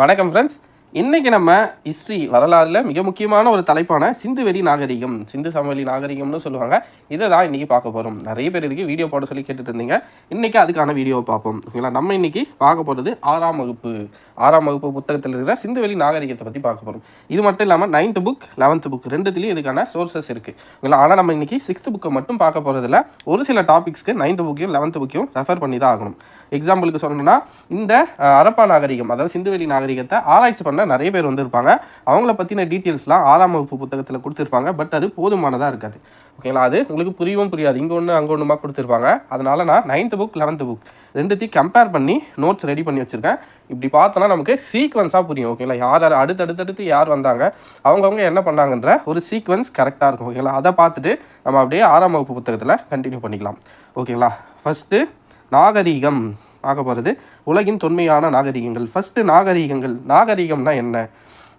வணக்கம் ஃப்ரெண்ட்ஸ். இன்றைக்கி நம்ம ஹிஸ்ட்ரி வரலாறுல மிக முக்கியமான ஒரு தலைப்பான சிந்துவெளி நாகரிகம், சிந்து சமவெளி நாகரிகம்னு சொல்லுவாங்க. இதை தான் இன்றைக்கி பார்க்க போகிறோம். நிறைய பேர் இதுக்கு வீடியோ போட சொல்லி கேட்டுட்டு இருந்தீங்க. இன்றைக்கி அதுக்கான வீடியோவை பார்ப்போம். ஓகேங்களா? நம்ம இன்றைக்கி பார்க்க போகிறது ஆறாம் வகுப்பு புத்தகத்தில் இருக்கிற சிந்துவெளி நாகரிகத்தை பற்றி பார்க்க போகிறோம். இது மட்டும் இல்லாமல் 9th புக் 11th புக் ரெண்டுத்துலேயும் இதுக்கான சோர்சஸ் இருக்குது. ஓகேங்களா? ஆனால் நம்ம இன்றைக்கி 6th புக்கை மட்டும் பார்க்க போகிறதில்ல. ஒரு சில டாபிக்ஸ்க்கு 9th புக்கையும் 11th புக்கையும் ரெஃபர் பண்ணி தான் ஆகணும். எக்ஸாம்பிளுக்கு சொல்லணும்னா இந்த ஹரப்பா நாகரிகம், அதாவது சிந்துவெளி நாகரிகத்தை ஆராய்ச்சி பண்ண நிறைய பேர் வந்திருப்பாங்க. அவங்கள பற்றின டீட்டெயில்ஸ்லாம் 6ஆம் வகுப்பு புத்தகத்தில் கொடுத்துருப்பாங்க. பட் அது போதுமானதாக இருக்காது. ஓகேங்களா? அது உங்களுக்கு புரியவும் புரியாது. இங்கே ஒன்று அங்கே ஒன்றுமா கொடுத்துருப்பாங்க. அதனால் நான் 9th புக் 11th புக் ரெண்டுத்தையும் கம்பேர் பண்ணி நோட்ஸ் ரெடி பண்ணி வச்சுருக்கேன். இப்படி பார்த்தோன்னா நமக்கு சீக்வன்ஸாக புரியும். ஓகேங்களா? யார் அடுத்தடுத்து யார் வந்தாங்க, அவங்கவுங்க என்ன பண்ணாங்கன்ற ஒரு சீக்வன்ஸ் கரெக்டாக இருக்கும். ஓகேங்களா? அதை பார்த்துட்டு நம்ம அப்படியே 6ஆம் வகுப்பு புத்தகத்தில் கண்டினியூ பண்ணிக்கலாம். ஓகேங்களா? ஃபஸ்ட்டு நாகரீகம் பார்க்க போகிறது உலகின் தொன்மையான நாகரீகங்கள். ஃபஸ்ட்டு நாகரீகம்னா என்ன?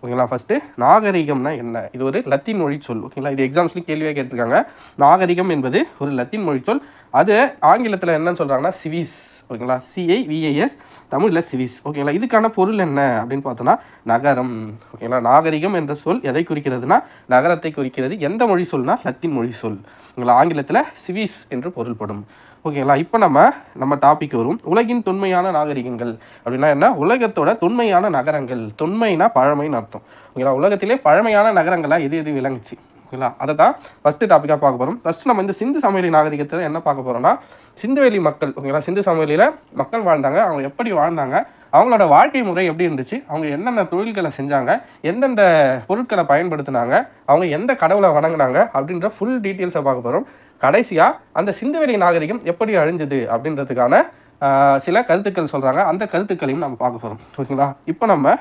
ஓகேங்களா? ஃபஸ்ட்டு நாகரீகம்னா என்ன? இது ஒரு லத்தீன் மொழி சொல். ஓகேங்களா? இது எக்ஸாம்ஸ்லையும் கேள்வியாக கேட்டிருக்காங்க. நாகரிகம் என்பது ஒரு லத்தீன் மொழி சொல். அது ஆங்கிலத்தில் என்னன்னு சொல்கிறாங்கன்னா சிவிஸ். ஓகேங்களா? CIVIS, தமிழில் சிவிஸ். ஓகேங்களா? இதுக்கான பொருள் என்ன அப்படின்னு பார்த்தோன்னா நகரம். ஓகேங்களா? நாகரிகம் என்ற சொல் எதை குறிக்கிறதுனா நகரத்தை குறிக்கிறது. எந்த மொழி சொல்னா லத்தீன் மொழி சொல். ஓகேங்களா? ஆங்கிலத்தில் சிவிஸ் என்று பொருள்படும். ஓகேங்களா? இப்போ நம்ம டாபிக் வரும். உலகின் தொன்மையான நாகரிகங்கள் அப்படின்னா என்ன? உலகத்தோட தொன்மையான நகரங்கள். தொன்மைனா பழமைன்னு அர்த்தம். ஓகேங்களா? உலகத்திலே பழமையான நகரங்களாக எது விளங்குச்சு. ஓகேங்களா? அதை தான் ஃபஸ்ட்டு டாப்பிக்காக பார்க்க போகிறோம். ஃபஸ்ட்டு நம்ம இந்த சிந்து சமவெளி நாகரிகத்தில் என்ன பார்க்க போகிறோம்னா சிந்துவெளி மக்கள். ஓகேங்களா? சிந்து சமவெளியில் மக்கள் வாழ்ந்தாங்க. அவங்க எப்படி வாழ்ந்தாங்க, அவங்களோட வாழ்க்கை முறை எப்படி இருந்துச்சு, அவங்க என்னென்ன தொழில்களை செஞ்சாங்க, எந்தெந்த பொருட்களை பயன்படுத்தினாங்க, அவங்க எந்த கடவுளை வணங்கினாங்க அப்படின்ற ஃபுல் டீட்டெயில்ஸை பார்க்க போகிறோம். கடைசியாக அந்த சிந்துவெளி நாகரிகம் எப்படி அழிஞ்சுது அப்படின்றதுக்கான சில கருத்துக்கள் சொல்கிறாங்க. அந்த கருத்துக்களையும் நம்ம பார்க்க போகிறோம். ஓகேங்களா? இப்போ நம்ம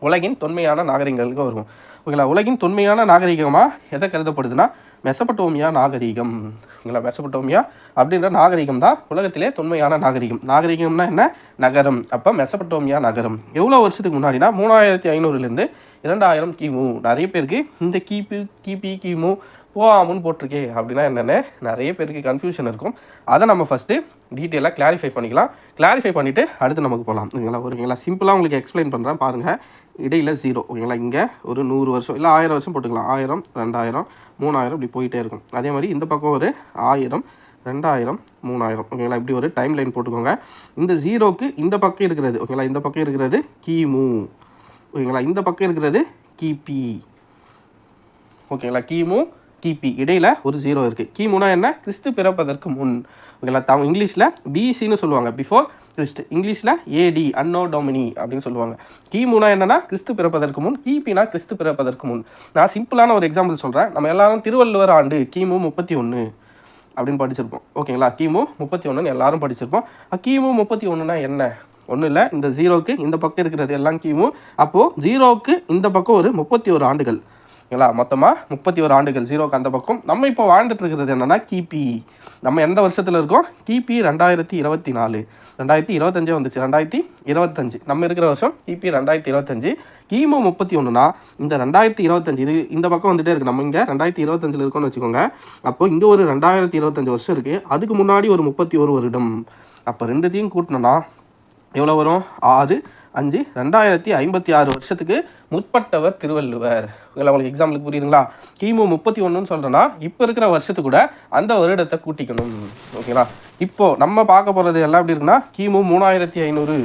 உலகின் தொன்மையான நாகரிகங்களுக்கு வருவோம். ஓகேங்களா? உலகின் தொன்மையான நாகரிகமாக எதை கருதப்படுதுன்னா மெசபடோமியா நாகரிகம். ஓகேங்களா? மெசபடோமியா அப்படின்ற நாகரிகம் தான் உலகத்திலே தொன்மையான நாகரிகம். நாகரிகம்னா என்ன? நகரம். அப்போ மெசபடோமியா நகரம் எவ்வளோ வருஷத்துக்கு முன்னாடினா 3500 2000 கிமு. நிறைய பேருக்கு இந்த கிமு போகாமுன்னு போட்டிருக்கே அப்படின்னா என்னென்னு நிறைய பேருக்கு கன்ஃபியூஷன் இருக்கும். அதை நம்ம ஃபஸ்ட்டு டீட்டெயிலாக கிளாரிஃபை பண்ணிக்கலாம். கிளாரிஃபை பண்ணிவிட்டு அடுத்து நமக்கு போகலாம். ஓகேங்களா? சிம்பிளாக உங்களுக்கு எக்ஸ்பிளைன் பண்ணுறேன் பாருங்கள். இடையில் 0. ஓகேங்களா? இங்கே ஒரு 100 வருஷம் இல்லை 1000 வருஷம் போட்டுக்கலாம். 1000, 2000, 3000 இப்படி போயிட்டே இருக்கும். அதே மாதிரி இந்த பக்கம் ஒரு 1000, 2000, 3000. ஓகேங்களா? இப்படி ஒரு டைம் லைன் போட்டுக்கோங்க. இந்த 0க்கு இந்த பக்கம் இருக்கிறது. ஓகேங்களா? இந்த பக்கம் இருக்கிறது கிமு. ஓகேங்களா? இந்த பக்கம் இருக்கிறது கிபி. ஓகேங்களா? கிபி இடையில் ஒரு 0 இருக்குது. கிமுனா என்ன? கிறிஸ்து பிறப்பதற்கு முன். ஓகேங்களா? இங்கிலீஷில் பிசின்னு சொல்லுவாங்க, பிஃபோர் கிறிஸ்ட். இங்கிலீஷில் AD, அன்னோ டொமினி அப்படின்னு சொல்லுவாங்க. கிமுனா என்னன்னா கிறிஸ்து பிறப்பதற்கு முன். கிபினா கிறிஸ்து பிறப்பதற்கு முன். நான் சிம்பிளான ஒரு எக்ஸாம்பிள் சொல்கிறேன். நம்ம எல்லாரும் திருவள்ளுவர் ஆண்டு கிமு 31 அப்படின்னு படிச்சிருப்போம். ஓகேங்களா? கிமு 31 எல்லாரும் படிச்சிருப்போம். கிமு 31னா என்ன? ஒன்றும் இல்லை, இந்த 0க்கு இந்த பக்கம் இருக்கிறது எல்லாம் கிமு. அப்போது 0க்கு இந்த பக்கம் ஒரு 31 ஆண்டுகள். ஓகேங்களா? மொத்தமாக 31 ஆண்டுகள் 0க்கு அந்த பக்கம். நம்ம இப்போ வாழ்ந்துட்டு இருக்கிறது என்னென்னா கிபி. நம்ம எந்த வருஷத்தில் இருக்கோம்? கிபி 2024. 2025 வந்துச்சு. 2025 நம்ம இருக்கிற வருஷம் கிபி 2025. கிமு 31னா இந்த 2025 இது இந்த பக்கம் வந்துகிட்டே இருக்குது. நம்ம இங்கே 2025 இருக்கோம்னு வச்சுக்கோங்க. அப்போ இங்கே ஒரு 2025 வருஷம் இருக்குது. அதுக்கு முன்னாடி ஒரு 31 வருடம். அப்போ ரெண்டுத்தையும் கூட்டினோன்னா எவ்வளோ வரும்? 6, 5, 2056 வருஷத்துக்கு முற்பட்டவர் திருவள்ளுவர். உங்களுக்கு எக்ஸாம்பிளுக்கு புரியுதுங்களா? கிமு 31 சொல்கிறேன்னா இப்போ இருக்கிற வருஷத்துக்கு கூட அந்த வருடத்தை கூட்டிக்கணும். ஓகேங்களா? இப்போது நம்ம பார்க்க போகிறது எல்லாம் எப்படி இருக்குன்னா கிமு 3500,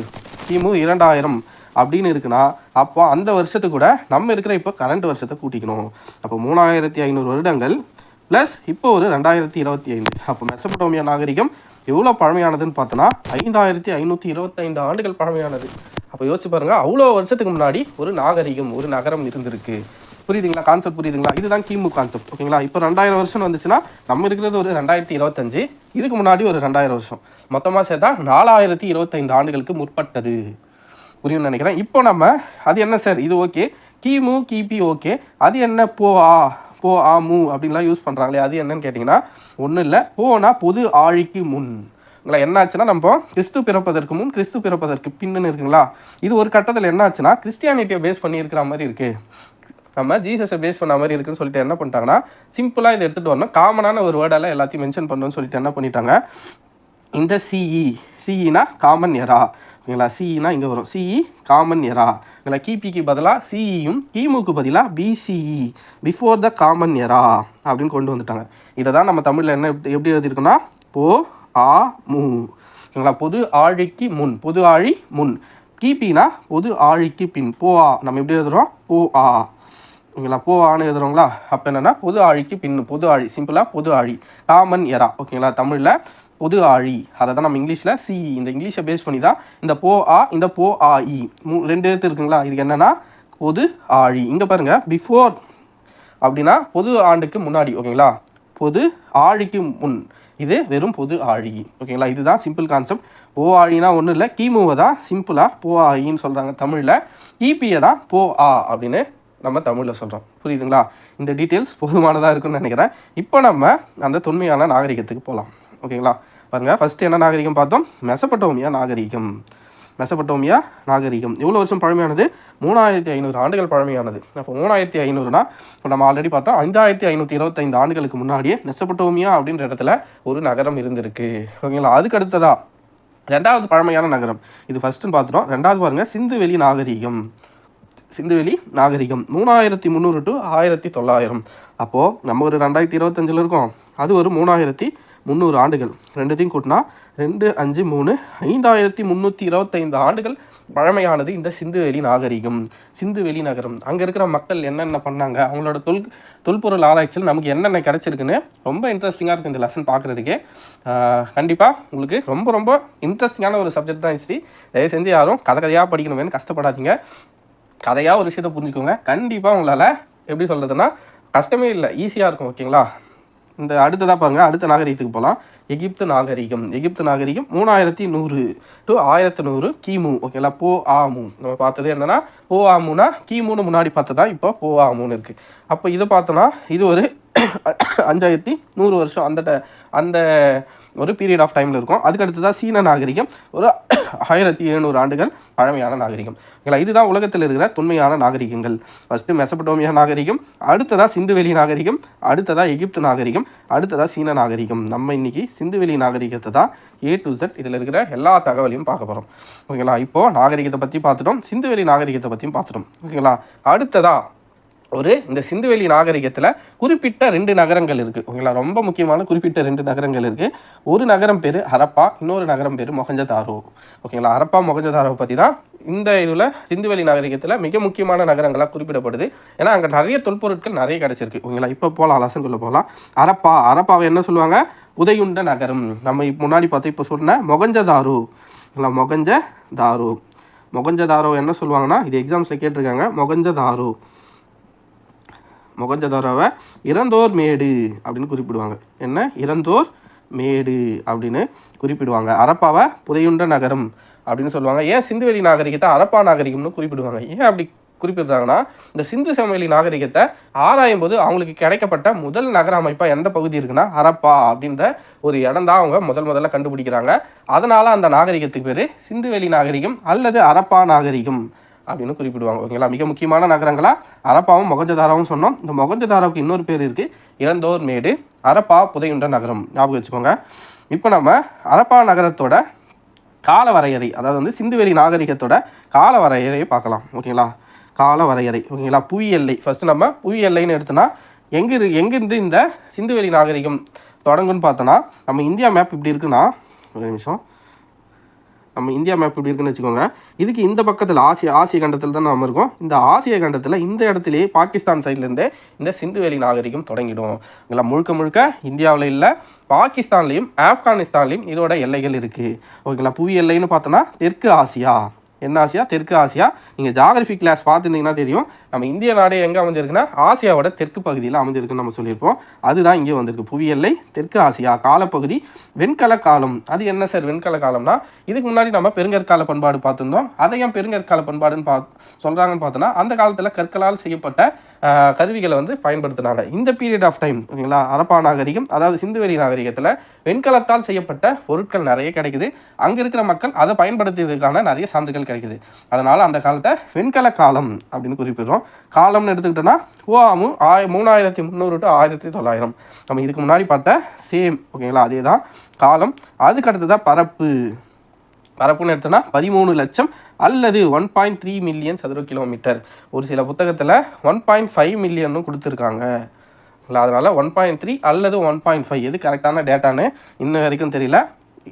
கிமு 2000 அப்படின்னு இருக்குன்னா அப்போ அந்த வருஷத்துக்கு கூட நம்ம இருக்கிற இப்போ கரண்ட் வருஷத்தை கூட்டிக்கணும். அப்போ 3500 வருடங்கள் ப்ளஸ் இப்போ ஒரு 2025. அப்போ மெசபடோமியா நாகரிகம் எவ்வளோ பழமையானதுன்னு பார்த்தோன்னா 5525 ஆண்டுகள் பழமையானது. அப்போ யோசிச்சு பாருங்கள், அவ்வளோ வருஷத்துக்கு முன்னாடி ஒரு நாகரிகம், ஒரு நகரம் இருந்திருக்கு. புரியுதுங்களா? கான்செப்ட் புரியுதுங்களா? இதுதான் கிமு கான்செப்ட். ஓகேங்களா? இப்போ 2000 வருஷம் வந்துச்சுன்னா நம்ம இருக்கிறது ஒரு 2025. இதுக்கு முன்னாடி ஒரு 2000 வருஷம். மொத்தமாக சேர்த்தா 4025 ஆண்டுகளுக்கு முற்பட்டது. புரியும்னு நினைக்கிறேன். இப்போ நம்ம அது என்ன சார் இது ஓகே, கிமு கிபி ஓகே, அது என்ன ஆமு அப்படின்லாம் யூஸ் பண்ணுறாங்களே அது என்னன்னு கேட்டிங்கன்னா ஒன்றும் இல்லை. போனா பொது ஆழிக்கு முன். உங்களை என்ன ஆச்சுன்னா நம்ம கிறிஸ்து பிறப்பதற்கு முன், கிறிஸ்து பிறப்பதற்கு பின்னு இருக்குங்களா? இது ஒரு கட்டத்தில் என்ன ஆச்சுன்னா கிறிஸ்டியானிட்டியை பேஸ் பண்ணி இருக்கிற மாதிரி இருக்குது. நம்ம ஜீசஸை பேஸ் பண்ண மாதிரி இருக்குன்னு சொல்லிட்டு என்ன பண்ணிட்டாங்கன்னா சிம்பிளாக இதை எடுத்துகிட்டு வரணும். காமனான ஒரு வேர்டால் எல்லாத்தையும் மென்ஷன் பண்ணணும்னு சொல்லிட்டு என்ன பண்ணிட்டாங்க, இந்த சிஇனா காமன் எரா. ஓகேங்களா. சிஇனா இங்கே வரும், சிஇ காமன் எரா. ஓகேங்களா. கிபிக்கு பதிலாக சிஇயும் கிமுக்கு பதிலாக பிசிஇ, பிஃபோர் த காமன் எரா அப்படின்னு கொண்டு வந்துட்டாங்க. இதை தான் நம்ம தமிழில் என்ன எப்படி எழுதியிருக்கோன்னா போ ஆ மு. ஓகேங்களா. பொது ஆழிக்கு முன், பொது ஆழி முன். கிபினா பொது ஆழிக்கு பின். போ ஆ நம்ம எப்படி எழுதுகிறோம், போ ஆ. ஓகேங்களா. போ ஆன்னு எழுதுறோங்களா. அப்போ என்னென்னா பொது ஆழிக்கு பின், பொது ஆழி, சிம்பிளாக பொது ஆழி, காமன் எரா. ஓகேங்களா. தமிழில் பொது ஆழி, அதை தான் நம்ம இங்கிலீஷில் சிஇ, இந்த இங்கிலீஷை பேஸ் பண்ணி தான் இந்த போ ஆ, இந்த போ ஆ இ 2 எழுத்து இருக்குங்களா. இதுக்கு என்னென்னா பொது ஆழி. இங்கே பாருங்கள், பிஃபோர் அப்படின்னா பொது ஆண்டுக்கு முன்னாடி. ஓகேங்களா. பொது ஆழிக்கு முன், இது வெறும் பொது ஆழி. ஓகேங்களா. இதுதான் சிம்பிள் கான்செப்ட். போ ஆழினா ஒன்றும் இல்லை, கிமுவை தான் சிம்பிளாக போ ஆயின்னு சொல்கிறாங்க தமிழில். கிபியை தான் போ ஆ அப்படின்னு நம்ம தமிழில் சொல்கிறோம். புரியுதுங்களா. இந்த டீட்டெயில்ஸ் போதுமானதாக இருக்குன்னு நினைக்கிறேன். இப்போ நம்ம அந்த தொன்மையான நாகரிகத்துக்கு போகலாம். ஓகேங்களா. பாருங்கள், ஃபஸ்ட்டு என்ன நாகரிகம் பார்த்தோம், மெசபடோமியா நாகரிகம். மெசபடோமியா நாகரிகம் எவ்வளோ வருஷம் பழமையானது, 3500 ஆண்டுகள் பழமையானது. அப்போ 3500னா இப்போ நம்ம ஆல்ரெடி பார்த்தோம் 5525 ஆண்டுகளுக்கு முன்னாடியே மெசபடோமியா அப்படின்ற இடத்துல ஒரு நகரம் இருந்திருக்கு. ஓகேங்களா. அதுக்கு அடுத்ததா ரெண்டாவது பழமையான நகரம், இது ஃபஸ்ட்டுன்னு பார்த்துட்டோம். ரெண்டாவது பாருங்கள், சிந்துவெளி நாகரிகம். சிந்துவெளி நாகரிகம் 3300 to 1900. அப்போது நம்ம ஒரு 2025 இருக்கோம், அது ஒரு 3300 ஆண்டுகள். ரெண்டுத்தையும் கூட்டினா 2, 5, 3, 5325 ஆண்டுகள் பழமையானது இந்த சிந்துவெளி நாகரிகம், சிந்துவெளி நகரம். அங்கே இருக்கிற மக்கள் என்னென்ன பண்ணாங்க, அவங்களோட தொல்பொருள் ஆராய்ச்சியில் நமக்கு என்னென்ன கிடச்சிருக்குன்னு ரொம்ப இன்ட்ரெஸ்டிங்காக இருக்குது இந்த லெசன் பார்க்குறதுக்கே. கண்டிப்பாக உங்களுக்கு ரொம்ப ரொம்ப இன்ட்ரெஸ்டிங்கான ஒரு சப்ஜெக்ட் தான் ஹிஸ்ட்ரி. தயவு செஞ்சு யாரும் கதையாக படிக்கணுமேனு கஷ்டப்படாதீங்க. கதையாக ஒரு விஷயத்தை புரிஞ்சுக்கோங்க. கண்டிப்பாக உங்களால் எப்படி சொல்கிறதுனா கஷ்டமே இல்லை, ஈஸியாக இருக்கும். ஓகேங்களா. இந்த அடுத்ததாக பாருங்கள், அடுத்த நாகரிகத்துக்கு போகலாம். எகிப்து நாகரிகம். எகிப்து நாகரிகம் 3100 to 1100 கிமு. ஓகேங்களா. போ ஆமு நம்ம பார்த்தது என்னென்னா, போ ஆமுனா கிமுன்னு முன்னாடி பார்த்ததா, இப்போ போ ஆமுன்னு இருக்குது. அப்போ இதை பார்த்தோன்னா இது ஒரு 5100 வருஷம் அந்த ஒரு பீரியட் ஆஃப் டைமில் இருக்கும். அதுக்கடுத்து தான் சீன நாகரிகம், ஒரு 1700 ஆண்டுகள் பழமையான நாகரிகம். ஓகேங்களா. இதுதான் உலகத்தில் இருக்கிற தொன்மையான நாகரிகங்கள். ஃபஸ்ட்டு மெசபடோமியா நாகரிகம், அடுத்ததாக சிந்துவெளி நாகரிகம், அடுத்ததாக எகிப்து நாகரிகம், அடுத்ததாக சீன நாகரிகம். நம்ம இன்னைக்கு சிந்துவெளி நாகரிகத்தை தான் A to Z இதில் இருக்கிற எல்லா தகவலையும் பார்க்க போகிறோம். ஓகேங்களா. இப்போது நாகரிகத்தை பற்றி பார்த்துட்டோம், சிந்துவெளி நாகரிகத்தை பற்றியும் பார்த்துட்டோம். ஓகேங்களா. அடுத்ததாக இந்த சிந்துவெளி நாகரிகத்தில் குறிப்பிட்ட 2 நகரங்கள் இருக்குது. ஓகேங்களா. ரொம்ப முக்கியமான குறிப்பிட்ட 2 நகரங்கள் இருக்குது. ஒரு நகரம் பேர் ஹரப்பா, இன்னொரு நகரம் பேர் மொஹஞ்சதாரோ. ஓகேங்களா. ஹரப்பா மொஹஞ்சதாரோவை பற்றி தான் இந்த இதில் சிந்துவெளி நாகரிகத்தில் மிக முக்கியமான நகரங்களாக குறிப்பிடப்படுது. ஏன்னா அங்கே நிறைய தொல்பொருட்கள் நிறைய கிடச்சிருக்கு. ஓகேங்களா. இப்போ போகலாம், லெசனுக்குள்ளே போகலாம். ஹரப்பாவை என்ன சொல்லுவாங்க, புதையுண்ட நகரம். நம்ம முன்னாடி பார்த்தோம், இப்போ சொன்ன மொஹஞ்சதாரோ. இல்லை, மொஹஞ்சதாரோ என்ன சொல்லுவாங்கன்னா, இது எக்ஸாம்ஸில் கேட்டிருக்காங்க. மொஹஞ்சதாரோவை இறந்தோர் மேடு அப்படின்னு குறிப்பிடுவாங்க. என்ன, இறந்தோர் மேடு அப்படின்னு குறிப்பிடுவாங்க. ஹரப்பாவை புதையுண்ட நகரம் அப்படின்னு சொல்லுவாங்க. ஏன் சிந்துவெளி நாகரிகத்தை ஹரப்பா நாகரிகம்னு குறிப்பிடுவாங்க, ஏன் அப்படி குறிப்பிடுறாங்கன்னா, இந்த சிந்து சமவெளி நாகரிகத்தை ஆராயும் போது அவங்களுக்கு கிடைக்கப்பட்ட முதல் நகர அமைப்பாக எந்த பகுதி இருக்குன்னா ஹரப்பா அப்படின்ற ஒரு இடம் தான் அவங்க முதல்ல கண்டுபிடிக்கிறாங்க. அதனால் அந்த நாகரிகத்துக்கு பேர் சிந்துவெளி நாகரிகம் அல்லது ஹரப்பா நாகரிகம் அப்படின்னு குறிப்பிடுவாங்க. ஓகேங்களா. மிக முக்கியமான நகரங்களாக ஹரப்பாவும் மொஹஞ்சதாரோவும் சொன்னோம். இந்த மொஹஞ்சதாரோவுக்கு இன்னொரு பேர் இருக்குது, இறந்தோர் மேடு. ஹரப்பா புதையுண்ட நகரம், ஞாபகம் வச்சுக்கோங்க. இப்போ நம்ம ஹரப்பா நகரத்தோட கால வரையறை, அதாவது சிந்துவெளி நாகரிகத்தோட கால வரையறையை பார்க்கலாம். ஓகேங்களா. கால வரையறை. ஓகேங்களா. புவி எல்லை, ஃபஸ்ட்டு நம்ம புவி எல்லைன்னு எடுத்தோன்னா எங்கேருந்து இந்த சிந்துவெளி நாகரிகம் தொடங்குன்னு பார்த்தோன்னா, நம்ம இந்தியா மேப் இப்படி இருக்குன்னா, ஒரு நிமிஷம், நம்ம இந்தியா மேப் இப்படி இருக்குன்னு வச்சுக்கோங்க. இதுக்கு இந்த பக்கத்தில் ஆசிய கண்டத்தில் தான் நம்ம இருக்கோம். இந்த ஆசிய கண்டத்தில் இந்த இடத்துலையே பாகிஸ்தான் சைட்லேருந்தே இந்த சிந்துவெளி நாகரிகம் தொடங்கிடும். இதெல்லாம் முழுக்க இந்தியாவில் இல்லை, பாகிஸ்தான்லேயும் ஆப்கானிஸ்தான்லேயும் இதோட எல்லைகள் இருக்குது. ஓகேங்களா. புவி எல்லைன்னு பார்த்தோன்னா தெற்கு ஆசியா. என்ன ஆசியா, தெற்கு ஆசியா. நீங்கள் ஜாகிரபி கிளாஸ் பார்த்துருந்தீங்கன்னா தெரியும், நம்ம இந்திய நாடே எங்கே அமைஞ்சிருக்குன்னா ஆசியாவோட தெற்கு பகுதியில் அமைஞ்சிருக்குன்னு நம்ம சொல்லியிருப்போம். அதுதான் இங்கே வந்திருக்கு. புவி எல்லை தெற்கு ஆசியா. காலப்பகுதி வெண்கல காலம். அது என்ன சார் வெண்கல காலம்னா, இதுக்கு முன்னாடி நம்ம பெருங்கற்கால பண்பாடு பார்த்துருந்தோம். அதை ஏன் பெருங்கற்கால பண்பாடுன்னு சொல்கிறாங்கன்னு பார்த்தோன்னா, அந்த காலத்தில் கற்களால் செய்யப்பட்ட கருவிகளை பயன்படுத்தினாங்க. இந்த பீரியட் ஆஃப் டைம். ஓகேங்களா. ஹரப்பா நாகரிகம், அதாவது சிந்துவெளி நாகரிகத்தில் வெண்கலத்தால் செய்யப்பட்ட பொருட்கள் நிறைய கிடைக்குது. அங்கே இருக்கிற மக்கள் அதை பயன்படுத்துவதற்கான நிறைய சான்றுகள் கிடைக்குது. அதனால் அந்த காலத்தை வெண்கல காலம் அப்படின்னு குறிப்பிடுறோம். காலம்னு எடுத்துக்கிட்டோன்னா ஓஆமு 3300 to 1900. நம்ம இதுக்கு முன்னாடி பார்த்த சேம். ஓகேங்களா. அதே தான் காலம். அதுக்கு அடுத்ததான் பரப்பு. பரப்புன்னு எடுத்தோன்னா 13 லட்சம் அல்லது 1.3 மில்லியன் சதுர கிலோமீட்டர். ஒரு சில புத்தகத்தில் 1.5 மில்லியனும் கொடுத்துருக்காங்க. இல்லை, அதனால் 1.3 அல்லது 1.5 எது கரெக்டான டேட்டான்னு இன்ன வரைக்கும் தெரியல.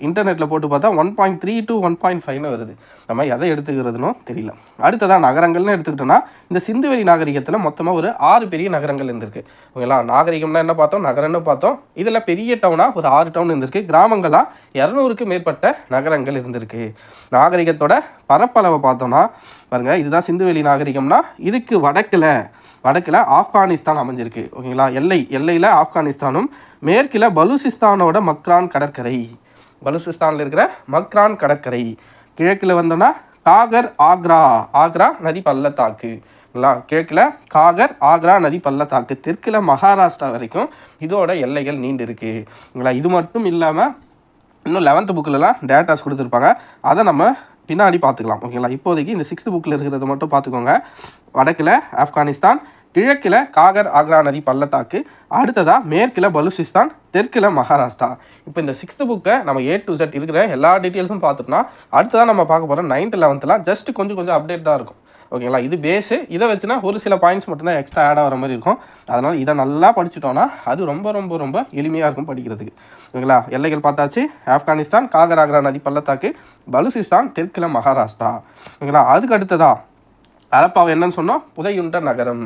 இன்டர்நெட்டில் போட்டு பார்த்தா 1.3 to 1.5ன்னு வருது. நம்ம எதை எடுத்துக்கிறதுனோ தெரியல. அடுத்ததாக நகரங்கள்னு எடுத்துக்கிட்டோன்னா இந்த சிந்துவெளி நாகரிகத்தில் மொத்தமாக ஒரு 6 பெரிய நகரங்கள் இருந்திருக்கு. ஓகேங்களா, நாகரிகம்னா என்ன பார்த்தோம், நகரம்னு பார்த்தோம். இதில் பெரிய டவுனாக ஒரு 6 டவுன் இருந்திருக்கு. கிராமங்களாக 200க்கு மேற்பட்ட நகரங்கள் இருந்திருக்கு. நாகரிகத்தோட பரப்பளவை பார்த்தோம்னா பாருங்கள், இதுதான் சிந்துவெளி நாகரிகம்னா இதுக்கு வடக்கில் ஆப்கானிஸ்தான் அமைஞ்சிருக்கு. ஓகேங்களா, எல்லையில் ஆப்கானிஸ்தானும் மேற்கில் பலூசிஸ்தானோட மக்ரான் கடற்கரை, பலூசிஸ்தானில் இருக்கிற மக்ரான் கடற்கரை. கிழக்கில் வந்தோன்னா காகர் ஆக்ரா நதி பள்ளத்தாக்கு. கிழக்கில் காகர் ஆக்ரா நதி பள்ளத்தாக்கு. தெற்கில் மகாராஷ்டிரா வரைக்கும் இதோட எல்லைகள் நீண்டு இருக்கு. இது மட்டும் இல்லாமல் இன்னும் 11th புக்கிலலாம் டேட்டாஸ் கொடுத்துருப்பாங்க. அதை நம்ம பின்னாடி பார்த்துக்கலாம். ஓகேங்களா, இப்போதைக்கு இந்த 6th புக்கில் இருக்கிறத மட்டும் பார்த்துக்கோங்க. வடக்கில் ஆப்கானிஸ்தான், கிழக்கில் காகர் ஆக்ரா நதி பள்ளத்தாக்கு, அடுத்ததாக மேற்கில் பலூசிஸ்தான், தெற்கில் மகாராஷ்டிரா. இப்போ இந்த 6th புக்கை நம்ம A to Z இருக்கிற எல்லா டீட்டெயில்ஸும் பார்த்துட்டோம்னா அடுத்ததான் நம்ம பார்க்க போகிறோம் 9th 11thலாம் ஜஸ்ட் கொஞ்சம் அப்டேட் தான் இருக்கும். ஓகேங்களா, இது பேஸு. இதை வச்சுன்னா ஒரு சில பாயிண்ட்ஸ் மட்டும்தான் எக்ஸ்ட்ரா ஆட் ஆகிற மாதிரி இருக்கும். அதனால் இதை நல்லா படிச்சுட்டோன்னா அது ரொம்ப எளிமையாக இருக்கும் படிக்கிறதுக்கு. ஓகேங்களா, எல்லைகள் பார்த்தாச்சு. ஆப்கானிஸ்தான், காகர் ஆக்ரா நதி பள்ளத்தாக்கு, பலூசிஸ்தான், தெற்கில் மகாராஷ்டிரா. ஓகேங்களா, அதுக்கு அடுத்ததா ஹரப்பாவை என்னன்னு சொன்னோம், புதையுண்ட நகரம்.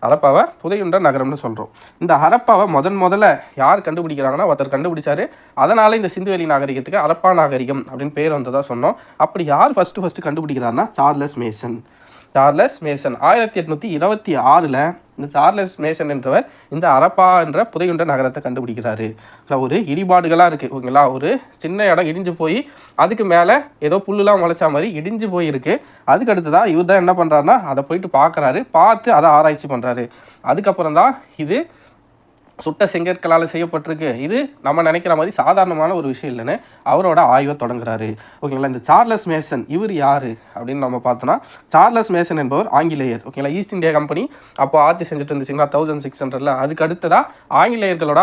ஹரப்பாவை புதையுண்ட நகரம்னு சொல்கிறோம். இந்த ஹரப்பாவை முதல்ல யார் கண்டுபிடிக்கிறாங்கன்னா ஒருத்தர் கண்டுபிடிச்சாரு. அதனால் இந்த சிந்துவெளி நாகரிகத்துக்கு ஹரப்பா நாகரிகம் அப்படின்னு பேர் வந்ததாக சொன்னோம். அப்படி யார் ஃபஸ்ட்டு கண்டுபிடிக்கிறாருன்னா சார்லஸ் மேசன். 1826 இந்த சார்லஸ் மேசன் என்றவர் இந்த ஹரப்பா என்ற புதையுண்ட நகரத்தை கண்டுபிடிக்கிறாரு. ஒரு இடிபாடுகளாக இருக்குது. ஓகேங்களா, ஒரு சின்ன இடம் இடிஞ்சு போய் அதுக்கு மேலே ஏதோ புல்லுலாம் முளைச்சா மாதிரி இடிஞ்சு போயிருக்கு. அதுக்கு அடுத்ததான் இவர் தான் என்ன பண்ணுறாருன்னா அதை போயிட்டு பார்த்து அதை ஆராய்ச்சி பண்ணுறாரு. அதுக்கப்புறம் தான் இது சுட்ட செங்கற்களால் செய்யப்பட்டிருக்கு, இது நம்ம நினைக்கிற மாதிரி சாதாரணமான ஒரு விஷயம் இல்லைன்னு அவரோட ஆய்வை தொடங்குறாரு. ஓகேங்களா, இந்த சார்லஸ் மேசன் இவர் யார் அப்படின்னு நம்ம பார்த்தோன்னா, சார்லஸ் மேசன் என்பவர் ஆங்கிலேயர். ஓகேங்களா, ஈஸ்ட் இந்தியா கம்பெனி அப்போ ஆட்சி செஞ்சுட்டு இருந்துச்சுங்களா 1600. அதுக்கு அடுத்ததாக ஆங்கிலேயர்களோட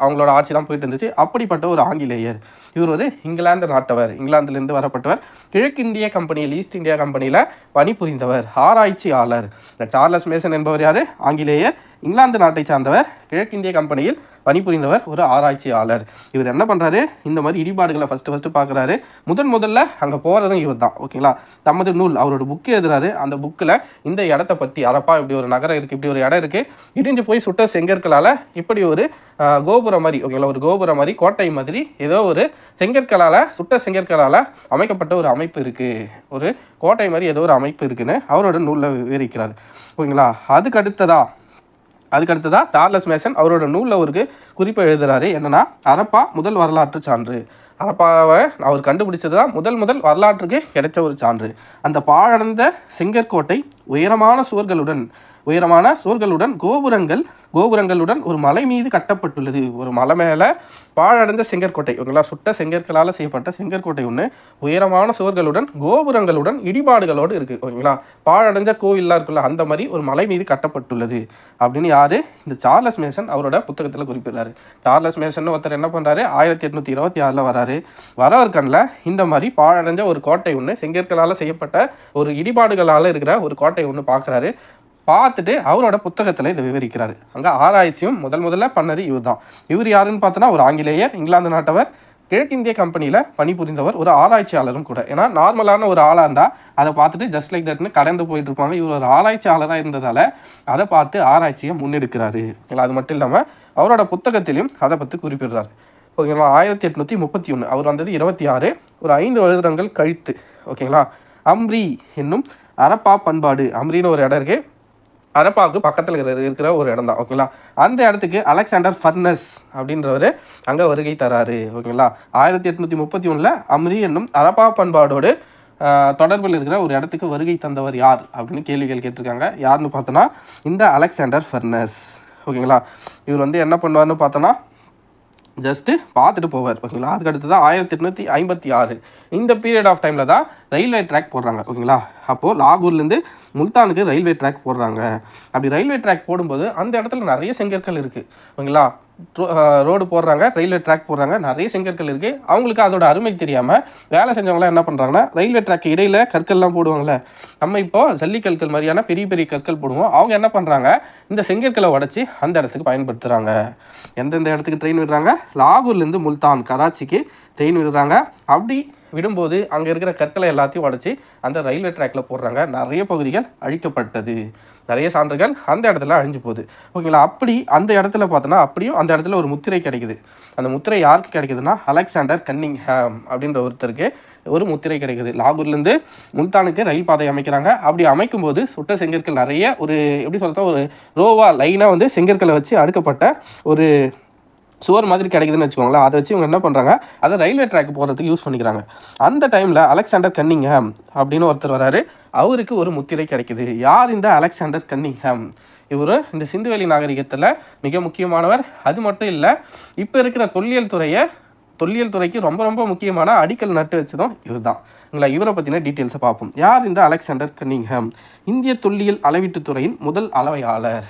அவங்களோட ஆட்சி தான் போயிட்டு இருந்துச்சு. அப்படிப்பட்ட ஒரு ஆங்கிலேயர். இவர் ஒரு இங்கிலாந்து நாட்டவர், இங்கிலாந்துலேருந்து வரப்பட்டவர். கிழக்கிந்திய கம்பெனியில், ஈஸ்ட் இந்தியா கம்பெனியில் பணிபுரிந்தவர், ஆராய்ச்சியாளர். இந்த சார்லஸ் மேசன் என்பவர் யார், ஆங்கிலேயர், இங்கிலாந்து நாட்டை சார்ந்தவர், கிழக்கிந்திய கம்பெனியில் பணிபுரிந்தவர், ஒரு ஆராய்ச்சியாளர். இவர் என்ன பண்ணுறாரு, இந்த மாதிரி இடிபாடுகளை ஃபஸ்ட்டு பார்க்குறாரு. முதல்ல அங்கே போகிறதும் இவர் தான். ஓகேங்களா, தமது நூல் அவரோட புக்கு எழுதுறாரு. அந்த புக்கில் இந்த இடத்த பற்றி, ஹரப்பா இப்படி ஒரு நகரம் இருக்குது, இப்படி ஒரு இடம் இருக்குது, இடிஞ்சு போய் சுட்ட செங்கற்களால் இப்படி ஒரு கோபுரம் மாதிரி, ஓகேங்களா, ஒரு கோபுரம் மாதிரி, கோட்டை மாதிரி ஏதோ ஒரு சுட்ட செங்கற்களால் அமைக்கப்பட்ட ஒரு அமைப்பு இருக்குது, ஒரு கோட்டை மாதிரி ஏதோ ஒரு அமைப்பு இருக்குன்னு அவரோட நூலில் விவரிக்கிறார். ஓகேங்களா, அதுக்கு அடுத்ததாக சார்லஸ் மேசன் அவரோட நூலில் ஒரு குறிப்பை எழுதுறாரு. என்னன்னா, ஹரப்பா முதல் வரலாற்று சான்று. ஹரப்பாவை அவர் கண்டுபிடிச்சது தான் முதல் வரலாற்றுக்கு கிடைச்ச ஒரு சான்று. அந்த பாழடைந்த செங்கற்கோட்டை உயரமான சுவர்களுடன் கோபுரங்களுடன் ஒரு மலை மீது கட்டப்பட்டுள்ளது. ஒரு மலை மேலே பாழடைந்த செங்கற்கோட்டை, ஓகேங்களா, சுட்ட செங்கற்களால் செய்யப்பட்ட செங்கற்கோட்டை ஒன்று உயரமான சுவர்களுடன் கோபுரங்களுடன் இடிபாடுகளோடு இருக்குது. ஓகேங்களா, பாழடைஞ்ச கோவில்லாம் இருக்குல்ல அந்த மாதிரி ஒரு மலை மீது கட்டப்பட்டுள்ளது அப்படின்னு யார், இந்த சார்லஸ் மேசன் அவரோட புத்தகத்தில் குறிப்பிடுறாரு. சார்லஸ் மேசன் ஒருத்தர் என்ன பண்ணுறாரு, 1826 வராரு. வரவர்கனில் இந்த மாதிரி பாழடைஞ்ச ஒரு கோட்டை ஒன்று, செங்கற்களால் செய்யப்பட்ட ஒரு இடிபாடுகளால் இருக்கிற ஒரு கோட்டை ஒன்று பார்க்குறாரு. பார்த்துட்டு அவரோட புத்தகத்தில் இதை விவரிக்கிறாரு. அங்கே ஆராய்ச்சியும் முதல்ல பண்ணது இவர் தான். இவர் யாருன்னு பார்த்தோன்னா ஒரு ஆங்கிலேயர், இங்கிலாந்து நாட்டவர், கிழக்கிந்திய கம்பெனியில் பணிபுரிந்தவர், ஒரு ஆராய்ச்சியாளரும் கூட. ஏன்னா நார்மலான ஒரு ஆளாண்டா அதை பார்த்துட்டு ஜஸ்ட் லைக் தட்னு கடந்து போயிட்டு இருப்பாங்க. இவர் ஒரு ஆராய்ச்சியாளராக இருந்ததால் அதை பார்த்து ஆராய்ச்சியை முன்னெடுக்கிறாரு. அது மட்டும் இல்லாமல் அவரோட புத்தகத்திலையும் அதை பற்றி குறிப்பிடுறாரு. ஓகேங்களா, 1831 அவர் வந்தது 26, ஒரு 5 வருடங்கள் கழித்து. ஓகேங்களா, அம்ரி என்னும் ஹரப்பா பண்பாடு, அம்ரின்னு ஒரு இடம் இருக்குது, ஹரப்பாவுக்கு பக்கத்தில் இருக்கிற ஒரு இடம் தான். ஓகேங்களா, அந்த இடத்துக்கு அலெக்சாண்டர் ஃபர்னஸ் அப்படின்றவர் அங்கே வருகை தராரு. ஓகேங்களா, 1831 அம்ரி என்னும் ஹரப்பா பண்பாடோடு தொடர்பில் இருக்கிற ஒரு இடத்துக்கு வருகை தந்தவர் யார் அப்படின்னு கேள்விகள் கேட்டிருக்காங்க. யாருன்னு பார்த்தோன்னா இந்த அலெக்சாண்டர் ஃபர்னஸ். ஓகேங்களா, இவர் என்ன பண்ணுவார்னு பார்த்தோன்னா ஜஸ்ட்டு பார்த்துட்டு போவார். ஓகேங்களா, அதுக்கு அடுத்து தான் 1856 இந்த பீரியட் ஆஃப் டைமில் தான் ரயில்வே ட்ராக் போடுறாங்க. ஓகேங்களா, அப்போது லாகூர்லேருந்து முல்தானுக்கு ரயில்வே ட்ராக் போடுறாங்க. அப்படி ரயில்வே ட்ராக் போடும்போது அந்த இடத்துல நிறைய செங்கற்கள் இருக்குது. ஓகேங்களா, ரோடு போடுறாங்க, ரயில்வே ட்ராக் போடுறாங்க, நிறைய செங்கற்கள் இருக்குது. அவங்களுக்கு அதோட அருமை தெரியாமல் வேலை செஞ்சவங்களாம் என்ன பண்ணுறாங்கன்னா, ரயில்வே ட்ராக் இடையில் கற்கள்லாம் போடுவாங்கள்ல, நம்ம இப்போ ஜல்லிக்கற்கள் மாதிரியான பெரிய பெரிய கற்கள் போடுவோம். அவங்க என்ன பண்ணுறாங்க, இந்த செங்கற்களை உடச்சி அந்த இடத்துக்கு பயன்படுத்துகிறாங்க. எந்தெந்த இடத்துக்கு ட்ரெயின் விடுறாங்க, லாகூர்லேருந்து முல்தான் கராச்சிக்கு ட்ரெயின் விடுறாங்க. அப்படி விடும்போது அங்கே இருக்கிற கற்களை எல்லாத்தையும் உடச்சி அந்த ரயில்வே ட்ராக்ல போடுறாங்க. நிறைய பகுதிகள் அழிக்கப்பட்டது, நிறைய சான்றுகள் அந்த இடத்துல அழிஞ்சு போகுது. ஓகேங்களா, அப்படி அந்த இடத்துல பார்த்தோன்னா அப்படியும் அந்த இடத்துல ஒரு முத்திரை கிடைக்குது. அந்த முத்திரை யாருக்கு கிடைக்குதுன்னா, அலெக்சாண்டர் கன்னிங்ஹாம் அப்படின்ற ஒருத்தருக்கு ஒரு முத்திரை கிடைக்குது. லாகூர்லேருந்து முல்தானுக்கு ரயில் பாதை அமைக்கிறாங்க. அப்படி அமைக்கும்போது சுட்ட செங்கற்கள் நிறைய ஒரு எப்படி சொல்கிறதா ஒரு ரோவா லைனாக வந்து செங்கற்களை வச்சு அடுக்கப்பட்ட ஒரு சுவர் மாதிரி கிடைக்குதுன்னு வச்சுக்கோங்களேன். அதை வச்சு இவங்க என்ன பண்ணுறாங்க, அதை ரயில்வே ட்ராக் போகிறதுக்கு யூஸ் பண்ணிக்கிறாங்க. அந்த டைமில் அலெக்சாண்டர் கன்னிங்ஹாம் அப்படின்னு ஒருத்தர் வராரு. அவருக்கு ஒரு முத்திரை கிடைக்குது. யார் இந்த அலெக்சாண்டர் கன்னிங்ஹாம்? இவர் இந்த சிந்துவெளி நாகரிகத்தில் மிக முக்கியமானவர். அது மட்டும் இல்லை, இப்போ இருக்கிற தொல்லியல் துறைக்கு ரொம்ப ரொம்ப முக்கியமான அடிக்கல் நட்டு வச்சதும் இவர் தான். இவரை பற்றின டீட்டெயில்ஸை பார்ப்போம். யார் இந்த அலெக்சாண்டர் கன்னிங்ஹாம்? இந்திய தொல்லியல் அளவீட்டு துறையின் முதல் அளவையாளர்.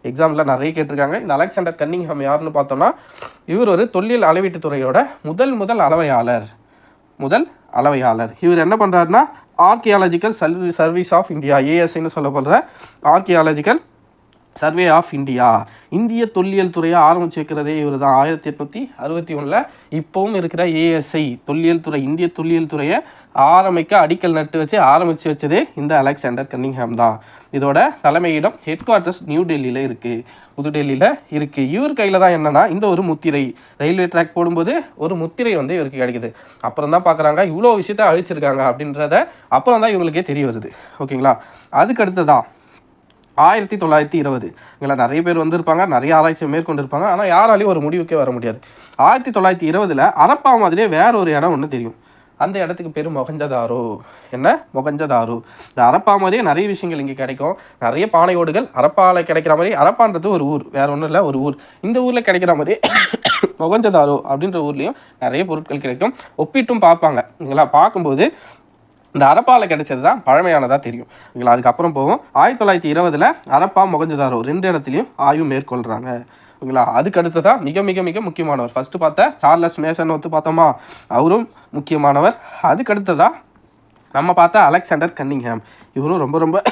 எக்ஸாமில் நிறைய கேட்டிருக்காங்க. இந்த அலெக்சாண்டர் கன்னிங்ஹாம் யாருன்னு பார்த்தோம்னா, இவர் ஒரு தொல்லியல் அளவீட்டு துறையோட முதல் அளவையாளர். இவர் என்ன பண்ணுறாருன்னா, ஆர்கியாலஜிக்கல் சர்வீஸ் ஆஃப் இந்தியா, ஏஎஸ்ஐன்னு சொல்லப்படுற ஆர்கியாலஜிக்கல் சர்வே ஆஃப் இந்தியா, இந்திய தொல்லியல் துறையை ஆரம்பித்து வைக்கிறதே இவர் தான். 1861 இப்போவும் இருக்கிற ஏஎஸ்ஐ தொல்லியல் துறை, இந்திய தொல்லியல் துறையை ஆரம்பிக்க அடிக்கல் நட்டு வச்சு ஆரம்பித்து வச்சதே இந்த அலெக்சாண்டர் கன்னிங்ஹாம் தான். இதோட தலைமையிடம் ஹெட் குவார்ட்டர்ஸ் நியூ டெல்லியில் இருக்குது, புதுடெல்லியில் இருக்குது. இவர் கையில் தான் என்னென்னா இந்த ஒரு முத்திரை, ரயில்வே ட்ராக் போடும்போது ஒரு முத்திரை வந்து இவருக்கு கிடைக்குது. அப்புறம் தான் பார்க்குறாங்க இவ்வளோ விஷயத்த அழிச்சிருக்காங்க அப்படின்றத அப்புறம் தான் இவங்களுக்கே தெரிய வருது. ஓகேங்களா, அதுக்கு அடுத்ததான் 1920 இங்கே நிறைய பேர் வந்திருப்பாங்க, நிறைய ஆராய்ச்சியை மேற்கொண்டிருப்பாங்க. ஆனால் யாராலையும் ஒரு முடிவுக்கே வர முடியாது. 1920 அரப்பா மாதிரியே வேற ஒரு இடம் ஒன்று தெரியும். அந்த இடத்துக்கு பேர் மொகஞ்சதாரோ. என்ன மொகஞ்சதாரோ? இந்த அரப்பா மாதிரியே நிறைய விஷயங்கள் இங்கே கிடைக்கும். நிறைய பானை ஓடுகள் அரப்பாவில் கிடைக்கிற மாதிரி. அரப்பான்றது ஒரு ஊர், வேற ஒன்றும் இல்லை, ஒரு ஊர். இந்த ஊரில் கிடைக்கிற மாதிரி மொகஞ்சதாரோ அப்படின்ற ஊர்லேயும் நிறைய பொருட்கள் கிடைக்கும். ஒப்பிட்டும் பார்ப்பாங்க. இங்களா பார்க்கும்போது இந்த அரப்பாவில் கிடைச்சது தான் பழமையானதாக தெரியும். இங்களா அதுக்கப்புறம் போவோம். 1920 அரப்பா மொகஞ்சதாரோ 2 இடத்துலையும் ஆய்வு மேற்கொள்கிறாங்க. ஓகேங்களா, அதுக்கு அடுத்து தான் மிக மிக மிக முக்கியமானவர். ஃபஸ்ட்டு பார்த்த சார்லஸ் மேசன் ஒத்து பார்த்தோமா, அவரும் முக்கியமானவர். அதுக்கு அடுத்ததான் நம்ம பார்த்தா அலெக்சாண்டர் கன்னிங்ஹாம், இவரும் ரொம்ப ரொம்ப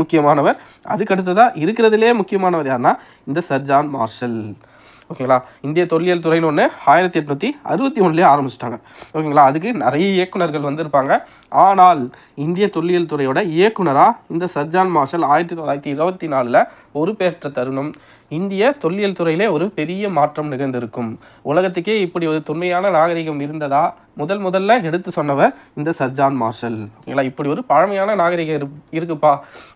முக்கியமானவர். அதுக்கு அடுத்ததான் இருக்கிறதுலே முக்கியமானவர் யாருன்னா இந்த சர் ஜான் மார்ஷல். ஓகேங்களா, இந்திய தொல்லியல் துறைன்னு ஒன்று 1861 ஆரம்பிச்சிட்டாங்க. ஓகேங்களா, அதுக்கு நிறைய இயக்குநர்கள் வந்திருப்பாங்க. ஆனால் இந்திய தொல்லியல் துறையோட இயக்குனராக இந்த சர் ஜான் மார்ஷல் 1924 பொறுப்பேற்ற தருணம் இந்திய தொல்லியல் துறையிலே ஒரு பெரிய மாற்றம் நிகழ்ந்திருக்கும். உலகத்துக்கே இப்படி ஒரு தொன்மையான நாகரிகம் இருந்ததா முதல்ல எடுத்து சொன்னவர் இந்த சர் ஜான் மார்ஷல். ஓகேங்களா, இப்படி ஒரு பழமையான நாகரிகம் இருக்குப்பா,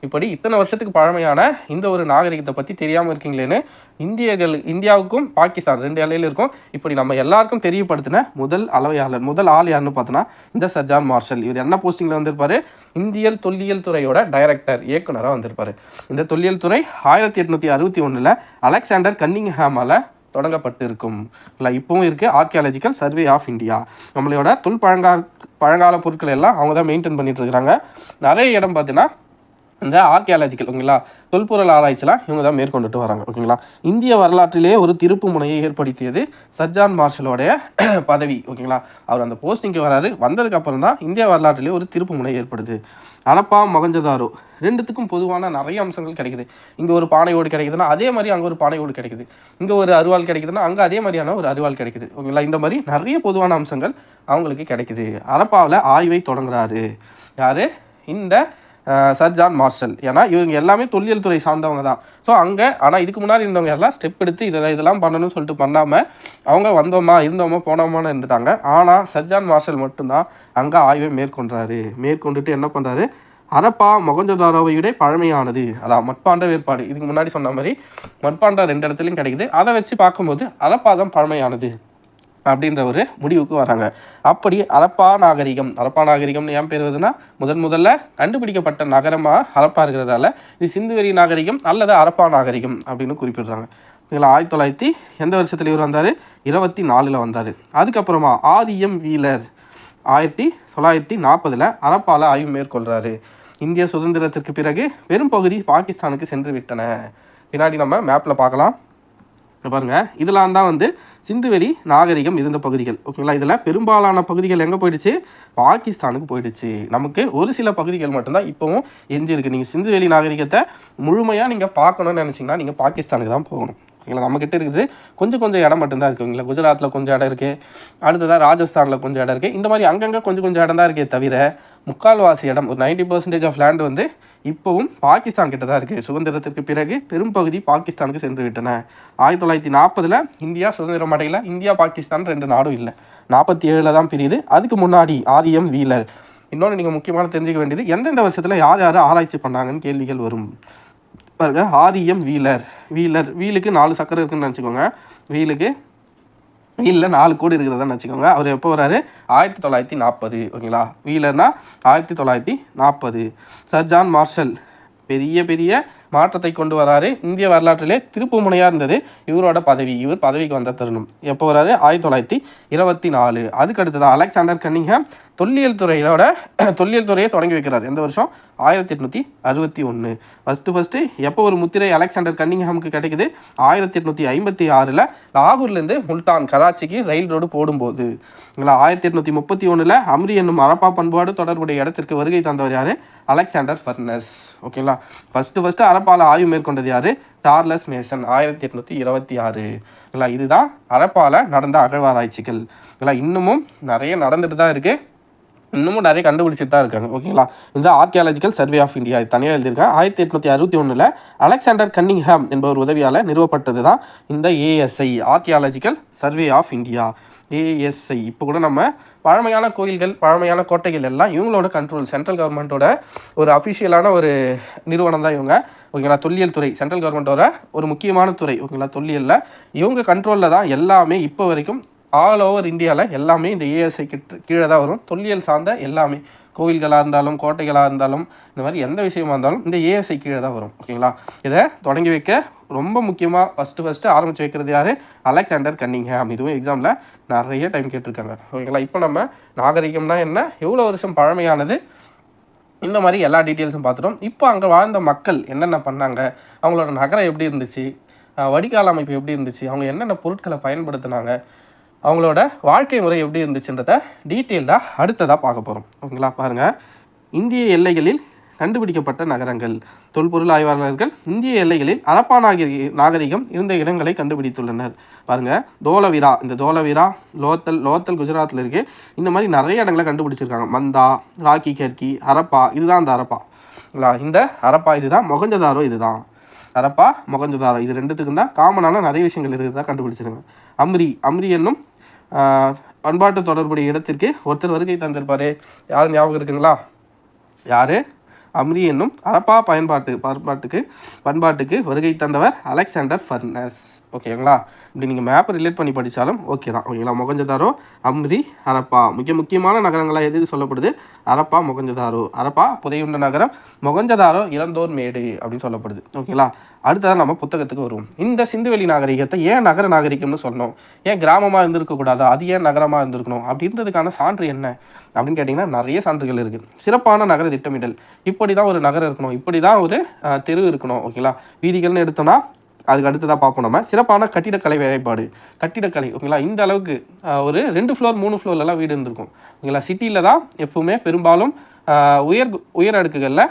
இப்படி இத்தனை வருஷத்துக்கு பழமையான இந்த ஒரு நாகரிகத்தை பற்றி தெரியாமல் இருக்கீங்களேன்னு இந்தியாவுக்கும் பாகிஸ்தான் 2 எல்லையில் இருக்கும். இப்படி நம்ம எல்லாருக்கும் தெரியப்படுத்தின முதல் ஆள் யாருன்னு பார்த்தோன்னா இந்த சர் ஜான் மார்ஷல். இவர் என்ன போஸ்டிங்கில் வந்திருப்பாரு? இந்திய தொல்லியல் துறையோட டைரக்டர், இயக்குனராக வந்திருப்பாரு. இந்த தொல்லியல் துறை 1861 அலெக்சாண்டர் கன்னிங்ஹாமால் தொடங்கப்பட்டு இருக்கும். இல்லை இப்பவும் இருக்குது, ஆர்கியாலஜிக்கல் சர்வே ஆஃப் இந்தியா. நம்மளோட பழங்கால பொருட்கள் எல்லாம் அவங்க தான் மெயின்டைன் பண்ணிட்டு இருக்கிறாங்க. நிறைய இடம் பார்த்தீங்கன்னா இந்த ஆர்கியாலஜிக்கல், ஓகேங்களா, தொல்பொருள் ஆராய்ச்சிலாம் இவங்க தான் மேற்கொண்டுட்டு வராங்க. ஓகேங்களா, இந்திய வரலாற்றிலே ஒரு திருப்பு முனையை ஏற்படுத்தியது சர் ஜான் மார்ஷலோடைய பதவி. ஓகேங்களா, அவர் அந்த போஸ்டிங்க்கு வராரு. வந்ததுக்கப்புறம் தான் இந்திய வரலாற்றிலே ஒரு திருப்பு முனை ஏற்படுது. அரப்பா மொகஞ்சதாரோ 2த்துக்கும் பொதுவான நிறைய அம்சங்கள் கிடைக்குது. இங்கே ஒரு பானை ஓடு கிடைக்குதுன்னா அதே மாதிரி அங்கே ஒரு பானை ஓடு கிடைக்குது. இங்கே ஒரு அருவாள் கிடைக்குதுன்னா அங்கே அதே மாதிரியான ஒரு அருவாள் கிடைக்குது. ஓகேங்களா, இந்த மாதிரி நிறைய பொதுவான அம்சங்கள் அவங்களுக்கு கிடைக்குது. அரப்பாவில் ஆய்வை தொடங்குறாரு யார்? இந்த சர் ஜான் மார்ஷல். ஏன்னா இவங்க எல்லாமே தொல்லியல் துறை சார்ந்தவங்க தான். ஸோ அங்கே ஆனால் இதுக்கு முன்னாடி இருந்தவங்க எல்லாம் ஸ்டெப் எடுத்து இதெல்லாம் பண்ணணும்னு சொல்லிட்டு பண்ணாமல் அவங்க இருந்தோமா போனோமான்னு இருந்துட்டாங்க. ஆனால் சர் ஜான் மார்ஷல் மட்டும்தான் அங்கே ஆய்வை மேற்கொண்டுட்டு என்ன பண்ணுறாரு? அரப்பா மொகஞ்சதாரோவை விட பழமையானது, அதான் மட்பாண்ட வேறுபாடு. இதுக்கு முன்னாடி சொன்ன மாதிரி மட்பாண்டா 2 இடத்துலையும் கிடைக்குது. அதை வச்சு பார்க்கும்போது அரப்பா தான் பழமையானது அப்படின்ற ஒரு முடிவுக்கு வராங்க. அப்படி அரப்பா நாகரிகம்னு ஏன் பேர் வருதுன்னா, முதல்ல கண்டுபிடிக்கப்பட்ட நகரமாக அரப்பா இருக்கிறதால இது சிந்துவெளி நாகரிகம் அல்லது அரப்பா நாகரிகம் அப்படின்னு குறிப்பிடுறாங்க. இதில் 1900 எந்த வருஷத்துல இவர் வந்தார்? 24 வந்தார். அதுக்கப்புறமா ஆர்.எம். வீலர் 1940 ஹரப்பால ஆய்வு மேற்கொள்கிறாரு. இந்திய சுதந்திரத்திற்கு பிறகு பெரும் பகுதி பாகிஸ்தானுக்கு சென்று விட்டன. பின்னாடி நம்ம மேப்பில் பார்க்கலாம். பாருங்கள், இதெல்லாம் தான் சிந்துவெளி நாகரிகம் இருந்த பகுதிகள். ஓகேங்களா, இதில் பெரும்பாலான பகுதிகள் எங்கே போயிடுச்சு? பாகிஸ்தானுக்கு போயிடுச்சு. நமக்கு ஒரு சில பகுதிகள் மட்டும்தான் இப்போவும் எஞ்சிருக்கு. நீங்கள் சிந்துவெளி நாகரிகத்தை முழுமையாக நீங்கள் பார்க்கணுன்னு நினச்சிங்கன்னா நீங்கள் பாகிஸ்தானுக்கு தான் போகணும். ஓகேங்களா, நம்மக்கிட்ட இருக்குது கொஞ்சம் இடம் மட்டும்தான் இருக்குங்களா. குஜராத்தில் கொஞ்சம் இடம் இருக்குது, அடுத்ததாக ராஜஸ்தானில் கொஞ்சம் இடம் இருக்குது. இந்த மாதிரி அங்கங்கே கொஞ்சம் இடம் தான் இருக்கே தவிர முக்கால்வாசி இடம், ஒரு 90% ஆஃப் லேண்டு இப்போவும் பாகிஸ்தான் கிட்ட தான் இருக்குது. சுதந்திரத்திற்கு பிறகு பெரும் பகுதி பாகிஸ்தானுக்கு சென்று விட்டன. 1940 இந்தியா சுதந்திரம் அடையல. இந்தியா பாகிஸ்தான் 2 நாடும் இல்லை. 47 தான் பிரியுது. அதுக்கு முன்னாடி ஆரியம் வீலர். இன்னொன்று நீங்கள் முக்கியமான தெரிஞ்சுக்க வேண்டியது, எந்தெந்த வருஷத்தில் யார் ஆராய்ச்சி பண்ணாங்கன்னு கேள்விகள் வரும். பாருங்க, ஆரியம் வீலுக்கு 4 சக்கரம் இருக்குன்னு நினச்சிக்கோங்க. வீலில் 4 கோடி இருக்கிறதான்னு வச்சுக்கோங்க. அவர் எப்போ வராரு? 1940. ஓகேங்களா, வீலர்னா 1940. சர் ஜான் மார்ஷல் பெரிய மாற்றத்தை கொண்டு வராரு. இந்திய வரலாற்றிலே திருப்பு முனையாக இருந்தது இவரோட பதவி. இவர் பதவிக்கு வந்த தருணம் எப்போ வராரு? 1924. அதுக்கு அடுத்தது அலெக்சாண்டர் கன்னிங்ஹாம் தொல்லியல் துறையை தொடங்கி வைக்கிறார். எந்த வருஷம்? 1861. ஃபஸ்ட்டு எப்போ ஒரு முத்திரை அலெக்சாண்டர் கன்னிங்ஹாமுக்கு கிடைக்குது? 1856 லாகூர்லேருந்து முல்தான் கராச்சிக்கு ரயில் ரோடு போடும்போது. 1831 அம்ரி என்னும் ஹரப்பா பண்பாடு தொடர்புடைய இடத்திற்கு வருகை தந்தவர் யார்? Alexander furnace. ஓகேங்களா, ஃபஸ்ட்டு ஹரப்பால ஆய்வு மேற்கொண்டது யார்? Charles Mason. 1826. இதுதான் ஹரப்பால நடந்த அகழ்வாராய்ச்சிகள். இன்னமும் நிறைய நடந்துட்டு தான் இருக்குது. இன்னமும் நிறைய கண்டுபிடிச்சிட்டு தான் இருக்காங்க. ஓகேங்களா, இந்த ஆர்கியாலஜிக்கல் சர்வே ஆஃப் இந்தியா தனியாக எழுதியிருக்காங்க. 1861 அலெக்சாண்டர் கன்னிங்ஹாம் என்பவர் உதவியால் நிறுவப்பட்டது தான் இந்த ASI, archaeological survey of India. ASI இப்போ கூட நம்ம பழமையான கோயில்கள், பழமையான கோட்டைகள் எல்லாம் இவங்களோட கண்ட்ரோல், சென்ட்ரல் கவர்மெண்ட்டோட ஒரு அஃபிஷியலான ஒரு நிறுவனம் தான் இவங்க. ஓகேங்களா, தொல்லியல் துறை சென்ட்ரல் கவர்மெண்ட்டோட ஒரு முக்கியமான துறை. ஓகேங்களா, தொல்லியலில் இவங்க கண்ட்ரோலில் தான் எல்லாமே இப்போ வரைக்கும் ஆல் ஓவர் இந்தியாவில் எல்லாமே இந்த ஏஎஸ்ஐ கீழே தான் வரும். தொல்லியல் சார்ந்த எல்லாமே, கோவில்களாக இருந்தாலும் கோட்டைகளாக இருந்தாலும் இந்த மாதிரி எந்த விஷயமா இருந்தாலும் இந்த ஏஎஸ்ஐ கீழே தான் வரும். ஓகேங்களா, இதை தொடங்கி வைக்க ரொம்ப முக்கியமாக ஃபஸ்ட்டு ஆரம்பித்து வைக்கிறது யார்? Alexander Cunningham. இதுவும் எக்ஸாமில் நிறைய டைம் கேட்டிருக்காங்க. ஓகேங்களா, இப்போ நம்ம நாகரிகம்னா என்ன, எவ்வளோ வருஷம் பழமையானது, இந்த மாதிரி எல்லா டீட்டெயில்ஸும் பார்த்துட்டோம். இப்போ அங்கே வாழ்ந்த மக்கள் என்னென்ன பண்ணாங்க, அவங்களோட நகரம் எப்படி இருந்துச்சு, வடிகால் அமைப்பு எப்படி இருந்துச்சு, அவங்க என்னென்ன பொருட்களை பயன்படுத்தினாங்க, அவங்களோட வாழ்க்கை முறை எப்படி இருந்துச்சுன்றத டீட்டெயில்டாக அடுத்ததாக பார்க்க போகிறோம். ஓகேங்களா, பாருங்கள், இந்திய எல்லைகளில் கண்டுபிடிக்கப்பட்ட நகரங்கள். தொல்பொருள் ஆய்வாளர்கள் இந்திய எல்லைகளில் ஹரப்பா நாகரிகம் இருந்த இடங்களை கண்டுபிடித்துள்ளனர். பாருங்கள், தோலவிரா, இந்த தோலவிரா லோத்தல் குஜராத்தில் இருக்குது. இந்த மாதிரி நிறைய இடங்களை கண்டுபிடிச்சிருக்காங்க. மந்தா, ராக்கி கர்கி, ஹரப்பா, இதுதான் அந்த ஹரப்பா. இந்த ஹரப்பா இதுதான். மொகஞ்சதாரோ இதுதான். ஹரப்பா மொகஞ்சதாரோ இது ரெண்டுத்துக்கும் தான் காமனான நிறைய விஷயங்கள் இருக்கிறதா கண்டுபிடிச்சிருங்க. அம்ரி என்னும் பண்பாட்டு தொடர்புடைய இடத்திற்கு ஒருத்தர் வருகை தந்திருப்பார். யார் ஞாபகம் இருக்குங்களா? யார்? அம்ரி என்னும் ஹரப்பா பண்பாட்டுக்கு வருகை தந்தவர் அலெக்சாண்டர் ஃபர்னஸ். ஓகேங்களா, இப்படி நீங்கள் மேப்பை ரிலேட் பண்ணி படித்தாலும் ஓகே தான். ஓகேங்களா, மொகஞ்சதாரோ, அம்ரி, ஹரப்பா முக்கியமான நகரங்களாக எது சொல்லப்படுது? ஹரப்பா, மொகஞ்சதாரோ. ஹரப்பா புதையுண்ட நகரம், மொகஞ்சதாரோ இளந்தோர் மேடு அப்படின்னு சொல்லப்படுது. ஓகேங்களா, அடுத்ததான் நம்ம புத்தகத்துக்கு வருவோம். இந்த சிந்துவெளி நாகரிகத்தை ஏன் நகர நாகரிகம்னு சொல்லணும், ஏன் கிராமமாக இருந்திருக்கக்கூடாது, அது ஏன் நகரமாக இருந்திருக்கணும், அப்படி இருந்ததுக்கான சான்று என்ன அப்படின்னு கேட்டிங்கன்னா நிறைய சான்றுகள் இருக்குது. சிறப்பான நகர திட்டமிடல், இப்படி தான் ஒரு நகரம் இருக்கணும், இப்படி தான் ஒரு தெரு இருக்கணும். ஓகேங்களா, வீதிகள்னு எடுத்தோன்னா அதுக்கு அடுத்ததாக பார்ப்போம் நம்ம. சிறப்பான கட்டிடக்கலை வேலைப்பாடு, கட்டிடக்கலை. ஓகேங்களா, இந்த அளவுக்கு ஒரு 2 ஃப்ளோர் 3 ஃப்ளோர்லாம் வீடு இருந்திருக்கும். ஓகேங்களா, சிட்டியில் தான் எப்பவுமே பெரும்பாலும் உயர் அடுக்குகளில்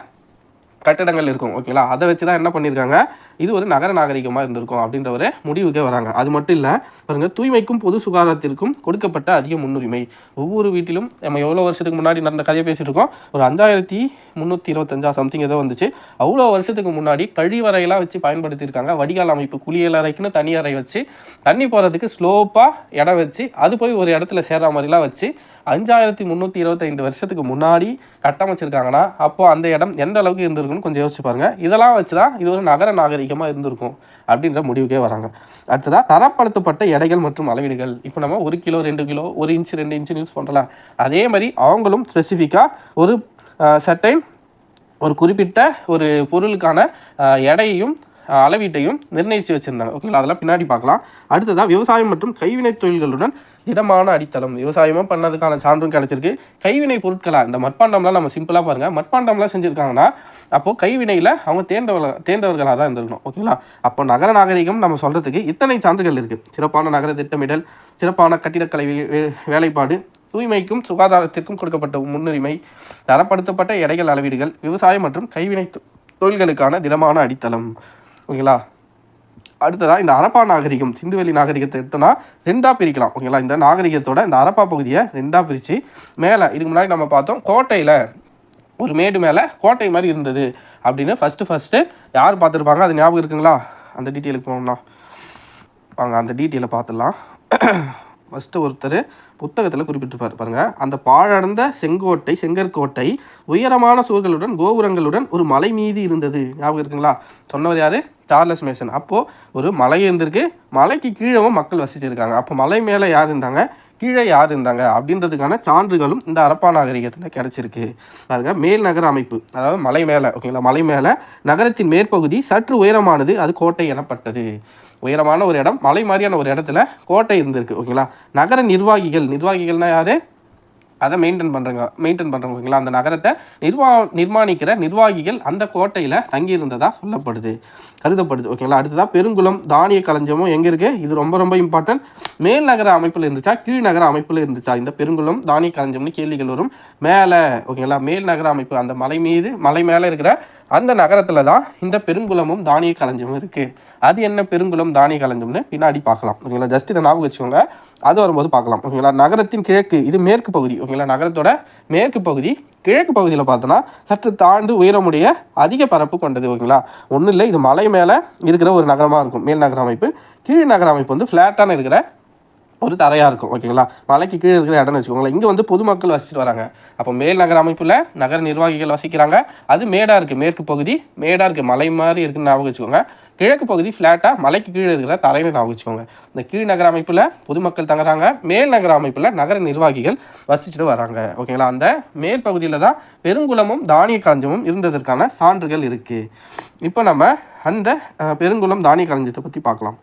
கட்டடங்கள் இருக்கும். ஓகேங்களா, அதை வச்சு தான் என்ன பண்ணியிருக்காங்க, இது ஒரு நகர நாகரிகமாக இருந்திருக்கும் அப்படின்ற ஒரு முடிவுக்கே வராங்க. அது மட்டும் இல்லை, பாருங்கள், தூய்மைக்கும் பொது சுகாதாரத்திற்கும் கொடுக்கப்பட்ட அதிக முன்னுரிமை. ஒவ்வொரு வீட்டிலும் நம்ம எவ்வளோ வருஷத்துக்கு முன்னாடி நடந்த கதையை பேசிகிட்டு இருக்கோம், ஒரு 5325 சம்திங் ஏதோ வந்துச்சு. அவ்வளோ வருஷத்துக்கு முன்னாடி கழிவறையெல்லாம் வச்சு பயன்படுத்தியிருக்காங்க. வடிகால் அமைப்பு, குளியல் அறைக்குன்னு தனி அறை வச்சு, தண்ணி போகிறதுக்கு ஸ்லோப்பாக இடம் வச்சு, அது போய் ஒரு இடத்துல சேர்ற மாதிரிலாம் வச்சு 5325 வருஷத்துக்கு முன்னாடி கட்டமைச்சிருக்காங்கன்னா அப்போது அந்த இடம் எந்த அளவுக்கு இருந்திருக்குன்னு கொஞ்சம் யோசிச்சு பாருங்கள். இதெல்லாம் வச்சு தான் இது ஒரு நகர நாகரிகமாக இருந்திருக்கும் அப்படின்ற முடிவுக்கே வராங்க. அடுத்ததாக தரப்படுத்தப்பட்ட எடைகள் மற்றும் அளவீடுகள். இப்போ நம்ம 1 kilo 2 kilo 1 inch 2 inch use பண்ணுறலாம். அதே மாதிரி அவங்களும் ஸ்பெசிஃபிக்காக ஒரு சர்டைன் ஒரு குறிப்பிட்ட ஒரு பொருளுக்கான எடையையும் அளவீட்டையும் நிர்ணயித்து வச்சுருந்தாங்க. ஓகேங்களா, அதெல்லாம் பின்னாடி பார்க்கலாம். அடுத்ததாக விவசாயம் மற்றும் கைவினைத் தொழில்களுடன் திடமான அடித்தளம், விவசாயமும் பண்ணதுக்கான சான்றும் கிடைச்சிருக்கு. கைவினை பொருட்களா இந்த மட்பாண்டம்லாம் நம்ம சிம்பிளாக பாருங்கள், மட்பாண்டம்லாம் செஞ்சுருக்காங்கன்னா அப்போது கைவினையில் அவங்க தேர்ந்தவர்களாக தான் இருந்திருக்கணும். ஓகேங்களா? அப்போ நகர நாகரிகம் நம்ம சொல்கிறதுக்கு இத்தனை சான்றுகள் இருக்குது. சிறப்பான நகர திட்டமிடல், சிறப்பான கட்டிடக்கலை வேலைப்பாடு, தூய்மைக்கும் சுகாதாரத்திற்கும் கொடுக்கப்பட்ட முன்னுரிமை, தரப்படுத்தப்பட்ட எடைகள் அளவீடுகள், விவசாயம் மற்றும் கைவினை தொழில்களுக்கான திடமான அடித்தளம். ஓகேங்களா? அடுத்ததாக இந்த ஹரப்பா நாகரிகம், சிந்துவெளி நாகரிகத்தை எடுத்தோன்னா ரெண்டாக பிரிக்கலாம். ஓகேங்களா? இந்த நாகரிகத்தோட இந்த ஹரப்பா பகுதியை ரெண்டாக பிரித்து மேலே இதுக்கு முன்னாடி நம்ம பார்த்தோம் கோட்டையில் ஒரு மேடு மேலே கோட்டை மாதிரி இருந்தது அப்படின்னு ஃபஸ்ட்டு யார் பார்த்துருப்பாங்க, அது ஞாபகம் இருக்குங்களா? அந்த டீட்டெயிலுக்கு போகணும்னா வாங்க அந்த டீட்டெயிலை பார்த்துடலாம். ஃபஸ்ட்டு ஒருத்தர் புத்தகத்தில் குறிப்பிட்டிருப்பார் பாருங்கள், அந்த பாழடைந்த செங்கற்கோட்டை உயரமான சுவர்களுடன் கோபுரங்களுடன் ஒரு மலை மீது இருந்தது. ஞாபகம் இருக்குங்களா? சொன்னவர் யார்? Charles Mason. அப்போது ஒரு மலை இருந்திருக்கு, மலைக்கு கீழவும் மக்கள் வசிச்சிருக்காங்க. அப்போ மலை மேலே யார் இருந்தாங்க, கீழே யார் இருந்தாங்க அப்படின்றதுக்கான சான்றுகளும் இந்த ஹரப்பா நாகரிகத்தில் கிடச்சிருக்கு. பாருங்க, மேல் நகர அமைப்பு, அதாவது மலை மேலே. ஓகேங்களா? மலை மேலே நகரத்தின் மேற்பகுதி சற்று உயரமானது, அது கோட்டை எனப்பட்டது. உயரமான ஒரு இடம், மலை மாதிரியான ஒரு இடத்துல கோட்டை இருந்திருக்கு. ஓகேங்களா? நகர நிர்வாகிகள்னா யார்? அதை மெயின்டைன் பண்ணுறவங்க. ஓகேங்களா? அந்த நகரத்தை நிர்மாணிக்கிற நிர்வாகிகள் அந்த கோட்டையில் தங்கியிருந்ததாக கருதப்படுது. ஓகேங்களா? அடுத்ததாக பெருங்குளம் தானிய களஞ்சமும் எங்கே இருக்குது? இது ரொம்ப ரொம்ப இம்பார்ட்டன்ட். மேல் நகர அமைப்பில் இருந்துச்சா கீழ் நகர அமைப்பில் இருந்துச்சா? இந்த பெருங்குளம் தானிய களஞ்சம்னு கேள்விகள் வரும். மேலே. ஓகேங்களா? மேல் நகர அமைப்பு, அந்த மலை மேலே இருக்கிற அந்த நகரத்தில் தான் இந்த பெருங்குளமும் தானிய களஞ்சமும் இருக்குது. அது என்ன பெருங்குளம் தானிய களஞ்சம்னு பின்னாடி பார்க்கலாம். ஓகேங்களா? ஜஸ்ட் இதை ஞாபகம் வச்சுக்கோங்க, அது வரும்போது பார்க்கலாம். ஓகேங்களா? நகரத்தின் கிழக்கு, இது மேற்கு பகுதி. ஓகேங்களா? நகரத்தோட மேற்கு பகுதி. கிழக்கு பகுதியில் பார்த்தோன்னா சற்று தாழ்ந்து உயரமுடைய அதிக பரப்பு கொண்டது. ஓகேங்களா? ஒன்றும் இல்லை, இது மலை மேலே இருக்கிற ஒரு நகரமாக இருக்கும் மேல் நகர அமைப்பு. கீழ் நகர அமைப்பு வந்து ஃப்ளாட்டான இருக்கிற ஒரு தரையாக இருக்கும். ஓகேங்களா? மலைக்கு கீழே இருக்கிற இடம்னு வச்சுக்கோங்களேன். இங்கே வந்து பொதுமக்கள் வசிச்சுட்டு வராங்க. அப்போ மேல் நகர அமைப்பில் நகர நிர்வாகிகள் வசிக்கிறாங்க. அது மேடாக இருக்குது, மேற்கு பகுதி மேடாக இருக்குது, மலை மாதிரி இருக்குன்னு ஞாபகம் வச்சுக்கோங்க. கிழக்கு பகுதி ஃப்ளாட்டாக மலைக்கு கீழே இருக்கிற தரைன்னு ஞாபகம் வச்சுக்கோங்க. இந்த கீழ் நகர அமைப்பில் பொதுமக்கள் தங்குறாங்க, மேல் நகர அமைப்பில் நகர நிர்வாகிகள் வசிச்சுட்டு வராங்க. ஓகேங்களா? அந்த மேல் பகுதியில் தான் பெருங்குளமும் தானிய களஞ்சமும் இருந்ததற்கான சான்றுகள் இருக்குது. இப்போ நம்ம அந்த பெருங்குளம் தானிய களஞ்சத்தை பற்றி பார்க்கலாம்.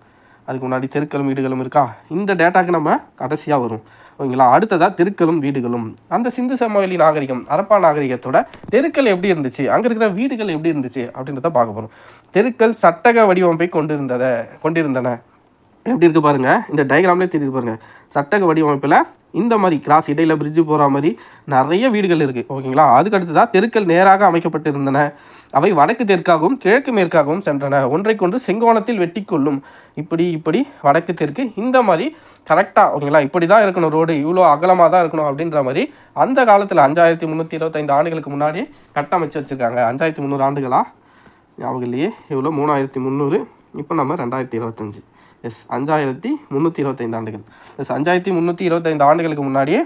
அதுக்கு முன்னாடி தெருக்களும் வீடுகளும் இருக்கா, இந்த டேட்டாக்கு நம்ம கடைசியாக வரும். ஓகேங்களா? அடுத்ததாக தெருக்களும் வீடுகளும். அந்த சிந்து சமவெளி நாகரிகம் ஹரப்பா நாகரிகத்தோட தெருக்கள் எப்படி இருந்துச்சு, அங்கே இருக்கிற வீடுகள் எப்படி இருந்துச்சு அப்படின்றத பார்க்க போகிறோம். தெருக்கள் சட்டக வடிவமைப்பை கொண்டிருந்தன. எப்படி இருக்குது பாருங்கள், இந்த டயக்ராம்லேயே தெரியுது பாருங்கள். சட்டக வடிவமைப்பில் இந்த மாதிரி கிராஸ் இடையில் பிரிட்ஜு போகிற மாதிரி நிறைய வீடுகள் இருக்குது. ஓகேங்களா? அதுக்கு அடுத்ததாக தெருக்கள் நேராக அமைக்கப்பட்டிருந்தன. அவை வடக்கு தெற்காகவும் கிழக்கு மேற்காகவும் சென்றன. ஒன்றைக்கொன்று செங்கோணத்தில் வெட்டி கொள்ளும். இப்படி வடக்கு தெற்கு இந்த மாதிரி கரெக்டாக. ஓகேங்களா? இப்படி தான் இருக்கணும், ரோடு இவ்வளோ அகலமாக தான் இருக்கணும் அப்படின்ற மாதிரி அந்த காலத்தில் 5325 ஆண்டுகளுக்கு முன்னாடி கட்டமைச்சு வச்சுருக்காங்க. 5300 ஆண்டுகளா ஞாபகம் இல்லையே, இவ்வளோ 3300. இப்போ நம்ம 2025. 5325 ஆண்டுகள். 5325 ஆண்டுகளுக்கு முன்னாடியே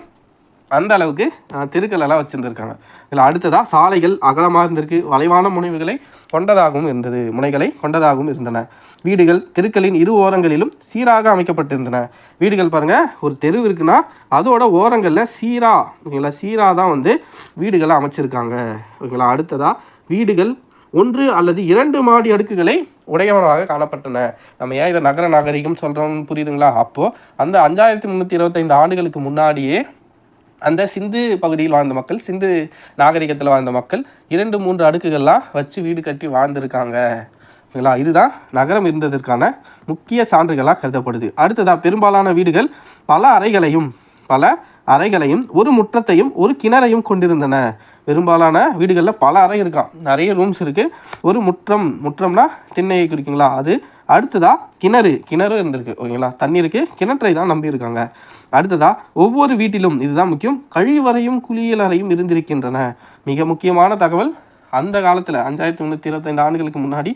அந்த அளவுக்கு தெருக்கள் எல்லாம் வச்சுருந்துருக்காங்க. இதில் அடுத்ததாக சாலைகள் அகலமாக இருந்திருக்கு, வளைவான முனைகளை கொண்டதாகவும் இருந்தன. வீடுகள் தெருக்களின் இரு ஓரங்களிலும் சீராக அமைக்கப்பட்டிருந்தன. வீடுகள் பாருங்கள், ஒரு தெரு இருக்குன்னா அதோட ஓரங்களில் சீராக தான் வந்து வீடுகளை அமைச்சிருக்காங்க. ஓகேங்களா? அடுத்ததாக வீடுகள் 1 அல்லது 2 மாடி அடுக்குகளை உடையவனாக காணப்பட்டன. நம்ம ஏன் இதை நகர நாகரிகம் சொல்கிறோம்னு புரியுதுங்களா? அப்போது அந்த 5325 ஆண்டுகளுக்கு முன்னாடியே அந்த சிந்து பகுதியில் வாழ்ந்த மக்கள், சிந்து நாகரிகத்தில் வாழ்ந்த மக்கள் 2-3 அடுக்குகள்லாம் வச்சு வீடு கட்டி வாழ்ந்துருக்காங்க. ஓகேங்களா? இதுதான் நகரம் இருந்ததற்கான முக்கிய சான்றுகளாக கருதப்படுது. அடுத்ததாக பெரும்பாலான வீடுகள் பல அறைகளையும் ஒரு முற்றத்தையும் ஒரு கிணறையும் கொண்டிருந்தன. பெரும்பாலான வீடுகளில் பல அறை இருக்கான், நிறைய ரூம்ஸ் இருக்குது. ஒரு முற்றம்னா திண்ணையை குறிக்குங்களா அது. அடுத்ததாக கிணறு இருந்திருக்கு. ஓகேங்களா? தண்ணீருக்கு கிணற்றை தான் நம்பியிருக்காங்க. அடுத்ததாக ஒவ்வொரு வீட்டிலும், இதுதான் முக்கியம், கழிவறையும் குளியலறையும் இருந்திருக்கின்றன. மிக முக்கியமான தகவல், அந்த காலத்தில் 5325 ஆண்டுகளுக்கு முன்னாடி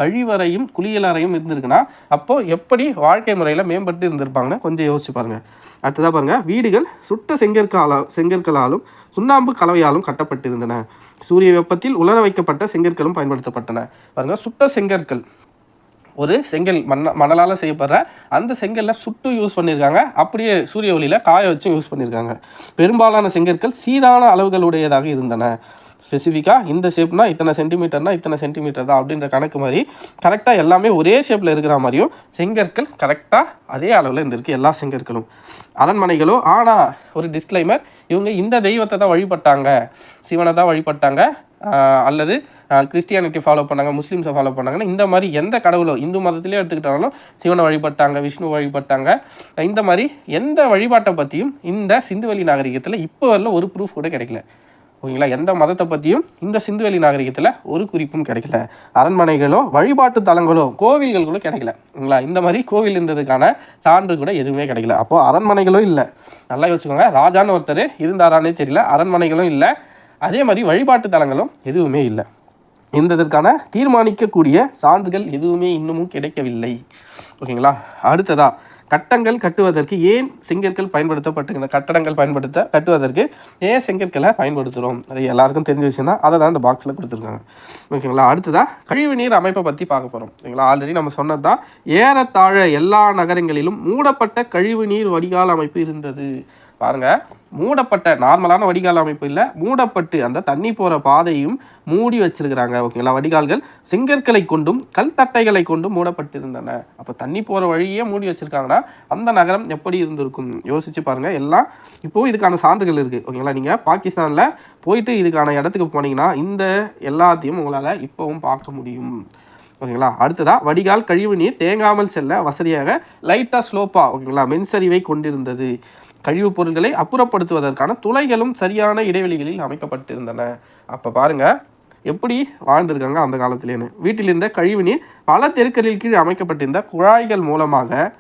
கழிவறையும் குளியலறையும் இருந்திருக்குன்னா அப்போது எப்படி வாழ்க்கை முறையில் மேம்பட்டு இருந்திருப்பாங்கன்னு கொஞ்சம் யோசிச்சு பாருங்கள். அடுத்ததாக பாருங்கள், வீடுகள் சுட்ட செங்கற்களாலும் சுண்ணாம்பு கலவையாலும் கட்டப்பட்டிருந்தன. சூரிய வெப்பத்தில் உலர வைக்கப்பட்ட செங்கற்களும் பயன்படுத்தப்பட்டன. பாருங்கள், சுட்ட செங்கற்கள், ஒரு செங்கல் மணலால் செய்யப்படுற அந்த செங்கலில் சுட்டு யூஸ் பண்ணியிருக்காங்க, அப்படியே சூரிய ஒளியில் காய வச்சும் யூஸ் பண்ணியிருக்காங்க. பெரும்பாலான செங்கற்கள் சீரான அளவுகளுடையதாக இருந்தன. ஸ்பெசிஃபிக்காக இந்த ஷேப்னா இத்தனை சென்டிமீட்டர்னா இத்தனை சென்டிமீட்டர் தான் அப்படின்ற கணக்கு மாதிரி கரெக்டாக எல்லாமே ஒரே ஷேப்பில் இருக்கிற மாதிரியும் செங்கற்கள் கரெக்டாக அதே அளவில் இருந்திருக்கு எல்லா செங்கற்களும். அரண்மனைகளோ ஆனால் ஒரு டிஸ்க்ளைமர், இவங்க இந்த தெய்வத்தை தான் வழிபட்டாங்க, சிவனை தான் வழிபட்டாங்க, அல்லது கிறிஸ்டியானிட்டி ஃபாலோ பண்ணாங்க, முஸ்லீம்ஸை ஃபாலோ பண்ணாங்கன்னா இந்த மாதிரி எந்த கடவுளோ இந்து மதத்திலே எடுத்துக்கிட்டாலும் சிவனை வழிபட்டாங்க, விஷ்ணு வழிபட்டாங்க, இந்த மாதிரி எந்த வழிபாட்டை பற்றியும் இந்த சிந்துவெளி நாகரிகத்தில் இப்போ வரல ஒரு ப்ரூஃப் கூட கிடைக்கல. ஓகேங்களா, எந்த மதத்தை பற்றியும் இந்த சிந்துவெளி நாகரிகத்தில் ஒரு குறிப்பும் கிடைக்கல. அரண்மனைகளோ வழிபாட்டு தலங்களோ கோவில்கள் கூட கிடைக்கல. ஓகேங்களா, இந்த மாதிரி கோவில் இருந்ததுக்கான சான்று கூட எதுவுமே கிடைக்கல. அப்போது அரண்மனைகளும் இல்லை, நல்லா யோசிச்சுக்கோங்க. ராஜான்னு ஒருத்தர் இருந்தாரானே தெரியல, அரண்மனைகளும் இல்லை, அதே மாதிரி வழிபாட்டு தலங்களும் எதுவுமே இல்லை. இதற்கான தீர்மானிக்கக்கூடிய சான்றுகள் எதுவுமே இன்னமும் கிடைக்கவில்லை. ஓகேங்களா, அடுத்ததா கட்டங்கள் கட்டுவதற்கு ஏன் செங்கற்கள் பயன்படுத்தப்பட்டுங்க, கட்டடங்கள் கட்டுவதற்கு ஏன் செங்கற்களை பயன்படுத்துகிறோம், அது எல்லாருக்கும் தெரிஞ்ச விஷயம் தான். அதை தான் இந்த பாக்ஸில் கொடுத்துருக்காங்க. ஓகேங்களா, அடுத்ததாக கழிவுநீர் அமைப்பை பற்றி பார்க்க போகிறோம். ஓகேங்களா, ஆல்ரெடி நம்ம சொன்னது தான், ஏறத்தாழ எல்லா நகரங்களிலும் மூடப்பட்ட கழிவுநீர் வடிகால் அமைப்பு இருந்தது. பாருங்கள், மூடப்பட்ட நார்மலான வடிகால் அமைப்பு இல்லை, மூடப்பட்டு அந்த தண்ணி போகிற பாதையும் மூடி வச்சிருக்கிறாங்க. ஓகேங்களா, வடிகால்கள் செங்கற்களை கொண்டும் கல் தட்டைகளை கொண்டும் மூடப்பட்டிருந்தன. அப்போ தண்ணி போகிற வழியே மூடி வச்சிருக்காங்கன்னா அந்த நகரம் எப்படி இருந்திருக்கும் யோசிச்சு பாருங்கள். எல்லாம் இப்போது இதுக்கான சான்றுகள் இருக்குது. ஓகேங்களா, நீங்கள் பாகிஸ்தானில் போயிட்டு இதுக்கான இடத்துக்கு போனீங்கன்னா இந்த எல்லாத்தையும் உங்களால் இப்போவும் பார்க்க முடியும். ஓகேங்களா, அடுத்ததாக வடிகால் கழிவு நீர் தேங்காமல் செல்ல வசதியாக லைட்டாக ஸ்லோப்பாக ஓகேங்களா மென்சரிவை கொண்டிருந்தது. கழிவுப் பொருட்களை அப்புறப்படுத்துவதற்கான துளைகளும் சரியான இடைவெளிகளில் அமைக்கப்பட்டிருந்தன. அப்போ பாருங்கள் எப்படி வாழ்ந்திருக்காங்க அந்த காலத்திலேன்னு. வீட்டில் இருந்த கழிவுநீர் பல தெருக்களில் கீழ் அமைக்கப்பட்டிருந்த குழாய்கள் மூலமாக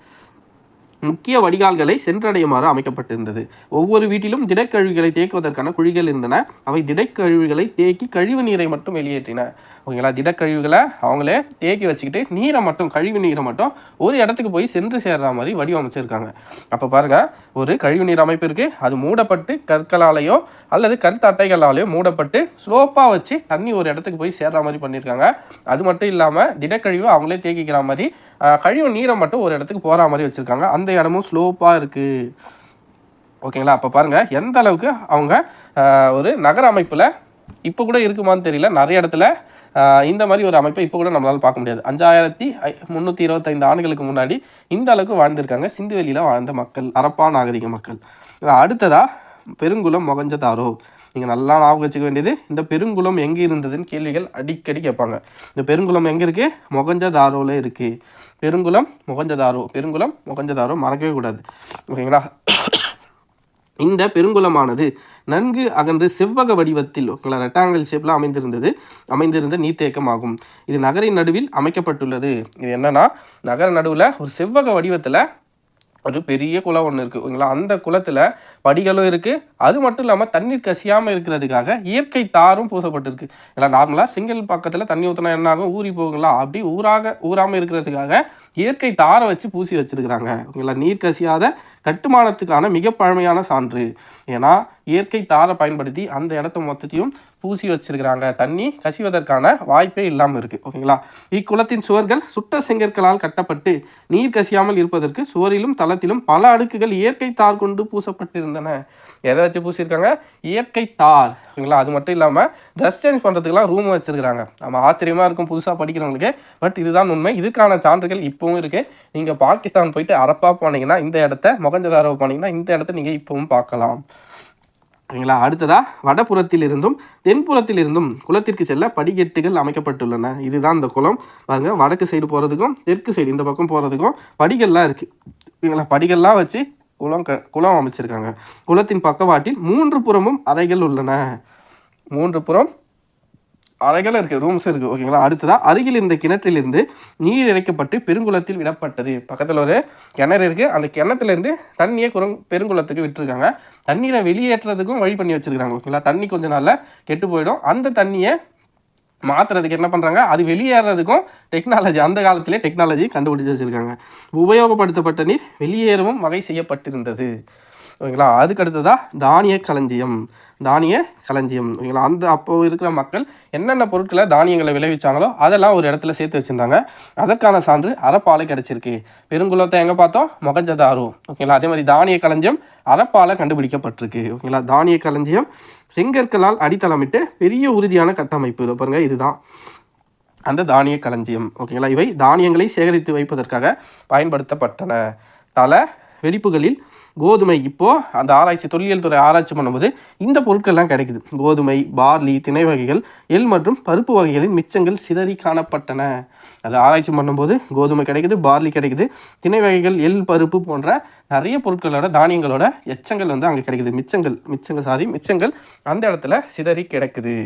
முக்கிய வடிகால்களை சென்றடையுமாறு அமைக்கப்பட்டிருந்தது. ஒவ்வொரு வீட்டிலும் திடக்கழிவுகளை தேக்குவதற்கான குழிகள் இருந்தன. அவை திடக்கழிவுகளை தேக்கி கழிவு நீரை மட்டும் வெளியேற்றின. ஓகேங்களா, திடக்கழிவுகளை அவங்களே தேக்கி வச்சுக்கிட்டு நீரை மட்டும் கழிவு நீரை மட்டும் ஒரு இடத்துக்கு போய் சென்று சேர்ற மாதிரி வடிவமைச்சிருக்காங்க. அப்போ பாருங்கள், ஒரு கழிவு நீர் அமைப்பு இருக்குது, அது மூடப்பட்டு கற்களாலேயோ அல்லது கற்தட்டைகளாலேயோ மூடப்பட்டு ஸ்லோப்பாக வச்சு தண்ணி ஒரு இடத்துக்கு போய் சேர்ற மாதிரி பண்ணியிருக்காங்க. அது மட்டும் இல்லாமல் திடக்கழிவு அவங்களே தேக்கிக்கிற மாதிரி கழிவு நீரை மட்டும் ஒரு இடத்துக்கு போகிற மாதிரி வச்சுருக்காங்க. அந்த இடமும் ஸ்லோப்பாக இருக்குது. ஓகேங்களா, அப்போ பாருங்கள் எந்த அளவுக்கு அவங்க ஒரு நகர அமைப்பில் இப்போ கூட இருக்குமான்னு தெரியல, நிறைய இடத்துல இந்த மாதிரி ஒரு அமைப்பை இப்போ கூட நம்மளால் பார்க்க முடியாது. 5325 ஆண்டுகளுக்கு முன்னாடி இந்த அளவுக்கு வாழ்ந்திருக்காங்க சிந்துவெளியில் வாழ்ந்த மக்கள், ஹரப்பா நாகரிக மக்கள். அடுத்ததாக பெருங்குளம் மொகஞ்சதாரோ. நீங்கள் நல்லா ஞாபகம் வச்சுக்க வேண்டியது, இந்த பெருங்குளம் எங்கே இருந்ததுன்னு கேள்விகள் அடிக்கடி கேட்பாங்க. இந்த பெருங்குளம் எங்கே இருக்குது? மொகஞ்சதாரோவில் இருக்குது. பெருங்குளம் மொகஞ்சதாரோ மறக்கவே கூடாது. ஓகேங்களா, இந்த பெருங்குளமானது நன்கு அகன்று செவ்வக வடிவத்தில் ஓகேங்களா ரெக்டாங்கிள் ஷேப்பில் அமைந்திருந்த நீர்த்தேக்கம் ஆகும். இது நகரின் நடுவில் அமைக்கப்பட்டுள்ளது. இது என்னன்னா, நகர நடுவில் ஒரு செவ்வக வடிவத்தில் ஒரு பெரிய குளம் ஒன்று இருக்குது. ஓகேங்களா, அந்த குளத்தில் படிகளும் இருக்குது. அது மட்டும் இல்லாமல் தண்ணீர் கசியாமல் இருக்கிறதுக்காக இயற்கை தாரும் பூசப்பட்டிருக்கு. ஏன்னா நார்மலாக சிங்கிள் பக்கத்தில் தண்ணி ஊற்றினா என்ன ஆகும், ஊறி போகுங்களா, அப்படி ஊறாமல் இருக்கிறதுக்காக இயற்கை தாரை வச்சு பூசி வச்சுருக்கிறாங்க. ஓகேங்களா, நீர் கசியாத கட்டுமானத்துக்கான மிக பழமையான சான்று. ஏன்னா இயற்கை தாரை பயன்படுத்தி அந்த இடத்த மொத்தத்தையும் பூசி வச்சிருக்கிறாங்க, தண்ணி கசிவதற்கான வாய்ப்பே இல்லாமல் இருக்குது. ஓகேங்களா, இக்குளத்தின் சுவர்கள் சுட்ட செங்கற்களால் கட்டப்பட்டு நீர் கசியாமல் இருப்பதற்கு சுவரிலும் தளத்திலும் பல அடுக்குகள் இயற்கை தார் கொண்டு பூசப்பட்டிருந்தன. எதை வச்சு பூசியிருக்காங்க? இயற்கை தார். ஓகேங்களா, அது மட்டும் இல்லாமல் ட்ரெஸ் சேஞ்ச் பண்ணுறதுக்கெல்லாம் ரூம் வச்சுருக்கிறாங்க. நம்ம ஆச்சரியமாக இருக்கும் புதுசாக படிக்கிறவங்களுக்கு, பட் இதுதான் உண்மை. இதுக்கான சான்றுகள் இப்போவும் இருக்குது. நீங்கள் பாகிஸ்தான் போயிட்டு ஹரப்பா போனீங்கன்னா இந்த இடத்த, மொகஞ்சதாரோ போனீங்கன்னா இந்த இடத்த நீங்கள் இப்போவும் பார்க்கலாம். ஓகேங்களா, அடுத்ததாக வடபுறத்தில் இருந்தும் தென்புறத்தில் இருந்தும் குளத்திற்கு செல்ல படிக்கட்டுகள் அமைக்கப்பட்டுள்ளன. இதுதான் இந்த குளம். பாருங்கள், வடக்கு சைடு போகிறதுக்கும் தெற்கு சைடு இந்த பக்கம் போகிறதுக்கும் படிகள்லாம் இருக்குது. ஓகேங்களா, படிகள்லாம் வச்சு குளம் அமைச்சிருக்காங்க. குளத்தின் பக்கவாட்டில் 3 புறமும் அறைகள் உள்ளன. 3 புறம் அறைகள் இருக்குது, ரூம்ஸ் இருக்குது. ஓகேங்களா, அடுத்ததாக அருகில் இருந்த கிணற்றிலிருந்து நீர் இறைக்கப்பட்டு பெருங்குளத்தில் விடப்பட்டது. பக்கத்தில் ஒரு கிணறு இருக்குது, அந்த கிணத்துலேருந்து தண்ணியை பெருங்குளத்துக்கு விட்டுருக்காங்க. தண்ணீரை வெளியேற்றுறதுக்கும் வழி பண்ணி வச்சுருக்காங்க. ஓகேங்களா, தண்ணி கொஞ்சம் நாளில் கெட்டு போயிடும். அந்த தண்ணியை மாற்றுறதுக்கு என்ன பண்ணுறாங்க, அது வெளியேறதுக்கும் டெக்னாலஜி, அந்த காலத்திலே டெக்னாலஜி கண்டுபிடிச்சி வச்சுருக்காங்க. உபயோகப்படுத்தப்பட்ட நீர் வெளியேறவும் வகை செய்யப்பட்டிருந்தது. ஓகேங்களா, அதுக்கு அடுத்ததாக தானிய களஞ்சியம். தானிய களஞ்சியம். ஓகேங்களா, அந்த அப்போ இருக்கிற மக்கள் என்னென்ன பொருட்களை தானியங்களை விளைவிச்சாங்களோ அதெல்லாம் ஒரு இடத்துல சேர்த்து வச்சுருந்தாங்க. அதற்கான சான்று ஹரப்பால கிடச்சிருக்கு. பெருங்குளத்தை எங்கே பார்த்தோம்? மொகஞ்சதாரோ. ஓகேங்களா, அதே மாதிரி தானிய களஞ்சியம் ஹரப்பால கண்டுபிடிக்கப்பட்டிருக்கு. ஓகேங்களா, தானிய களஞ்சியம் செங்கற்களால் அடித்தளமிட்டு பெரிய உறுதியான கட்டமைப்பு. இதை பாருங்கள், இதுதான் அந்த தானிய களஞ்சியம். ஓகேங்களா, இவை தானியங்களை சேகரித்து வைப்பதற்காக பயன்படுத்தப்பட்டன. தல வெடிப்புகளில் கோதுமை, இப்போது அந்த ஆராய்ச்சி தொல்லியல் துறை ஆராய்ச்சி பண்ணும்போது இந்த பொருட்கள்லாம் கிடைக்குது. கோதுமை, பார்லி, திணை வகைகள், எள் மற்றும் பருப்பு வகைகளின் மிச்சங்கள் சிதறி காணப்பட்டன. அது ஆராய்ச்சி பண்ணும்போது கோதுமை கிடைக்குது, பார்லி கிடைக்குது, திணை வகைகள், எள், பருப்பு போன்ற நிறைய பொருட்களோட தானியங்களோட எச்சங்கள் வந்து அங்கே கிடைக்குது. மிச்சங்கள் அந்த இடத்துல சிதறி கிடக்குது.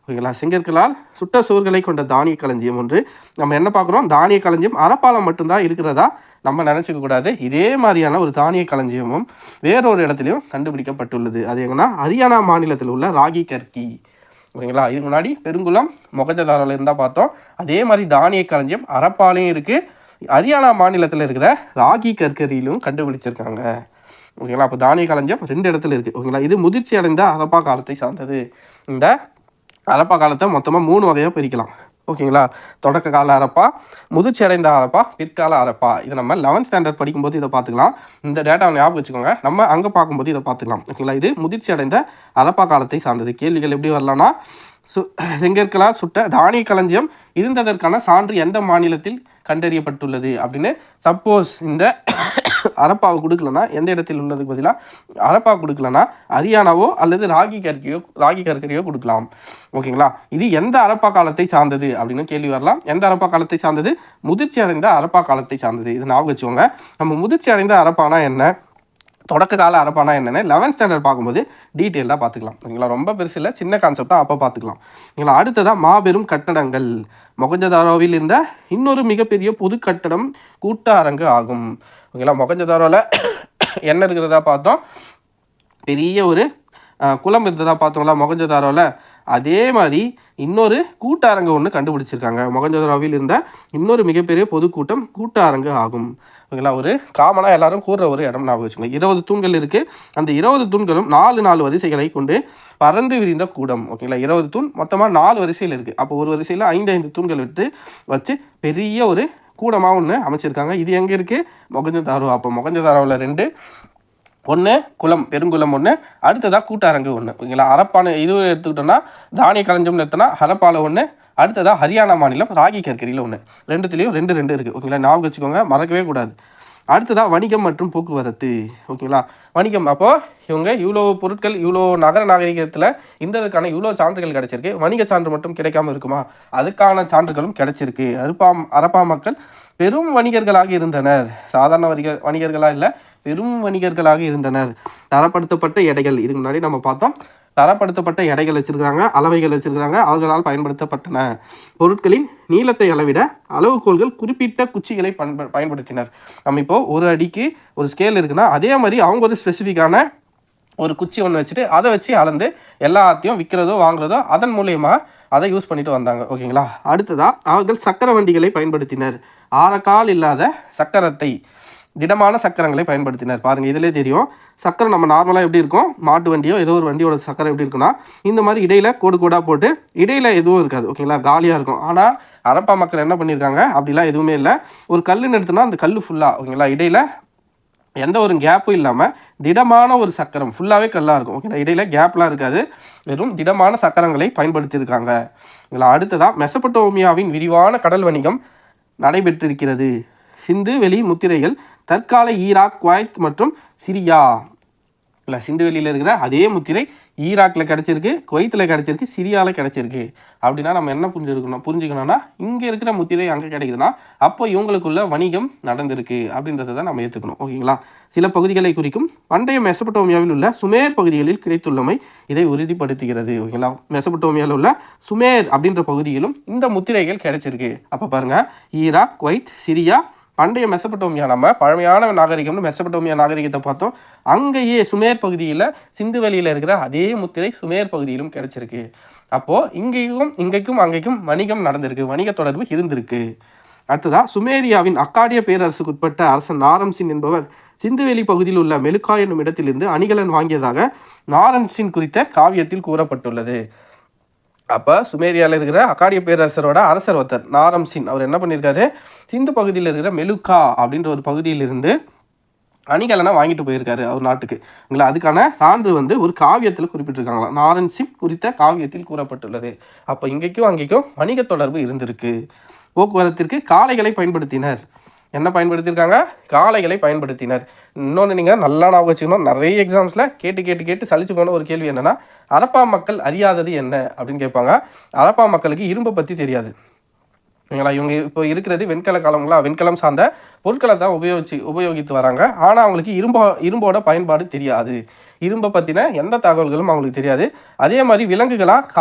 ஓகேங்களா, செங்கற்களால் சுட்ட சுவர்களை கொண்ட தானிய களஞ்சியம் ஒன்று. நம்ம என்ன பார்க்குறோம்? தானிய களஞ்சியம் ஹரப்பால மட்டும்தான் இருக்கிறதா நம்ம நினச்சிக்க கூடாது. இதே மாதிரியான ஒரு தானிய களஞ்சியமும் வேறொரு இடத்துலையும் கண்டுபிடிக்கப்பட்டுள்ளது. அது எங்கன்னா ஹரியானா மாநிலத்தில் உள்ள ராகி கர்கி. ஓகேங்களா, இதுக்கு முன்னாடி பெருங்குளம் மொகஞ்சதாரோவில் இருந்தால் பார்த்தோம். அதே மாதிரி தானிய களஞ்சியம் ஹரப்பாலையும் இருக்குது, ஹரியானா மாநிலத்தில் இருக்கிற ராகி கர்கரியிலும் கண்டுபிடிச்சிருக்காங்க. ஓகேங்களா, அப்போ தானிய களஞ்சியம் 2 இடத்துல இருக்குது. ஓகேங்களா, இது முதிர்ச்சி அடைந்த ஹரப்பா காலத்தை சார்ந்தது. இந்த ஹரப்பா காலத்தை மொத்தமாக 3 வகையாக பிரிக்கலாம். ஓகேங்களா, தொடக்க கால ஹரப்பா, முதிர்ச்சி அடைந்த ஹரப்பா, பிற்கால ஹரப்பா. இதை நம்ம 11th ஸ்டாண்டர்ட் படிக்கும்போது இதை பார்த்துக்கலாம். இந்த டேட்டாவை ஞாபகம் வச்சுக்கோங்க, நம்ம அங்கே பார்க்கும்போது இதை பார்த்துக்கலாம். ஓகேங்களா, இது முதிர்ச்சி அடைந்த ஹரப்பா காலத்தை சார்ந்தது. கேள்விகள் எப்படி வரலாம்னா, செங்கற்களால் சுட்ட தானிய களஞ்சியம் இருந்ததற்கான சான்று எந்த மாநிலத்தில் கண்டறியப்பட்டுள்ளது அப்படின்னு. சப்போஸ் இந்த ஹரப்பாவை கொடுக்கலன்னா, எந்த இடத்தில் உள்ளதுக்கு பதிலாக ஹரப்பா கொடுக்கலன்னா ஹரியானாவோ அல்லது ராகி கற்கரியோ கொடுக்கலாம். ஓகேங்களா, இது எந்த ஹரப்பா காலத்தை சார்ந்தது அப்படின்னு கேள்வி வரலாம். எந்த ஹரப்பா காலத்தை சார்ந்தது? முதிர்ச்சி அடைந்த ஹரப்பா காலத்தை சார்ந்தது. இது ஞாபகம் வச்சுக்கோங்க. நம்ம முதிர்ச்சி அடைந்த ஹரப்பானா என்ன, தொடக்க கால ஹரப்பானா என்னென்னு 11th ஸ்டாண்டர்ட் பார்க்கும்போது டீட்டெயிலாக பார்த்துக்கலாம். ஓகேங்களா, ரொம்ப பெருசு இல்லை, சின்ன கான்செப்டாக அப்போ பார்த்துக்கலாம். ஓகேங்களா, அடுத்ததாக மாபெரும் கட்டடங்கள். மொகஞ்சதாரோவில் இருந்த இன்னொரு மிகப்பெரிய பொது கட்டடம் கூட்ட அரங்கு ஆகும். ஓகேங்களா, மொகஞ்சதாரோவில் என்ன இருக்கிறதா பார்த்தோம்? பெரிய ஒரு குளம் இருந்ததா பார்த்தோங்களா மொகஞ்சதாரோவில். அதே மாதிரி இன்னொரு கூட்ட அரங்கு ஒன்று கண்டுபிடிச்சிருக்காங்க. மொகஞ்சதாரோவில் இருந்த இன்னொரு மிகப்பெரிய பொதுக்கூட்டம் கூட்ட அரங்கு ஆகும். ஓகேங்களா, ஒரு காமனாக எல்லாரும் கூடுற ஒரு இடம் ஞாபகம் வச்சுக்கோங்க. 20 தூண்கள் இருக்குது. அந்த 20 தூண்களும் 4 வரிசைகளை கொண்டு பறந்து விரிந்த கூடம். ஓகேங்களா, 20 தூண் மொத்தமாக 4 வரிசையில் இருக்குது. அப்போ ஒரு வரிசையில் 5 தூண்கள் வச்சு பெரிய ஒரு கூடமாக ஒன்று அமைச்சிருக்காங்க. இது எங்கே இருக்குது? மொகஞ்சதாரோ. அப்போ மொகஞ்சதாரோவில் 2, ஒன்று குளம், பெருங்குளம் ஒன்று, அடுத்ததாக கூட்டரங்கு ஒன்று. ஓகேங்களா, ஹரப்பான இது எடுத்துக்கிட்டோம்னா தானிய களஞ்சியம்னு எடுத்தோன்னா ஹரப்பால ஒன்று, அடுத்ததாக ஹரியானா மாநிலம் ராகி கற்கரியில் ஒன்று. 2 இருக்குது. ஓகேங்களா, ஞாபகம் வச்சுக்கோங்க, மறக்கவே கூடாது. அடுத்ததாக வணிகம் மற்றும் போக்குவரத்து. ஓகேங்களா, வணிகம். அப்போது இவங்க இவ்வளோ பொருட்கள், இவ்வளோ நகர நாகரிகத்தில் இருந்ததுக்கான இவ்வளோ சான்றுகள் கிடச்சிருக்கு. வணிக சான்று மட்டும் கிடைக்காம இருக்குமா? அதுக்கான சான்றுகளும் கிடச்சிருக்கு. ஹரப்பா மக்கள் பெரும் வணிகர்களாக இருந்தனர். சாதாரண வணிகர்களாக இல்லை, பெரும் வணிகர்களாக இருந்தனர். தரப்படுத்தப்பட்ட எடைகள், இதுக்கு முன்னாடி நம்ம பார்த்தோம். தரப்படுத்தப்பட்ட எடைகள் வச்சுருக்காங்க, அளவைகள் வச்சுருக்காங்க, அவர்களால் பயன்படுத்தப்பட்டன. பொருட்களின் நீளத்தை அளவிட அளவுகோல்கள் குறிப்பிட்ட குச்சிகளை பயன்படுத்தினர். நம்ம இப்போது 1 அடிக்கு ஒரு ஸ்கேல் இருக்குன்னா அதே மாதிரி அவங்க ஒரு ஸ்பெசிஃபிக்கான ஒரு குச்சி ஒன்று வச்சுட்டு அதை வச்சு அளந்து எல்லாத்தையும் விற்கிறதோ வாங்குறதோ அதன் மூலயமா அதை யூஸ் பண்ணிட்டு வந்தாங்க. ஓகேங்களா, அடுத்ததாக அவர்கள் சக்கர வண்டிகளை பயன்படுத்தினர். ஆரக்கால் இல்லாத சக்கரத்தை, திடமான சக்கரங்களை பயன்படுத்தினர். பாருங்கள், இதிலே தெரியும். சக்கரம் நம்ம நார்மலாக எப்படி இருக்கும், மாட்டு வண்டியோ ஏதோ ஒரு வண்டியோட சக்கரம் எப்படி இருக்குன்னா இந்த மாதிரி இடையில கோடாக போட்டு இடையில எதுவும் இருக்காது. ஓகேங்களா, காலியாக இருக்கும். ஆனால் ஹரப்பா மக்கள் என்ன பண்ணியிருக்காங்க, அப்படிலாம் எதுவுமே இல்லை. ஒரு கல்லுன்னு எடுத்தோன்னா அந்த கல் ஃபுல்லாக, ஓகேங்களா, இடையில எந்த ஒரு கேப்பும் இல்லாமல் திடமான ஒரு சக்கரம் ஃபுல்லாகவே கல்லாக இருக்கும். ஓகேங்களா, இடையில கேப்லாம் இருக்காது. வெறும் திடமான சக்கரங்களை பயன்படுத்தியிருக்காங்க. ஓகேங்களா, அடுத்ததாக மெசபடோமியாவின் விரிவான கடல் வணிகம் நடைபெற்றிருக்கிறது. சிந்து வெளி முத்திரைகள் தற்கால ஈராக், குவைத் மற்றும் சிரியா. இல்லை, சிந்து வெளியில் இருக்கிற அதே முத்திரை ஈராக்கில் கிடச்சிருக்கு, குவைத்தில் கிடச்சிருக்கு, சிரியாவில் கிடச்சிருக்கு. அப்படின்னா நம்ம என்ன புரிஞ்சுக்கணும்னா இங்கே இருக்கிற முத்திரை அங்கே கிடைக்குதுன்னா அப்போ இவங்களுக்குள்ள வணிகம் நடந்திருக்கு அப்படின்றத தான் நம்ம ஏற்றுக்கணும். ஓகேங்களா, சில பகுதிகளை குறிக்கும் பண்டைய மெசபடோமியாவில் உள்ள சுமேர் பகுதிகளில் கிடைத்துள்ளமை இதை உறுதிப்படுத்துகிறது. ஓகேங்களா, மெசபடோமியாவில் உள்ள சுமேர் அப்படின்ற பகுதியிலும் இந்த முத்திரைகள் கிடைச்சிருக்கு. அப்போ பாருங்கள், ஈராக், குவைத், சிரியா, பண்டைய மெசபடோமியா, நம்ம பழமையான நாகரிகம்னு மெசபடோமியா நாகரிகத்தை பார்த்தோம். அங்கேயே சுமேர் பகுதியில் சிந்து வெளியில் இருக்கிற அதே முத்திரை சுமேர் பகுதியிலும் கிடைச்சிருக்கு. அப்போது இங்கேக்கும் அங்கேக்கும் வணிகம் நடந்திருக்கு, வணிக தொடர்பு இருந்திருக்கு. அடுத்ததாக சுமேரியாவின் அக்காடிய பேரரசுக்கு உட்பட்ட அரசன் நாரம்சின் என்பவர் சிந்துவெளி பகுதியில் உள்ள மெலுக்கா என்னும் இடத்திலிருந்து அணிகலன் வாங்கியதாக நாரன்சின் குறித்த காவியத்தில் கூறப்பட்டுள்ளது. அப்போ சுமேரியாவில் இருக்கிற அக்காடிய பேரரசரோட அரசர் ஒருத்தர் நாரம்சின் அவர் என்ன பண்ணியிருக்காரு, சிந்து பகுதியில் இருக்கிற மெலுக்கா அப்படின்ற ஒரு பகுதியிலிருந்து அணிகலனை வாங்கிட்டு போயிருக்காரு அவர் நாட்டுக்கு. இல்லை, அதுக்கான சான்று வந்து ஒரு காவியத்தில் குறிப்பிட்டிருக்காங்களா, நாரன்சின் குறித்த காவியத்தில் கூறப்பட்டுள்ளது. அப்போ இங்கேக்கும் அங்கேக்கும் வணிக தொடர்பு இருந்திருக்கு. போக்குவரத்திற்கு காளைகளை பயன்படுத்தினர். என்ன பயன்படுத்தியிருக்காங்க, காளைகளை பயன்படுத்தினர். இன்னொன்று நீங்கள் நல்லா ஞாபகம் வச்சுக்கணும், நிறைய எக்ஸாம்ஸில் கேட்டு சலிச்சு போன ஒரு கேள்வி என்னென்னா, அரப்பா மக்கள் அறியாதது என்ன அப்படின்னு கேட்பாங்க. அரப்பா மக்களுக்கு இரும்பை பற்றி தெரியாது. சரிங்களா, இவங்க இப்போ இருக்கிறது வெண்கல காலங்களா, வெண்கலம் சார்ந்த பொருட்களை தான் உபயோகித்து வராங்க. ஆனால் அவங்களுக்கு இரும்போட பயன்பாடு தெரியாது. இரும்பை பற்றின எந்த தகவல்களும் அவங்களுக்கு தெரியாது. அதே மாதிரி விலங்குகளாக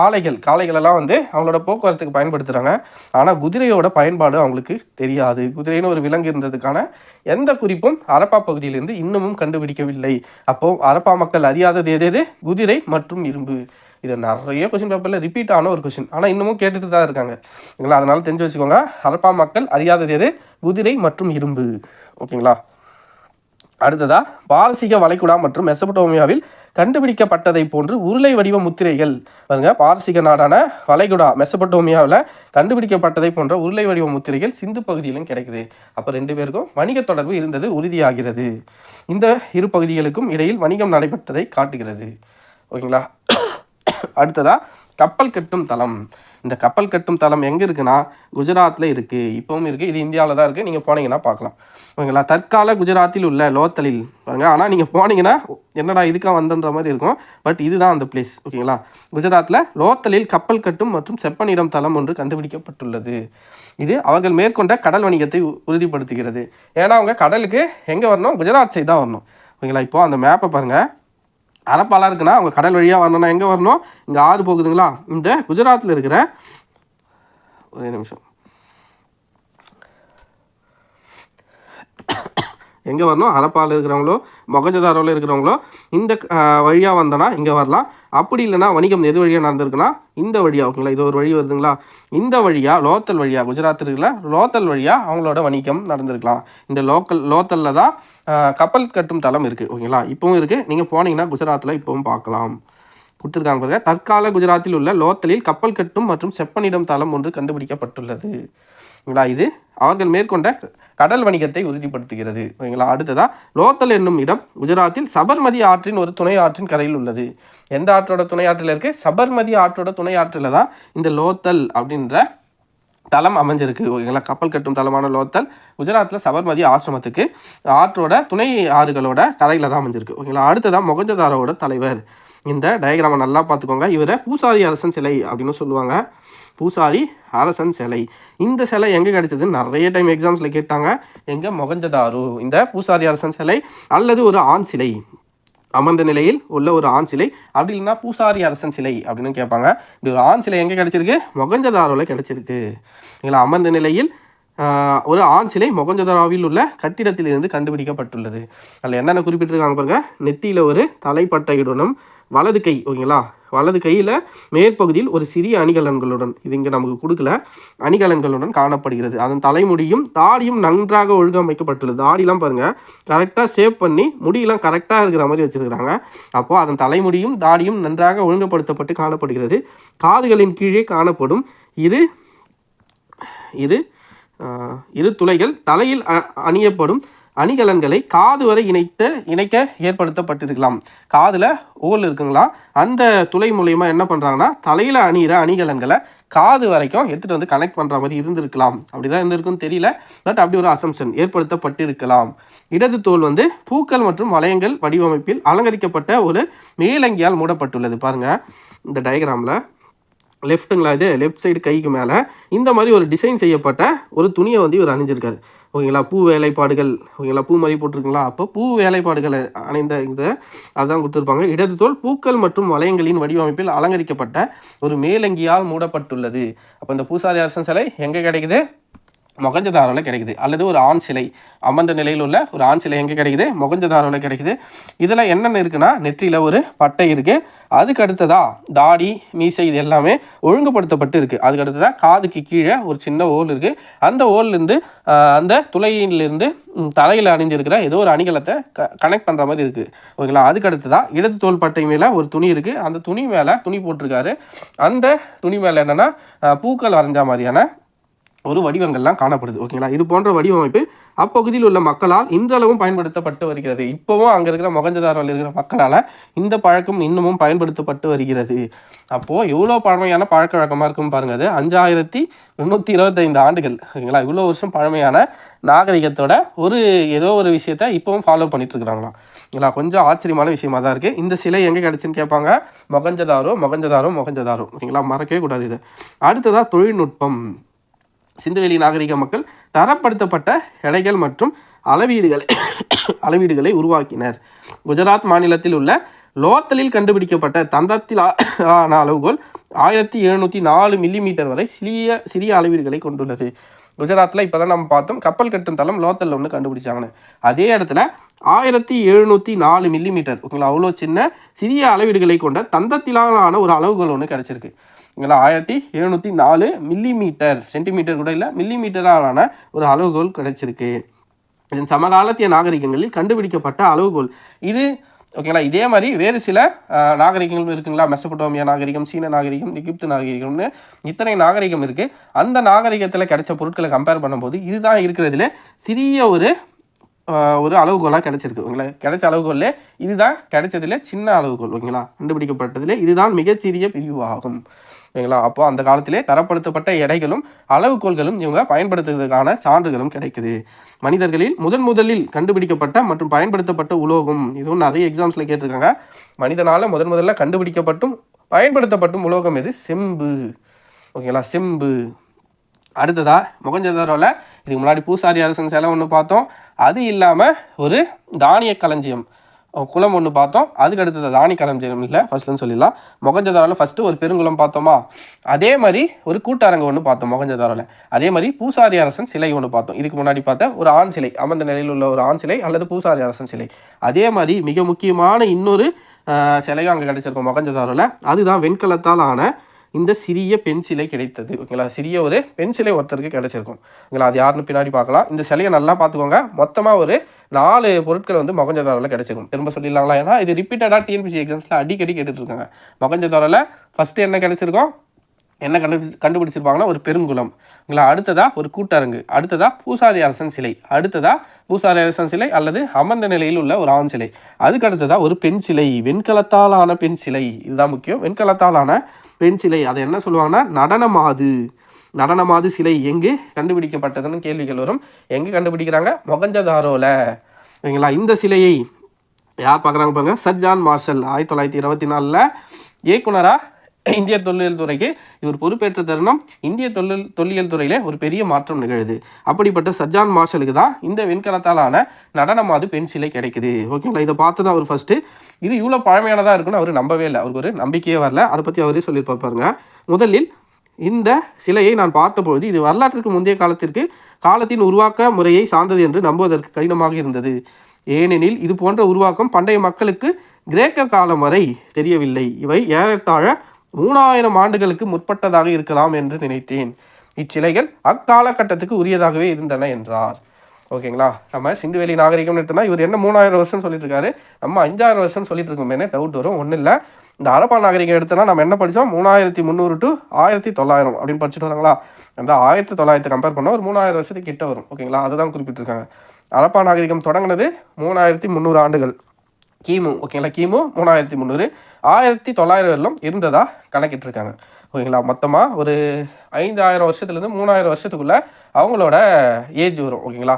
காளைகளெல்லாம் வந்து அவங்களோட போக்குவரத்துக்கு பயன்படுத்துகிறாங்க. ஆனால் குதிரையோட பயன்பாடு அவங்களுக்கு தெரியாது. குதிரைன்னு ஒரு விலங்கு இருந்ததுக்கான எந்த குறிப்பும் அரப்பா பகுதியிலிருந்து இன்னமும் கண்டுபிடிக்கவில்லை. அப்போது அரப்பா மக்கள் அறியாதது எது, குதிரை மற்றும் இரும்பு. இது நிறைய கொஸ்டின் பேப்பரில் ரிப்பீட் ஆன ஒரு கொஸ்டின், ஆனால் இன்னமும் கேட்டுட்டு தான் இருக்காங்க. ஓகேங்களா, அதனால தெரிஞ்சு வச்சுக்கோங்க, அரப்பா மக்கள் அறியாதது எது, குதிரை மற்றும் இரும்பு. ஓகேங்களா. அடுத்ததா, பாரசீக வளைகுடா மற்றும் மெசபடோமியாவில் கண்டுபிடிக்கப்பட்டதை போன்று உருளை வடிவ முத்திரைகள் பாருங்க. பாரசீக நாடான வளைகுடா மெசபடோமியாவில் கண்டுபிடிக்கப்பட்டதை போன்ற உருளை வடிவ முத்திரைகள் சிந்து பகுதியிலும் கிடைக்குது. அப்போ 2 பேருக்கும் வணிக தொடர்பு இருந்தது உறுதியாகிறது. இந்த இரு பகுதிகளுக்கும் இடையில் வணிகம் நடைபெற்றதை காட்டுகிறது. ஓகேங்களா. அடுத்ததா, கப்பல் கட்டும் தளம். இந்த கப்பல் கட்டும் தளம் எங்கே இருக்குன்னா குஜராத்தில் இருக்குது, இப்போவும் இருக்குது. இது இந்தியாவில் தான் இருக்குது, நீங்கள் போனீங்கன்னா பார்க்கலாம். ஓகேங்களா. தற்கால குஜராத்தில் உள்ள லோத்தலில் பாருங்க. ஆனால் நீங்கள் போனீங்கன்னா என்னடா இதுக்காக வந்தன்ற மாதிரி இருக்கும், பட் இதுதான் அந்த பிளேஸ். ஓகேங்களா. குஜராத்தில் லோத்தலில் கப்பல் கட்டும் மற்றும் செப்பனிடும் தளம் ஒன்று கண்டுபிடிக்கப்பட்டுள்ளது. இது அவர்கள் மேற்கொண்ட கடல் வணிகத்தை உறுதிப்படுத்துகிறது. ஏன்னா அவங்க கடலுக்கு எங்கே வரணும், குஜராத் சைடு தான் வரணும். ஓகேங்களா. இப்போது அந்த மேப்பை பாருங்கள். அரப்பாலாம் இருக்குன்னா அவங்க கடல் வழியாக வரணும்னா எங்கே வரணும், இங்கே ஆறு போகுதுங்களா, இந்த குஜராத்தில் இருக்கிற ஒரே நிமிஷம் எங்கே வரணும், அரப்பாவில் இருக்கிறவங்களோ மொகஞ்சதாரோவில் இருக்கிறவங்களோ இந்த வழியாக வந்தோன்னா இங்கே வரலாம். அப்படி இல்லைனா வணிகம் எது வழியாக நடந்திருக்குன்னா இந்த வழியாக. ஓகேங்களா. இது ஒரு வழி வருதுங்களா, இந்த வழியாக லோத்தல் வழியாக, குஜராத் இருக்கிற லோத்தல் வழியாக அவங்களோட வணிகம் நடந்திருக்கலாம். இந்த லோத்தலில் தான் கப்பல் கட்டும் தளம் இருக்குது. ஓகேங்களா. இப்போவும் இருக்குது, நீங்கள் போனீங்கன்னா குஜராத்தில் இப்போவும் பார்க்கலாம். கொடுத்துருக்காங்க பாருங்க. தற்கால குஜராத்தில் உள்ள லோத்தலில் கப்பல் கட்டும் மற்றும் செப்பனிடும் தளம் ஒன்று கண்டுபிடிக்கப்பட்டுள்ளது. ஓகேங்களா. இது அவர்கள் மேற்கொண்ட கடல் வணிகத்தை உறுதிப்படுத்துகிறது. ஓகேங்களா. அடுத்ததா, லோத்தல் என்னும் இடம் குஜராத்தில் சபர்மதி ஆற்றின் ஒரு துணை ஆற்றின் கரையில் உள்ளது. எந்த ஆற்றோட துணை ஆற்றில் இருக்குது, சபர்மதி ஆற்றோட துணை ஆற்றில் தான் இந்த லோத்தல் அப்படின்ற தளம் அமைஞ்சிருக்கு. ஓகேங்களா. கப்பல் கட்டும் தளமான லோத்தல் குஜராத்தில் சபர்மதி ஆசிரமத்துக்கு ஆற்றோட துணை ஆறுகளோட கரையில் தான் அமைஞ்சிருக்கு. ஓகேங்களா. அடுத்ததான் மொகஞ்சதாரோட தலைவர். இந்த டயக்ராமை நல்லா பார்த்துக்கோங்க. இவரை பூசாரி அரசன் சிலை அப்படின்னு சொல்லுவாங்க. பூசாரி அரசன் சிலை. இந்த சிலை எங்கே கிடைச்சதுன்னு நிறைய டைம் எக்ஸாம்ஸில் கேட்டாங்க. எங்கே, மொகஞ்சதாரோ. இந்த பூசாரி அரசன் சிலை அல்லது ஒரு ஆண் சிலை, அமர்ந்த நிலையில் உள்ள ஒரு ஆண் சிலை, அப்படி இல்லைன்னா பூசாரி அரசன் சிலை அப்படின்னு கேட்பாங்க. இப்படி ஒரு ஆண் சிலை எங்கே கிடைச்சிருக்கு, மொகஞ்சதாரோவில் கிடைச்சிருக்கு. இல்லைங்களா. அமர்ந்த நிலையில் ஒரு ஆண் சிலை மொகஞ்சதாரோவில் உள்ள கட்டிடத்திலிருந்து கண்டுபிடிக்கப்பட்டுள்ளது. அதில் என்னென்ன குறிப்பிட்டிருக்காங்க பாருங்க. நெத்தியில் ஒரு தலைப்பட்டையுடனும் வலது கை, ஓகேங்களா, வலது கையில் மேற்பகுதியில் ஒரு சிறிய அணிகலன்களுடன், இது இங்கே நமக்கு கொடுக்கல, அணிகலன்களுடன் காணப்படுகிறது. அதன் தலைமுடியும் தாடியும் நன்றாக ஒழுங்கமைக்கப்பட்டுள்ளது. தாடிலாம் பாருங்கள் கரெக்டாக ஷேப் பண்ணி முடியெல்லாம் கரெக்டாக இருக்கிற மாதிரி வச்சுருக்கிறாங்க. அப்போது அதன் தலைமுடியும் தாடியும் நன்றாக ஒழுங்கப்படுத்தப்பட்டு காணப்படுகிறது. காதுகளின் கீழே காணப்படும் இரு துளைகள் தலையில் அணியப்படும் அணிகலன்களை காது வரை இணைக்க ஏற்படுத்தப்பட்டிருக்கலாம். காதில் ஓல் இருக்குங்களா, அந்த துளை மூலயமா என்ன பண்ணுறாங்கன்னா தலையில் அணிகிற அணிகலன்களை காது வரைக்கும் எடுத்துகிட்டு வந்து கனெக்ட் பண்ணுற மாதிரி இருந்திருக்கலாம். அப்படிதான் இருந்திருக்குன்னு தெரியல, பட் அப்படி ஒரு அசம்ஷன் ஏற்படுத்தப்பட்டிருக்கலாம். இடது தோல் வந்து பூக்கள் மற்றும் வளையங்கள் வடிவமைப்பில் அலங்கரிக்கப்பட்ட ஒரு மேலங்கியால் மூடப்பட்டுள்ளது. பாருங்கள் இந்த டயக்ராமில் லெஃப்ட்டுங்களா, இது லெஃப்ட் சைடு கைக்கு மேலே இந்த மாதிரி ஒரு டிசைன் செய்யப்பட்ட ஒரு துணியை வந்து இவர் அணிஞ்சிருக்காரு. ஓகேங்களா. பூ வேலைப்பாடுகள், ஓகேங்களா, பூ மாதிரி போட்டிருக்குங்களா, அப்போ பூ வேலைப்பாடுகள் அணிந்த அதுதான் கொடுத்துருப்பாங்க. இடது தோல் பூக்கள் மற்றும் வளையங்களின் வடிவமைப்பில் அலங்கரிக்கப்பட்ட ஒரு மேலங்கியால் மூடப்பட்டுள்ளது. அப்போ இந்த பூசாரி அரசன் சிலை எங்கே கிடைக்குது, மொகஞ்சதாரோவில் கிடைக்குது. அல்லது ஒரு ஆண் சிலை அமர்ந்த நிலையில் உள்ள ஒரு ஆண் சிலை எங்கே கிடைக்குது? மொகஞ்சதாரோவில் கிடைக்குது. இதில் என்னென்ன இருக்குன்னா, நெற்றியில் ஒரு பட்டை இருக்குது. அதுக்கு அடுத்ததாக தாடி மீசை இது எல்லாமே ஒழுங்குபடுத்தப்பட்டு இருக்குது. அதுக்கு அடுத்ததாக காதுக்கு கீழே ஒரு சின்ன ஓல் இருக்குது. அந்த ஓல்லேருந்து அந்த துளையிலிருந்து தலையில் அணிஞ்சிருக்கிற ஏதோ ஒரு அணிகலத்தை கனெக்ட் பண்ணுற மாதிரி இருக்குது. ஓகேங்களா? அதுக்கு அடுத்ததாக இடது தோள் பட்டை மேலே ஒரு துணி இருக்குது. அந்த துணி மேலே துணி போட்டிருக்காரு. அந்த துணி மேலே என்னென்னா பூக்கள் வரைஞ்ச மாதிரியான ஒரு வடிவங்கள்லாம் காணப்படுது. ஓகேங்களா? இது போன்ற வடிவமைப்பு அப்பகுதியில் உள்ள மக்களால் இன்றளவும் பயன்படுத்தப்பட்டு வருகிறது. இப்போவும் அங்கே இருக்கிற மொகஞ்சதாரோவில் இருக்கிற மக்களால் இந்த பழக்கம் இன்னமும் பயன்படுத்தப்பட்டு வருகிறது. அப்போது எவ்வளோ பழமையான பழக்க வழக்கமாக இருக்கும் பாருங்கள். அது 5325 ஆண்டுகள். ஓகேங்களா? இவ்வளோ வருஷம் பழமையான நாகரிகத்தோட ஏதோ ஒரு விஷயத்தை இப்போவும் ஃபாலோ பண்ணிட்டு இருக்கிறாங்களாம். ஓகேங்களா? கொஞ்சம் ஆச்சரியமான விஷயமா தான் இருக்குது. இந்த சிலை எங்கே கிடச்சின்னு கேட்பாங்க. மொகஞ்சதாரோ. ஓகேங்களா? மறக்கவே கூடாது இது. அடுத்ததாக தொழில்நுட்பம். சிந்துவெளி நாகரிக மக்கள் தரப்படுத்தப்பட்ட எடைகள் மற்றும் அளவீடுகளை உருவாக்கினர். குஜராத் மாநிலத்தில் உள்ள லோத்தலில் கண்டுபிடிக்கப்பட்ட தந்தத்திலான அளவுகோல் 1704 மில்லிமீட்டர் வரை சிறிய அளவீடுகளை கொண்டுள்ளது. குஜராத்தில் இப்போ தான் நம்ம பார்த்தோம் கப்பல் கட்டும் தளம் லோத்தலில் ஒன்று கண்டுபிடிச்சாங்கன்னு. அதே இடத்துல 1704 மில்லிமீட்டர். ஓகேங்களா? அவ்வளோ சின்ன சிறிய அளவீடுகளை கொண்ட தந்தத்திலான ஒரு அளவுகோல் ஒன்று கிடச்சிருக்கு. இங்கே 1704 மில்லிமீட்டர், சென்டிமீட்டர் கூட இல்லை, மில்லிமீட்டரான ஒரு அளவுகோல் கிடைச்சிருக்கு. இதன் சமகாலத்திய நாகரிகங்களில் கண்டுபிடிக்கப்பட்ட அளவுகோல் இது. ஓகேங்களா? இதே மாதிரி வேறு சில நாகரிகங்கள் இருக்குங்களா. மெசபடோமியா நாகரிகம், சீன நாகரிகம், எகிப்து நாகரிகம்னு இத்தனை நாகரிகம் இருக்குது. அந்த நாகரிகத்தில் கிடைச்ச பொருட்களை கம்பேர் பண்ணும்போது இதுதான் இருக்கிறதுல சிறிய ஒரு அளவுகோலாக கிடச்சிருக்கு. ஓகேங்களா? கிடைச்ச அளவுகோல்ல இதுதான் கிடைச்சதுல சின்ன அளவுகோல். ஓகேங்களா? கண்டுபிடிக்கப்பட்டதுல இதுதான் மிகச்சிறிய பிரிவு ஆகும். ஓகேங்களா? அப்போ அந்த காலத்திலே தரப்படுத்தப்பட்ட எடைகளும் அளவுகோல்களும் இவங்க பயன்படுத்துவதற்கான சான்றுகளும் கிடைக்குது. மனிதர்களில் முதலில் கண்டுபிடிக்கப்பட்ட மற்றும் பயன்படுத்தப்பட்ட உலோகம். இதுவும் நிறைய எக்ஸாம்ஸில் கேட்டிருக்காங்க. மனிதனால் முதல்ல கண்டுபிடிக்கப்பட்டும் பயன்படுத்தப்பட்டும் உலோகம் எது? செம்பு. ஓகேங்களா? செம்பு. அடுத்ததாக மொகஞ்சதாரோவில் இதுக்கு முன்னாடி பூசாரி அரசன் சிலை ஒன்று பார்த்தோம். அது இல்லாமல் ஒரு தானிய களஞ்சியம் குளம் ஒன்று பார்த்தோம். அதுக்கு அடுத்தது தானிய களஞ்சியம் இல்லை, ஃபர்ஸ்ட்னு சொல்லிடலாம். மொகஞ்சதாரோவில் ஃபஸ்ட்டு ஒரு பெருங்குளம் பார்த்தோமா. அதே மாதிரி ஒரு கூட்டரங்கு ஒன்று பார்த்தோம் மொகஞ்சதாரோவில். அதே மாதிரி பூசாரி அரசன் சிலை ஒன்று பார்த்தோம். இதுக்கு முன்னாடி பார்த்த ஒரு ஆண் சிலை, அமர்ந்த நிலையில் உள்ள ஒரு ஆண் சிலை அல்லது பூசாரி அரசன் சிலை. அதே மாதிரி மிக முக்கியமான இன்னொரு சிலையும் அங்கே கிடைச்சிருக்கும் மொகஞ்சதாரோவில். அதுதான் வெண்கலத்தால் ஆன இந்த சிறிய பெண் சிலை கிடைத்தது. ஓகேங்களா? சிறிய ஒரு பெண் சிலை ஒருத்தருக்கு கிடைச்சிருக்கும். ஓகேங்களா? அது யாருன்னு பின்னாடி பார்க்கலாம். இந்த சிலையை நல்லா பார்த்துக்கோங்க. மொத்தமாக ஒரு 4 பொருட்கள் மொகஞ்சதாரோவில் கிடைச்சிருக்கும். திரும்ப சொல்லிடலாங்களா? ஏன்னா இது ரிப்பீட்டடாக டிஎன்பிசி எக்ஸாம்ஸில் அடிக்கடி கேட்டுட்ருக்காங்க. மொகஞ்சதாரோவில் ஃபஸ்ட்டு என்ன கிடைச்சிருக்கோம்? என்ன கண்டுபிடிச்சிருப்பாங்கன்னா ஒரு பெருங்குளம். ஓகேங்களா? அடுத்ததாக ஒரு கூட்டரங்கு. அடுத்ததாக பூசாரி அரசன் சிலை. அடுத்ததாக பூசாரி அரசன் சிலை அல்லது அமர்ந்த நிலையில் உள்ள ஒரு ஆண் சிலை. அதுக்கு அடுத்ததாக ஒரு பெண் சிலை, வெண்கலத்தாலான பெண் சிலை. இதுதான் முக்கியம். வெண்கலத்தாலான பெண் சிலை. அதை என்ன சொல்லுவாங்கன்னா நடனமாது சிலை எங்கு கண்டுபிடிக்கப்பட்டதுன்னு கேள்விகள் வரும். எங்கே கண்டுபிடிக்கிறாங்க? மொகஞ்சதாரோவில். ஓகேங்களா? இந்த சிலையை யார் பார்க்குறாங்க பாருங்க. சர் ஜான் மார்ஷல் 1924 இயக்குனராக இந்திய தொல்லியல் துறைக்கு இவர் பொறுப்பேற்ற தருணம் இந்திய தொல்லியல் துறையில ஒரு பெரிய மாற்றம் நிகழுது. அப்படிப்பட்ட சர் ஜான் மார்ஷலுக்கு தான் இந்த வெண்கலத்தாலான நடனமாது பெண் சிலை கிடைக்குது. ஓகேங்களா? இதை பார்த்து தான் அவர் ஃபஸ்ட்டு இது இவ்வளோ பழமையானதாக இருக்குன்னு அவர் நம்பவே இல்லை. அவருக்கு ஒரு நம்பிக்கையே வரல. அதை பற்றி அவரே சொல்லி பார்ப்பாருங்க. முதலில் இந்த சிலையை நான் பார்த்தபோது இது வரலாற்றுக்கு முந்தைய காலத்தின் உருவாக்க முறையை சார்ந்தது என்று நம்புவதற்கு கடினமாக இருந்தது. ஏனெனில் இது போன்ற உருவாக்கம் பண்டைய மக்களுக்கு கிரேக்க காலம் வரை தெரியவில்லை. இவை ஏறத்தாழ 3000 ஆண்டுகளுக்கு முற்பட்டதாக இருக்கலாம் என்று நினைத்தேன். இச்சிலைகள் அக்காலகட்டத்துக்கு உரியதாகவே இருந்தன என்றார். ஓகேங்களா? நம்ம சிந்துவெளி நாகரிகம் எடுத்தோம்னா இவர் என்ன 3000 வருஷம் சொல்லிட்டு இருக்காரு, நம்ம 5000 வருஷம் சொல்லிட்டு இருக்கோம். டவுட் வரும். ஒன்றும் இல்லை. இந்த ஹரப்பா நாகரிகம் எடுத்தோன்னா நம்ம என்ன படித்தோம்? 3300 to 1900 அப்படின்னு படிச்சுட்டு வராங்களா. அந்த 1900 கம்பேர் பண்ணால் ஒரு 3000 வருஷத்துக்கு கிட்ட வரும். ஓகேங்களா? அதுதான் குறிப்பிட்டிருக்காங்க. ஹரப்பா நாகரிகம் தொடங்கினது 3300 ஆண்டுகள் கிமு. ஓகேங்களா? கிமு 3300 1900 வரலும் இருந்ததா கணக்கிட்டிருக்காங்க. ஓகேங்களா? மொத்தமாக ஒரு 5000 வருஷத்துலேருந்து 3000 வருஷத்துக்குள்ளே அவங்களோட ஏஜ் வரும். ஓகேங்களா?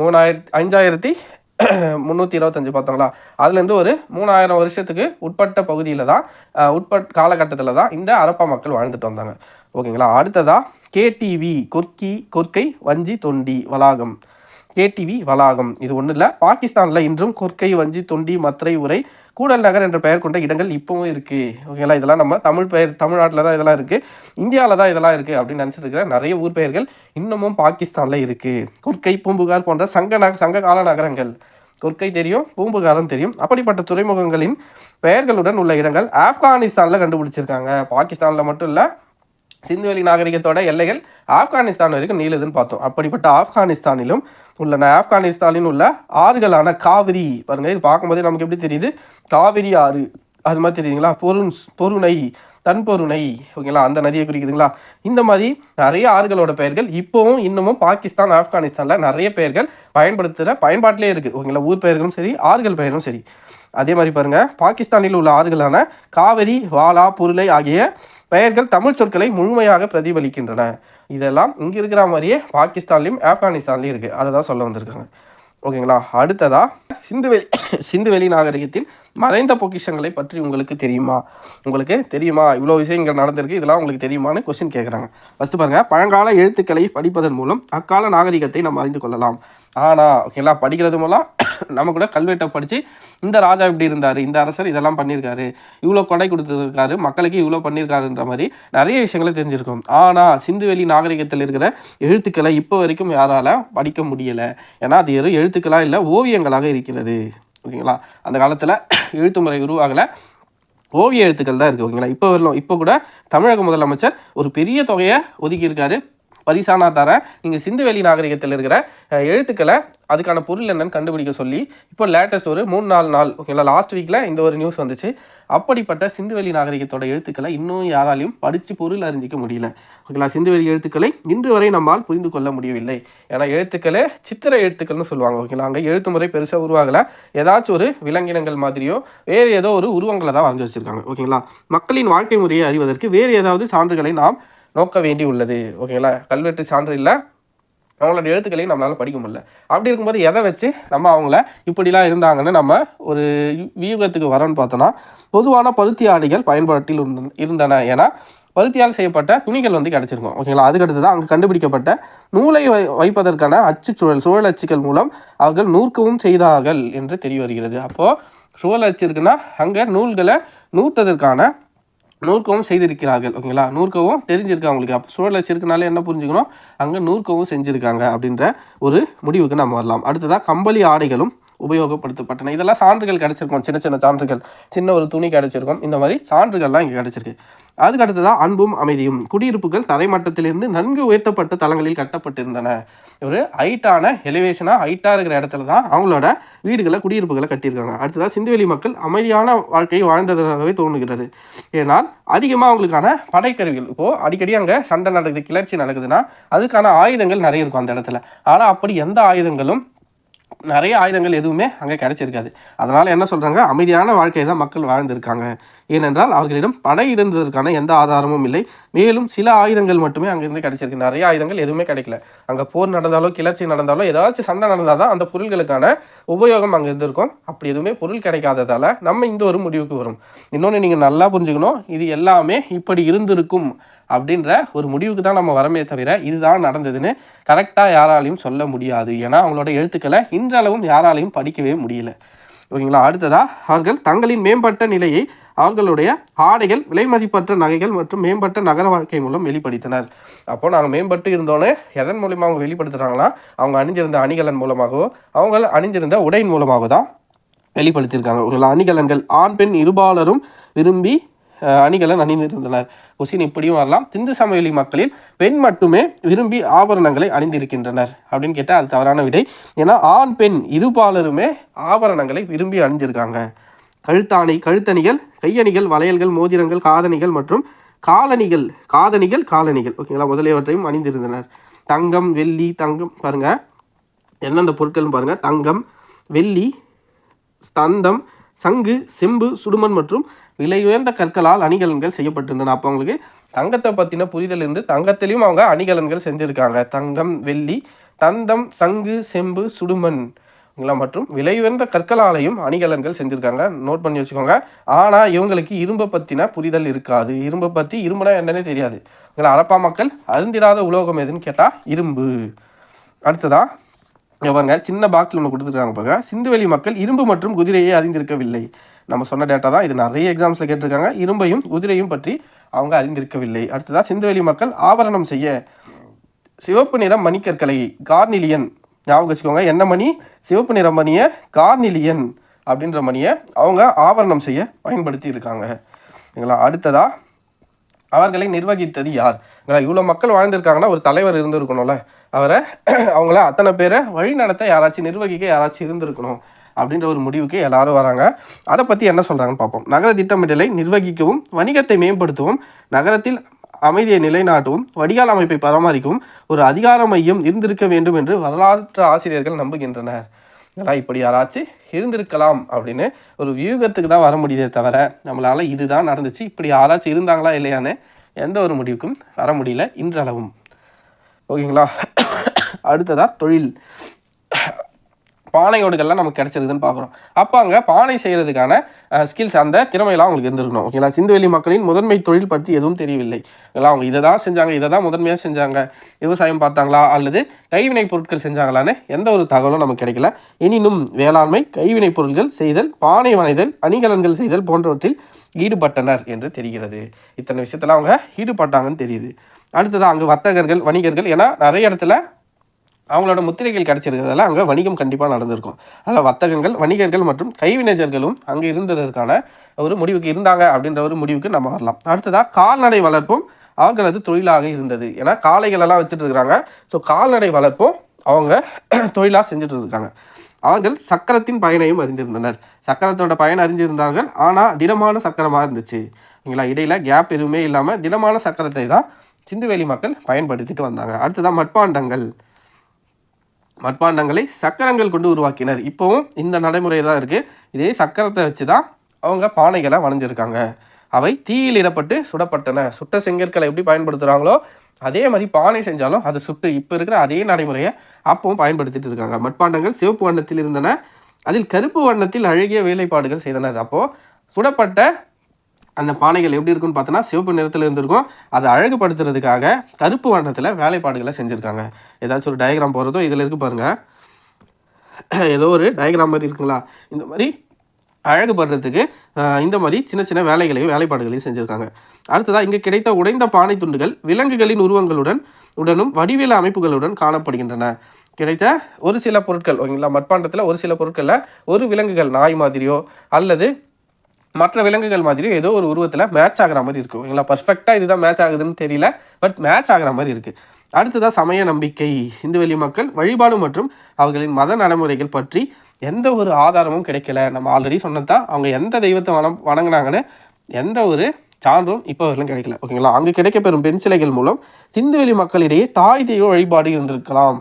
5325 பார்த்தோங்களா. அதுலேருந்து ஒரு 3000 வருஷத்துக்கு உட்பட்ட பகுதியில் தான் காலகட்டத்தில் தான் இந்த ஹரப்பா மக்கள் வாழ்ந்துட்டு வந்தாங்க. ஓகேங்களா? அடுத்ததாக கேடிவி கொர்க்கை வஞ்சி தொண்டி வளாகம். கேடிவி வளாகம் இது ஒன்றும் இல்லை. பாகிஸ்தானில் இன்றும் கொர்க்கை வஞ்சி தொண்டி மத்ரை உரை கூடல் நகர் என்ற பெயர் கொண்ட இடங்கள் இப்போவும் இருக்குது. ஓகேங்களா, இதெல்லாம் நம்ம தமிழ்நாட்டில் தான் இதெல்லாம் இருக்குது, இந்தியாவில் தான் இதெல்லாம் இருக்குது அப்படின்னு நினச்சிட்டு இருக்கிற நிறைய ஊர் பெயர்கள் இன்னமும் பாகிஸ்தானில் இருக்குது. கொர்க்கை, பூம்புகார் போன்ற சங்க கால நகரங்கள். கொர்க்கை தெரியும், பூம்புகாரும் தெரியும். அப்படிப்பட்ட துறைமுகங்களின் பெயர்களுடன் உள்ள இடங்கள் ஆப்கானிஸ்தானில் கண்டுபிடிச்சிருக்காங்க. பாகிஸ்தானில் மட்டும் இல்லை, சிந்துவெளி நாகரிகத்தோட எல்லைகள் ஆப்கானிஸ்தான் வரைக்கும் நீளுதுன்னு பார்த்தோம். அப்படிப்பட்ட ஆப்கானிஸ்தானிலும் ஆப்கானிஸ்தானில் உள்ள ஆறுகளான காவிரி பாருங்க, இது பார்க்கும்போதே நமக்கு எப்படி தெரியுது, காவிரி ஆறு அது மாதிரி தெரியுதுங்களா, பொருணை, தன்பொருணை, ஓகேங்களா, அந்த நதியை குறிக்குதுங்களா. இந்த மாதிரி நிறைய ஆறுகளோட பெயர்கள் இப்போவும் இன்னமும் பாகிஸ்தான், ஆப்கானிஸ்தானில் நிறைய பெயர்கள் பயன்பாட்டிலே இருக்குது. ஓகேங்களா, ஊர் பெயர்களும் சரி, ஆறுகள் பெயரும் சரி. அதே மாதிரி பாருங்கள், பாகிஸ்தானில் உள்ள ஆறுகளான காவிரி, வாலா, பொருளை ஆகிய பெயர்கள் தமிழ் சொற்களை முழுமையாக பிரதிபலிக்கின்றன. இதெல்லாம் இங்கே இருக்கிற மாதிரியே பாகிஸ்தான்லையும் ஆப்கானிஸ்தான்லையும் இருக்குது. அதை தான் சொல்ல வந்திருக்காங்க. ஓகேங்களா, அடுத்ததா சிந்துவெளி நாகரிகத்தின் மறைந்த பொக்கிஷங்களை பற்றி உங்களுக்கு தெரியுமா, இவ்வளோ விஷயங்கள் நடந்திருக்கு, இதெல்லாம் உங்களுக்கு தெரியுமான்னு கொஸ்டின் கேட்குறாங்க. ஃபஸ்ட்டு பாருங்கள், பழங்கால எழுத்துக்களை படிப்பதன் மூலம் அக்கால நாகரிகத்தை நம்ம அறிந்து கொள்ளலாம். ஆனால் ஓகேங்களா, படிக்கிறது மூலம் நம்ம கூட கல்வெட்டை படித்து இந்த ராஜா இப்படி இருந்தார், இந்த அரசர் இதெல்லாம் பண்ணியிருக்காரு, இவ்வளோ கொடை கொடுத்துருக்காரு, மக்களுக்கு இவ்வளோ பண்ணியிருக்காருன்ற மாதிரி நிறைய விஷயங்களை தெரிஞ்சிருக்கும். ஆனால் சிந்துவெளி நாகரிகத்தில் இருக்கிற எழுத்துக்களை இப்போ வரைக்கும் யாரால் படிக்க முடியலை. ஏன்னா அது வெறும் எழுத்துக்களாக இல்லை, ஓவியங்களாக இருக்கிறது. ஓகேங்களா, அந்த காலத்தில் எழுத்து முறை உருவாகலை, ஓவிய எழுத்துக்கள் தான் இருக்குது. ஓகேங்களா, இப்போ கூட தமிழக முதலமைச்சர் ஒரு பெரிய தொகையை ஒதுக்கியிருக்காரு, பரிசானா தரேன், நீங்கள் சிந்துவெளி நாகரிகத்தில் இருக்கிற எழுத்துக்களை அதுக்கான பொருள் என்னன்னு கண்டுபிடிக்க சொல்லி இப்போ லேட்டஸ்ட் ஒரு 3-4 நாள் ஓகேங்களா, லாஸ்ட் வீக்கில் இந்த ஒரு நியூஸ் வந்துச்சு. அப்படிப்பட்ட சிந்துவெளி நாகரிகத்தோட எழுத்துக்களை இன்னும் யாராலையும் படித்து பொருள் அறிஞ்சிக்க முடியல. ஓகேங்களா, சிந்துவெளி எழுத்துக்களை இன்று வரை நம்மால் புரிந்து கொள்ள முடியவில்லை. ஏன்னா எழுத்துக்களே சித்திர எழுத்துக்கள்னு சொல்லுவாங்க. ஓகேங்களா, அங்கே எழுத்து முறை பெருசாக உருவாகலை, ஏதாச்சும் ஒரு விலங்கினங்கள் மாதிரியோ வேறு ஏதோ ஒரு உருவங்களை தான் வரைஞ்சி வச்சுருக்காங்க. ஓகேங்களா, மக்களின் வாழ்க்கை முறையை அறிவதற்கு வேறு ஏதாவது சான்றுகளை நாம் நோக்க வேண்டி உள்ளது. ஓகேங்களா, கல்வெட்டு சான்று இல்லை, அவங்களோட எழுத்துக்களையும் நம்மளால் படிக்க முடியல. அப்படி இருக்கும்போது எதை வச்சு நம்ம அவங்கள இப்படிலாம் இருந்தாங்கன்னு நம்ம ஒரு வியூகத்துக்கு வரோன்னு பார்த்தோன்னா, பொதுவான பருத்தி ஆடைகள் பயன்பாட்டில் இருந்தன. ஏன்னா பருத்தியால் செய்யப்பட்ட துணிகள் கிடச்சிருக்கும். ஓகேங்களா, அதுக்கடுத்து தான் அங்கே கண்டுபிடிக்கப்பட்ட நூலை வைப்பதற்கான சுழல் அச்சுக்கள் மூலம் அவர்கள் நூற்கவும் செய்தார்கள் என்று தெரிய வருகிறது. அப்போது சுழல் அச்சு இருக்குன்னா அங்கே நூல்களை நூற்றதற்கான நூற்கவும் செய்திருக்கிறார்கள். ஓகேங்களா, நூற்கவும் தெரிஞ்சிருக்கு அவங்களுக்கு. அப்போ சுழல் வச்சிருக்கனால என்ன புரிஞ்சுக்கணும், அங்கே நூற்கவும் செஞ்சுருக்காங்க அப்படின்ற ஒரு முடிவுக்கு நம்ம வரலாம். அடுத்ததாக கம்பளி ஆடைகளும் உபயோகப்படுத்தப்பட்டன. இதெல்லாம் சான்றுகள் கிடச்சிருக்கும், சின்ன சான்றுகள், சின்ன ஒரு துணி கிடச்சிருக்கும். இந்த மாதிரி சான்றுகள்லாம் இங்கே கிடச்சிருக்கு. அதுக்கு அடுத்ததாக அன்பும் அமைதியும். குடியிருப்புகள் தரைமட்டத்திலிருந்து நன்கு உயர்த்தப்பட்ட தளங்களில் கட்டப்பட்டிருந்தன. ஒரு ஹைட்டாக இருக்கிற இடத்துல தான் அவங்களோட குடியிருப்புகளை கட்டியிருக்காங்க. அடுத்ததாக சிந்துவெளி மக்கள் அமைதியான வாழ்க்கையை வாழ்ந்ததாகவே தோணுகிறது. ஏன்னால் அதிகமாக அவங்களுக்கான படைக்கருவிகள், இப்போது அடிக்கடி அங்கே சண்டை நடக்குது, கிளர்ச்சி நடக்குதுன்னா அதுக்கான ஆயுதங்கள் நிறைய இருக்கும் அந்த இடத்துல. ஆனால் அப்படி எந்த ஆயுதங்களும் நிறைய ஆயுதங்கள் எதுவுமே அங்கே கிடைச்சிருக்காது. அதனால் என்ன சொல்கிறாங்க, அமைதியான வாழ்க்கையை தான் மக்கள் வாழ்ந்திருக்காங்க. ஏனென்றால் அவர்களிடம் படை இருந்ததற்கான எந்த ஆதாரமும் இல்லை. மேலும் சில ஆயுதங்கள் மட்டுமே அங்கேருந்து கிடைச்சிருக்கு, நிறைய ஆயுதங்கள் எதுவுமே கிடைக்கல. அங்கே போர் நடந்தாலோ கிளர்ச்சி நடந்தாலோ ஏதாச்சும் சண்டை நடந்தால் தான் அந்த பொருள்களுக்கான உபயோகம் அங்கே இருந்திருக்கும். அப்படி எதுவுமே பொருள் கிடைக்காததால் நம்ம இந்த ஒரு முடிவுக்கு வரும். இன்னொன்று நீங்கள் நல்லா புரிஞ்சுக்கணும், இது எல்லாமே இப்படி இருந்திருக்கும் அப்படின்ற ஒரு முடிவுக்கு தான் நம்ம வரமே தவிர இதுதான் நடந்ததுன்னு கரெக்டாக யாராலையும் சொல்ல முடியாது. ஏன்னா அவங்களோட எழுத்துக்களை இன்றளவும் யாராலையும் படிக்கவே முடியல. ஓகேங்களா, அடுத்ததாக அவர்கள் தங்களின் மேம்பட்ட நிலையை அவர்களுடைய ஆடைகள், விலை மதிப்பற்ற நகைகள் மற்றும் மேம்பட்ட நகர வாழ்க்கை மூலம் வெளிப்படுத்தினர். அப்போது நாங்கள் மேம்பட்டு இருந்தோன்னே எதன் மூலமாக அவங்க வெளிப்படுத்துகிறாங்கன்னா, அவங்க அணிஞ்சிருந்த அணிகலன் மூலமாகவோ அவங்க அணிஞ்சிருந்த உடையின் மூலமாக தான் வெளிப்படுத்தியிருக்காங்க. ஓகேங்களா, அணிகலன்கள் ஆண் பெண் இருபாலரும் விரும்பி அணிகலன் அணிந்திருந்தனர். கொஸ்டின் இப்படியும் வரலாம், சிந்து சமவெளி மக்களில் பெண் மட்டுமே விரும்பி ஆபரணங்களை அணிந்திருக்கின்றனர் அப்படின்னு கேட்டால் அது தவறான விடை. ஏன்னா ஆண் பெண் இருபாலருமே ஆபரணங்களை விரும்பி அணிஞ்சிருக்காங்க. கழுத்தணிகள், கையணிகள், வளையல்கள், மோதிரங்கள், காதணிகள் மற்றும் காலணிகள் ஓகேங்களா முதலியவற்றையும் அணிந்திருந்தனர். தங்கம், வெள்ளி, தங்கம் பாருங்க எந்தெந்த பொருட்கள்னு பாருங்க, தங்கம், வெள்ளி, ஸ்தந்தம், சங்கு, செம்பு, சுடுமண் மற்றும் விலை உயர்ந்த கற்களால் அணிகலன்கள் செய்யப்பட்டிருந்தன. அப்போ அவங்களுக்கு தங்கத்தை பற்றின புரிதல் இருந்து தங்கத்திலையும் அவங்க அணிகலன்கள் செஞ்சுருக்காங்க. தங்கம், வெள்ளி, தந்தம், சங்கு, செம்பு, சுடுமண் மற்றும் விலை உயர்ந்த கற்களாலையும் அணிகலன்கள் செஞ்சுருக்காங்க. நோட் பண்ணி வச்சுக்கோங்க. ஆனால் இவங்களுக்கு இரும்பை பற்றின புரிதல் இருக்காது. இரும்புனா என்னன்னே தெரியாது. அரப்பா மக்கள் அருந்திராத உலோகம் எதுன்னு கேட்டால் இரும்பு. அடுத்ததாக பாருங்க, சின்ன பாக்ஸில் ஒன்று கொடுத்துருக்காங்க பாருங்க. சிந்துவெளி மக்கள் இரும்பு மற்றும் குதிரையை அறிந்திருக்கவில்லை. நம்ம சொன்ன டேட்டா தான். இது நிறைய எக்ஸாம்ஸில் கேட்டிருக்காங்க. இரும்பையும் குதிரையும் பற்றி அவங்க அறிந்திருக்கவில்லை. அடுத்ததாக சிந்துவெளி மக்கள் ஆபரணம் செய்ய சிவப்பு நிற மணிக்கற்களை கார்னிலியன், ஞாபகம் வச்சுக்கோங்க, என்ன மணி? சிவப்பு நிற மணியை கார்னிலியன் அப்படின்ற மணியை அவங்க ஆபரணம் செய்ய பயன்படுத்தி இருக்காங்க. அடுத்ததாக அவர்களை நிர்வகித்தது யார்? இவ்வளோ மக்கள் வாழ்ந்திருக்காங்கன்னா ஒரு தலைவர் இருந்திருக்கணும்ல, அவங்கள அத்தனை பேரை வழி நடத்த யாராச்சும், நிர்வகிக்க யாராச்சும் இருந்திருக்கணும் அப்படின்ற ஒரு முடிவுக்கு எல்லாரும் வராங்க. அதை பற்றி என்ன சொல்கிறாங்கன்னு பார்ப்போம். நகர திட்டமிடலை நிர்வகிக்கவும், வணிகத்தை மேம்படுத்தவும், நகரத்தில் அமைதியை நிலைநாட்டவும், வடிகால் அமைப்பை பராமரிக்கவும் ஒரு அதிகார மையம் இருந்திருக்க வேண்டும் என்று வரலாற்று ஆசிரியர்கள் நம்புகின்றனர். இப்படி யாராச்சும் இருந்திருக்கலாம் அப்படின்னு ஒரு வியூகத்துக்கு தான் வர முடியுதே தவிர நம்மளால் இதுதான் நடந்துச்சு, இப்படி யாராச்சும் இருந்தாங்களா இல்லையான்னு எந்த ஒரு முடிவுக்கும் வர முடியல இன்றளவும். ஓகேங்களா. அடுத்ததாக தொழில். பானை ஓடுகள்லாம் நமக்கு கிடச்சிருக்குதுன்னு பார்க்குறோம். அப்போ அங்கே பானை செய்கிறதுக்கான ஸ்கில்ஸ், அந்த திறமையெல்லாம் அவங்களுக்கு இருந்திருக்கணும். ஓகேங்களா. சிந்துவெளி மக்களின் முதன்மை தொழில் பற்றி எதுவும் தெரியவில்லை. அவங்க இதை தான் செஞ்சாங்க, இதை தான் முதன்மையாக செஞ்சாங்க, விவசாயம் பார்த்தாங்களா அல்லது கைவினை பொருட்கள் செஞ்சாங்களான்னு எந்த ஒரு தகவலும் நமக்கு கிடைக்கல. எனினும் வேளாண்மை, கைவினை பொருட்கள் செய்தல், பானை வனைதல், அணிகலன்கள் செய்தல் போன்றவற்றில் ஈடுபட்டனர் என்று தெரிகிறது. இத்தனை விஷயத்தில் அவங்க ஈடுபட்டாங்கன்னு தெரியுது. அடுத்ததாக அங்கே வர்த்தகர்கள், வணிகர்கள், ஏன்னா நிறைய இடத்துல அவங்களோட முத்திரைகள் கிடச்சிருக்கிறதால அங்கே வணிகம் கண்டிப்பாக நடந்திருக்கும். அதில் வர்த்தகங்கள், வணிகர்கள் மற்றும் கைவினைஞர்களும் அங்கே இருந்ததற்கான ஒரு முடிவுக்கு இருந்தாங்க அப்படின்ற ஒரு முடிவுக்கு நம்ம வரலாம். அடுத்ததாக கால்நடை வளர்ப்பும் அவர்களது தொழிலாக இருந்தது. ஏன்னா காளைகளெல்லாம் வச்சுட்டு இருக்கிறாங்க. ஸோ கால்நடை வளர்ப்பும் அவங்க தொழிலாக செஞ்சுட்டு இருக்காங்க. அவர்கள் சக்கரத்தின் பயனையும் அறிந்திருந்தனர். சக்கரத்தோட பயன் அறிஞ்சிருந்தார்கள். ஆனால் திடமான சக்கரமாக இருந்துச்சு. இடையில கேப் எதுவுமே இல்லாமல் திடமான சக்கரத்தை தான் சிந்துவெளி மக்கள் பயன்படுத்திட்டு வந்தாங்க. அடுத்ததான் மட்பாண்டங்களை சக்கரங்கள் கொண்டு உருவாக்கினர். இப்போவும் இந்த நடைமுறை தான் இருக்குது. இதே சக்கரத்தை வச்சு தான் அவங்க பானைகளை வணைஞ்சிருக்காங்க. அவை தீயில் இடப்பட்டு சுடப்பட்டன. சுட்ட செங்கற்களை எப்படி பயன்படுத்துகிறாங்களோ அதே மாதிரி பானை செஞ்சாலும் அதை சுட்டு இப்போ இருக்கிற அதே நடைமுறையை அப்பவும் பயன்படுத்திட்டு இருக்காங்க. மட்பாண்டங்கள் சிவப்பு வண்ணத்தில் இருந்தன. அதில் கருப்பு வண்ணத்தில் அழகிய வேலைப்பாடுகள் செய்தனர். அப்போது சுடப்பட்ட அந்த பானைகள் எப்படி இருக்குன்னு பார்த்தோன்னா சிவப்பு நிறத்தில் இருந்திருக்கும். அதை அழகுபடுத்துறதுக்காக கருப்பு வண்ணத்தில் வேலைப்பாடுகளை செஞ்சுருக்காங்க. ஏதாச்சும் ஒரு டயக்ராம் போகிறதோ இதில் இருக்குது பாருங்கள், ஏதோ ஒரு டயக்ராம் மாதிரி இருக்குங்களா, இந்த மாதிரி அழகுபடுறதுக்கு இந்த மாதிரி சின்ன சின்ன வேலைப்பாடுகளையும் செஞ்சுருக்காங்க. அடுத்ததாக இங்கே கிடைத்த உடைந்த பானை துண்டுகள் விலங்குகளின் உடனும் வடிவேல அமைப்புகளுடன் காணப்படுகின்றன. கிடைத்த ஒரு சில பொருட்கள், ஓகேங்களா, மட்பாண்டத்தில் ஒரு சில பொருட்களில் ஒரு விலங்குகள், நாய் மாதிரியோ அல்லது மற்ற விலங்குகள் மாதிரியும் ஏதோ ஒரு உருவத்தில் மேட்ச் ஆகிற மாதிரி இருக்கும். ஓகேங்களா. பர்ஃபெக்டாக இதுதான் மேட்ச் ஆகுதுன்னு தெரியல, பட் மேட்ச் ஆகிற மாதிரி இருக்குது. அடுத்ததாக சமய நம்பிக்கை. சிந்துவெளி மக்கள் வழிபாடு மற்றும் அவர்களின் மத நடைமுறைகள் பற்றி எந்த ஒரு ஆதாரமும் கிடைக்கல. நம்ம ஆல்ரெடி சொன்னதான், அவங்க எந்த தெய்வத்தை வணங்கினாங்கன்னு எந்த ஒரு சான்றும் இப்போ வரலும் கிடைக்கல. ஓகேங்களா. அங்கே கிடைக்கப்பெறும் பெண்சிலைகள் மூலம் சிந்துவெளி மக்களிடையே தாய் தெய்வ வழிபாடு இருந்திருக்கலாம்.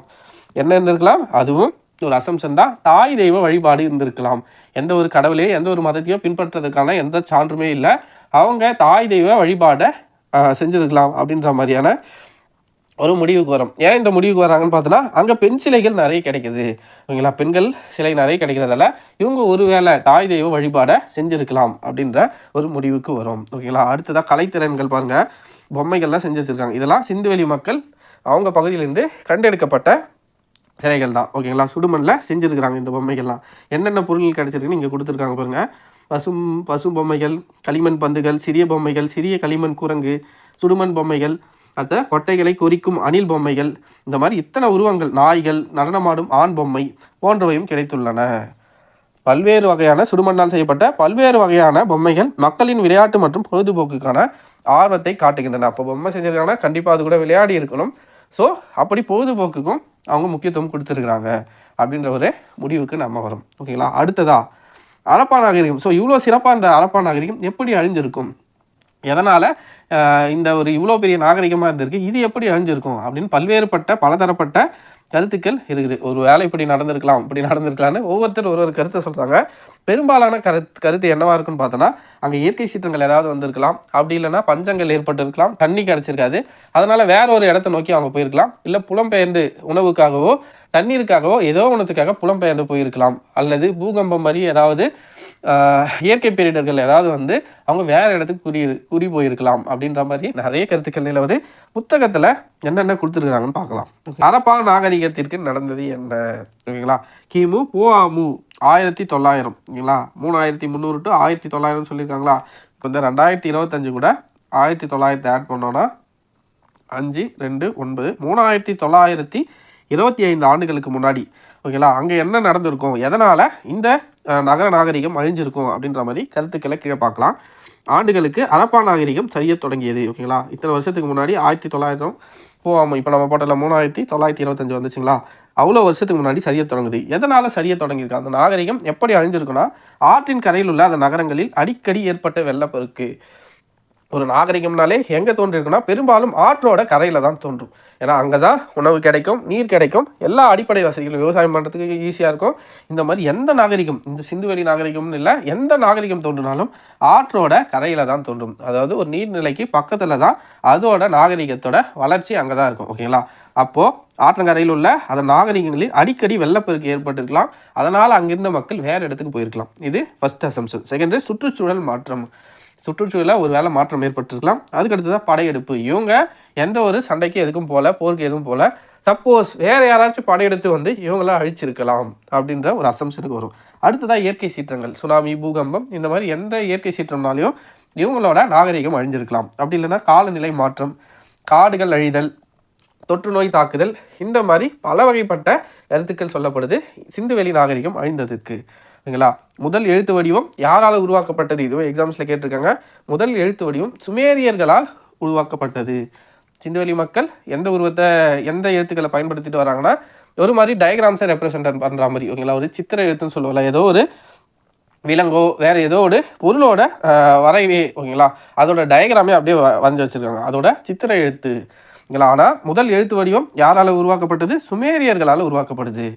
என்ன இருந்திருக்கலாம்? அதுவும் ஒரு அசம்சன் தான். தாய் தெய்வ வழிபாடு இருந்திருக்கலாம். எந்த ஒரு கடவுளையோ எந்த ஒரு மதத்தையோ பின்பற்றதுக்கான எந்த சான்றுமே இல்லை. அவங்க தாய் தெய்வ வழிபாடை செஞ்சுருக்கலாம் அப்படின்ற மாதிரியான ஒரு முடிவுக்கு வரும். ஏன் இந்த முடிவுக்கு வராங்கன்னு பார்த்தோன்னா, அங்கே பெண் சிலைகள் நிறைய கிடைக்குது. ஓகேங்களா. பெண்கள் சிலை நிறைய கிடைக்கிறதால இவங்க ஒருவேளை தாய் தெய்வ வழிபாடை செஞ்சுருக்கலாம் அப்படின்ற ஒரு முடிவுக்கு வரும். ஓகேங்களா. அடுத்ததாக கலைத்திறன்கள் பாருங்கள், பொம்மைகள்லாம் செஞ்சு வச்சுருக்காங்க. இதெல்லாம் சிந்துவெளி மக்கள் அவங்க பகுதியிலேருந்து கண்டெடுக்கப்பட்ட சிலைகள் தான். ஓகேங்களா. சுடுமண்ணில் செஞ்சுருக்கிறாங்க இந்த பொம்மைகள்லாம். என்னென்ன பொருட்கள் கிடச்சிருக்குன்னு இங்கே கொடுத்துருக்காங்க பாருங்கள். பசு பொம்மைகள், களிமண் பந்துகள், சிறிய பொம்மைகள், சிறிய களிமண் குரங்கு, சுடுமண் பொம்மைகள், அடுத்த கொட்டைகளை கொறிக்கும் அணில் பொம்மைகள், இந்த மாதிரி இத்தனை உருவங்கள், நாய்கள், நடனமாடும் ஆண் பொம்மை போன்றவையும் கிடைத்துள்ளன. பல்வேறு வகையான சுடுமண்ணால் செய்யப்பட்ட பல்வேறு வகையான பொம்மைகள் மக்களின் விளையாட்டு மற்றும் பொழுதுபோக்குக்கான ஆர்வத்தை காட்டுகின்றன. அப்போ பொம்மை செஞ்சுருக்காங்கன்னா கண்டிப்பாக அது கூட விளையாடி இருக்கணும். ஸோ அப்படி பொழுதுபோக்குக்கும் அவங்க முக்கியத்துவம் கொடுத்துருக்குறாங்க அப்படின்ற ஒரு முடிவுக்கு நம்ம வரும். ஓகேங்களா. அடுத்ததா ஹரப்பா நாகரிகம். ஸோ இவ்வளோ சிறப்பாக இந்த ஹரப்பா நாகரிகம் எப்படி அழிஞ்சிருக்கும், எதனால் இந்த ஒரு இவ்வளோ பெரிய நாகரிகமாக இருந்திருக்கு, இது எப்படி அழிஞ்சிருக்கும் அப்படின்னு பலதரப்பட்ட கருத்துக்கள் இருக்குது. ஒரு வேலை இப்படி நடந்திருக்கலாம்னு ஒவ்வொருத்தர் ஒரு கருத்தை சொல்கிறாங்க. பெரும்பாலான கருத்து என்னவா இருக்குன்னு பார்த்தோன்னா, அங்கே இயற்கை சீற்றங்கள் ஏதாவது வந்திருக்கலாம், அப்படி இல்லைன்னா பஞ்சங்கள் ஏற்பட்டிருக்கலாம், தண்ணி கிடச்சிருக்காது, அதனால் வேற ஒரு இடத்த நோக்கி அவங்க போயிருக்கலாம், இல்லை புலம்பெயர்ந்து உணவுக்காகவோ தண்ணீருக்காகவோ ஏதோ ஒன்றுத்துக்காக புலம்பெயர்ந்து போயிருக்கலாம், அல்லது பூகம்பம் மாதிரி ஏதாவது இயற்கை பேரிடர்கள் ஏதாவது வந்து அவங்க வேறு இடத்துக்கு குறி போயிருக்கலாம் அப்படின்ற மாதிரி நிறைய கருத்துக்கள் நிலவுது. புத்தகத்தில் என்னென்ன கொடுத்துருக்குறாங்கன்னு பார்க்கலாம். ஹரப்பா நாகரிகத்திற்கு நடந்தது என்ன ஓகேங்களா? கிமு போஆமு 1900 ஓகேங்களா? 3300 to 1900 சொல்லியிருக்காங்களா? இப்போ இந்த 2025 கூட 1900 ஆட் பண்ணோன்னா 5, 2, 9 3925 ஆண்டுகளுக்கு முன்னாடி ஓகேங்களா? அங்கே என்ன நடந்திருக்கும், எதனால் இந்த நகர நாகரிகம் அழிஞ்சிருக்கும் அப்படின்ற மாதிரி கருத்துக்களை கீழே பார்க்கலாம். ஆண்டுகளுக்கு ஹரப்பா நாகரிகம் சரிய தொடங்கியது ஓகேங்களா? இத்தனை வருஷத்துக்கு முன்னாடி 1900 போகாமல் இப்போ நம்ம போட்டல 3925 வந்துச்சுங்களா? அவ்வளோ வருஷத்துக்கு முன்னாடி சரிய தொடங்குது. எதனால் சரிய தொடங்கியிருக்கு? அந்த நாகரிகம் எப்படி அழிஞ்சிருக்குன்னா, ஆற்றின் கரையில் உள்ள அந்த நகரங்களில் அடிக்கடி ஏற்பட்ட வெள்ளப்பெருக்கு. ஒரு நாகரிகம்னாலே எங்கே தோன்றிருக்குன்னா பெரும்பாலும் ஆற்றோட கரையில் தான் தோன்றும். ஏன்னா அங்கே தான் உணவு கிடைக்கும், நீர் கிடைக்கும், எல்லா அடிப்படை வசதிகளும் விவசாயம் பண்ணுறதுக்கு ஈஸியாக இருக்கும். இந்த மாதிரி எந்த நாகரிகம், இந்த சிந்துவெளி நாகரிகம்னு இல்லை, எந்த நாகரிகம் தோன்றினாலும் ஆற்றோட கரையில் தான் தோன்றும். அதாவது ஒரு நீர்நிலைக்கு பக்கத்தில் தான் அதோட நாகரிகத்தோட வளர்ச்சி அங்கே தான் இருக்கும் ஓகேங்களா? அப்போது ஆற்றங்கரையில் உள்ள அந்த நாகரிகங்களில் அடிக்கடி வெள்ளப்பெருக்கு ஏற்பட்டிருக்கலாம். அதனால் அங்கிருந்த மக்கள் வேறு இடத்துக்கு போயிருக்கலாம். இது ஃபர்ஸ்ட் அசம்ஷன். செகண்டு, சுற்றுச்சூழல் மாற்றம். சுற்றுச்சூழலில் ஒரு வேளை மாற்றம் ஏற்பட்டிருக்கலாம். அதுக்கடுத்து தான் படையெடுப்பு. இவங்க எந்த ஒரு சண்டைக்கு எதுக்கும் போல, போருக்கு எதுவும் போல, சப்போஸ் வேறு யாராச்சும் படையெடுத்து வந்து இவங்கள அழிச்சிருக்கலாம் அப்படின்ற ஒரு அசம்ஷனுக்கு வரும். அடுத்ததான் இயற்கை சீற்றங்கள், சுனாமி, பூகம்பம், இந்த மாதிரி எந்த இயற்கை சீற்றம்னாலையும் இவங்களோட நாகரிகம் அழிஞ்சிருக்கலாம். அப்படி இல்லைன்னா காலநிலை மாற்றம், காடுகள் அழிதல், தொற்று நோய் தாக்குதல், இந்த மாதிரி பல வகைப்பட்ட கருத்துக்கள் சொல்லப்படுது சிந்துவெளி நாகரிகம் அழிந்ததுக்கு ஓகேங்களா? முதல் எழுத்து வடிவம் யாரால் உருவாக்கப்பட்டது? இதுவும் எக்ஸாம்ஸில் கேட்டிருக்காங்க. முதல் எழுத்து வடிவம் சுமேரியர்களால் உருவாக்கப்பட்டது. சிந்துவெளி மக்கள் எந்த எழுத்துக்களை பயன்படுத்திட்டு வராங்கன்னா, ஒரு மாதிரி டயக்ராம்ஸை ரெப்ரசென்ட் பண்ணுற மாதிரி ஓகேங்களா? ஒரு சித்திர எழுத்துன்னு சொல்லுவோம்ல, ஏதோ ஒரு விலங்கோ வேறு ஏதோ ஒரு பொருளோட வரைவே ஓகேங்களா? அதோட டயக்ராமே அப்படியே வரைஞ்சி வச்சுருக்காங்க. அதோட சித்திர எழுத்து ஓகேங்களா? ஆனால் முதல் எழுத்து வடிவம் யாரால் உருவாக்கப்பட்டது? சுமேரியர்களால் உருவாக்கப்படுது.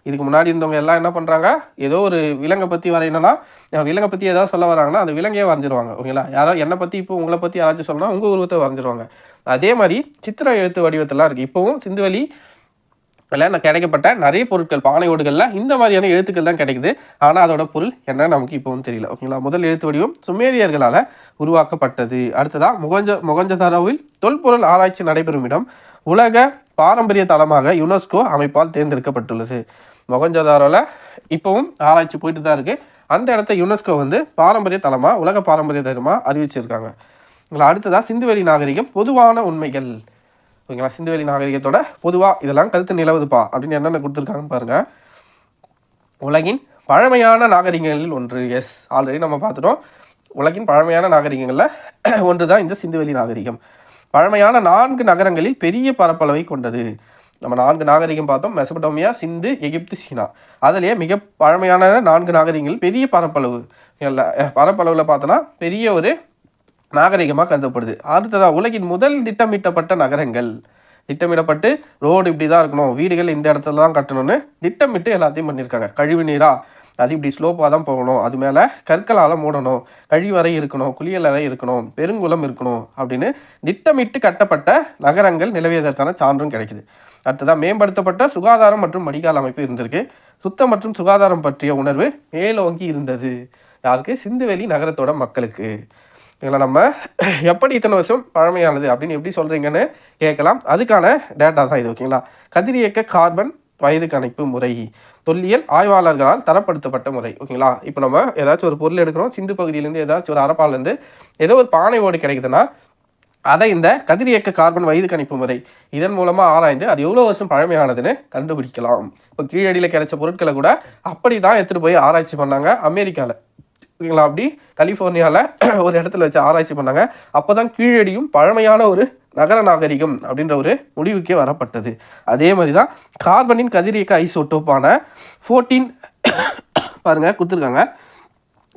இதுக்கு முன்னாடி இருந்தவங்க எல்லாம் என்ன பண்ணுறாங்க, ஏதோ ஒரு விலங்கை பற்றி வரையணும்னா, விலங்கை பற்றி ஏதாவது சொல்ல வராங்கன்னா அந்த விலங்கையே வரைஞ்சிருவாங்க ஓகேங்களா? யாரோ என்னை பற்றி இப்போ உங்களை பற்றி யாராச்சும் சொல்லணும்னா உங்கள் உருவத்தை வரைஞ்சிருவாங்க. அதே மாதிரி சித்திர எழுத்து வடிவத்தெல்லாம் இருக்குது. இப்போவும் சிந்துவெளி கிடைக்கப்பட்ட நிறைய பொருட்கள், பானை ஓடுகளில் இந்த மாதிரியான எழுத்துக்கள் தான் கிடைக்குது. ஆனால் அதோட பொருள் என்ன நமக்கு இப்போவும் தெரியல ஓகேங்களா? முதல் எழுத்து வடிவம் சுமேரியர்களால் உருவாக்கப்பட்டது. அடுத்ததான் மொகஞ்சதாரோவில் தொல்பொருள் ஆராய்ச்சி நடைபெறும் இடம் உலக பாரம்பரிய தளமாக யுனெஸ்கோ அமைப்பால் தேர்ந்தெடுக்கப்பட்டுள்ளது. மொகஞ்சதாரோவில் இப்போவும் ஆராய்ச்சி போயிட்டு தான் இருக்குது. அந்த இடத்த யுனெஸ்கோ வந்து பாரம்பரிய தளமாக, உலக பாரம்பரிய தளமாக அறிவிச்சிருக்காங்க. அடுத்ததாக சிந்துவெளி நாகரிகம் பொதுவான உண்மைகள் ஓகேங்களா? சிந்துவெளி நாகரிகத்தோட பொதுவாக இதெல்லாம் கருத்து நிலவுதுப்பா அப்படின்னு என்னென்ன கொடுத்துருக்காங்கன்னு பாருங்கள். உலகின் பழமையான நாகரிகங்களில் ஒன்று. எஸ், ஆல்ரெடி நம்ம பார்த்துட்டோம். உலகின் பழமையான நாகரிகங்களில் ஒன்று தான் இந்த சிந்துவெளி நாகரிகம். பழமையான 4 நகரங்களில் பெரிய பரப்பளவை கொண்டது. நம்ம 4 நாகரிகம் பார்த்தோம், மெசபடோமியா, சிந்து, எகிப்து, சீனா. அதிலேயே மிக பழமையான 4 நாகரிகங்கள் பெரிய பரப்பளவில் பார்த்தோன்னா பெரிய ஒரு நாகரிகமாக கருதப்படுது. அடுத்ததாக உலகின் முதல் திட்டமிட்டப்பட்ட நகரங்கள். திட்டமிடப்பட்டு ரோடு இப்படி தான் இருக்கணும், வீடுகள் இந்த இடத்துல தான் கட்டணும்னு திட்டமிட்டு எல்லாத்தையும் பண்ணியிருக்காங்க. கழிவு நீராக அது இப்படி ஸ்லோப்பாக தான் போகணும், அது மேலே கற்களால் மூடணும், கழிவறை இருக்கணும், குளியலறை இருக்கணும், பெருங்குளம் இருக்கணும் அப்படின்னு திட்டமிட்டு கட்டப்பட்ட நகரங்கள் நிலவியதற்கான சான்றும் கிடைக்குது. அடுத்ததாக மேம்படுத்தப்பட்ட சுகாதாரம் மற்றும் வடிகால் அமைப்பு இருந்திருக்கு. சுத்தம் மற்றும் சுகாதாரம் பற்றிய உணர்வு மேலோங்கி இருந்தது. யாருக்கு? சிந்துவெளி நகரத்தோட மக்களுக்கு. இதில் நம்ம எப்படி இத்தனை வருஷம் பழமையானது அப்படின்னு எப்படி சொல்கிறீங்கன்னு கேட்கலாம். அதுக்கான டேட்டா தான் இது ஓகேங்களா? கதிரியக்க கார்பன் வயது கணிப்பு முறை தொல்லியல் ஆய்வாளர்களால் தரப்படுத்தப்பட்ட முறை ஓகேங்களா? இப்போ நம்ம ஏதாச்சும் ஒரு பொருள் எடுக்கிறோம், சிந்து பகுதியிலேருந்து ஏதாச்சும் ஒரு அரப்பாலேருந்து ஏதோ ஒரு பானை ஓடு கிடைக்குதுன்னா அதை இந்த கதிரியக்க கார்பன் வயது கணிப்பு முறை இதன் மூலமாக ஆராய்ந்து அது எவ்வளோ வருஷம் பழமையானதுன்னு கண்டுபிடிக்கலாம். இப்போ கீழடியில் கிடைச்ச பொருட்களை கூட அப்படி தான் எடுத்துகிட்டு போய் ஆராய்ச்சி பண்ணாங்க அமெரிக்காவில் ஓகேங்களா? அப்படி கலிஃபோர்னியாவில் ஒரு இடத்துல வச்சு ஆராய்ச்சி பண்ணாங்க. அப்போ தான் கீழடியும் பழமையான ஒரு நகர நாகரிகம் அப்படின்ற ஒரு முடிவுக்கே வரப்பட்டது. அதே மாதிரி தான் கார்பனின் கதிரியக்க ஐசோட்டோப்பான 14 பாருங்கள் கொடுத்துருக்காங்க.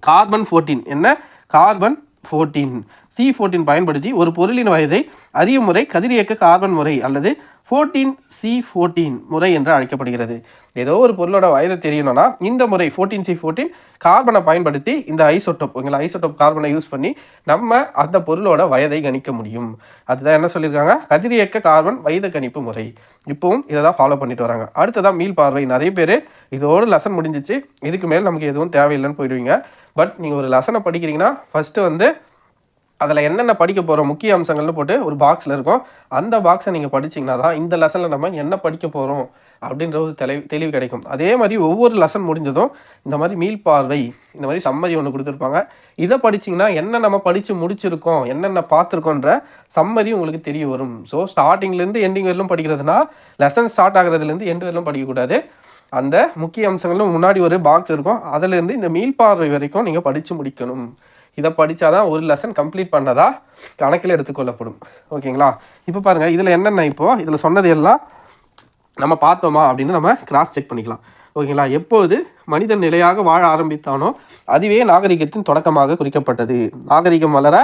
கார்பன் 14 என்ன? கார்பன் 14 C14 பயன்படுத்தி ஒரு பொருளின் வயதை அறியும் முறை கதிரியக்க கார்பன் முறை அல்லது 14C14 முறை என்று அழைக்கப்படுகிறது. ஏதோ ஒரு பொருளோட வயதை தெரியணும்னா இந்த முறை 14C14 கார்பனை பயன்படுத்தி இந்த ஐசோடோப் கார்பனை யூஸ் பண்ணி நம்ம அந்த பொருளோட வயதை கணிக்க முடியும். அதுதான் என்ன சொல்லியிருக்காங்க, கதிரியக்க கார்பன் வயது கணிப்பு முறை. இப்போவும் இதை தான் ஃபாலோ பண்ணிட்டு வராங்க. அடுத்ததான் மீள்பார்வை. நிறைய பேர் இதோட லெசன் முடிஞ்சிச்சு, இதுக்கு மேல் நமக்கு எதுவும் தேவையில்லைன்னு போயிடுவீங்க. பட் நீங்கள் ஒரு லெசனை படிக்கிறீங்கன்னா ஃபஸ்ட்டு அதில் என்னென்ன படிக்க போகிறோம் முக்கிய அம்சங்கள்னு போட்டு ஒரு பாக்ஸில் இருக்கும். அந்த பாக்ஸை நீங்கள் படிச்சிங்கன்னா தான் இந்த லெசனில் நம்ம என்ன படிக்க போகிறோம் அப்படின்ற ஒரு தெளிவு கிடைக்கும். அதே மாதிரி ஒவ்வொரு லெசன் முடிஞ்சதும் இந்த மாதிரி மீள்பார்வை, இந்த மாதிரி சம்மரி ஒன்று கொடுத்துருப்பாங்க. இதை படிச்சிங்கன்னா என்ன நம்ம படித்து முடிச்சிருக்கோம், என்னென்ன பார்த்துருக்கோன்ற சம்மரி உங்களுக்கு தெரிய வரும். ஸோ ஸ்டார்டிங்லேருந்து எண்டிங் வரலும் படிக்கிறதுனா லெசன் ஸ்டார்ட் ஆகிறதுலேருந்து எண்டு வரலும் படிக்கக்கூடாது. அந்த முக்கிய அம்சங்களும் முன்னாடி ஒரு பாக்ஸ் இருக்கும், அதுலேருந்து இந்த மீள்பார்வை வரைக்கும் நீங்கள் படித்து முடிக்கணும். இதை படித்தாதான் ஒரு லெசன் கம்ப்ளீட் பண்ணதா கணக்கில் எடுத்துக்கொள்ளப்படும். ஓகேங்களா? இப்போ பாருங்கள், இதில் என்னென்ன இப்போது இதில் சொன்னது எல்லாம் நம்ம பார்த்தோமா அப்படின்னு நம்ம கிராஸ் செக் பண்ணிக்கலாம். ஓகேங்களா? எப்போது மனிதன் நிலையாக வாழ ஆரம்பித்தானோ அதுவே நாகரிகத்தின் தொடக்கமாக குறிக்கப்பட்டது. நாகரிகம் வளர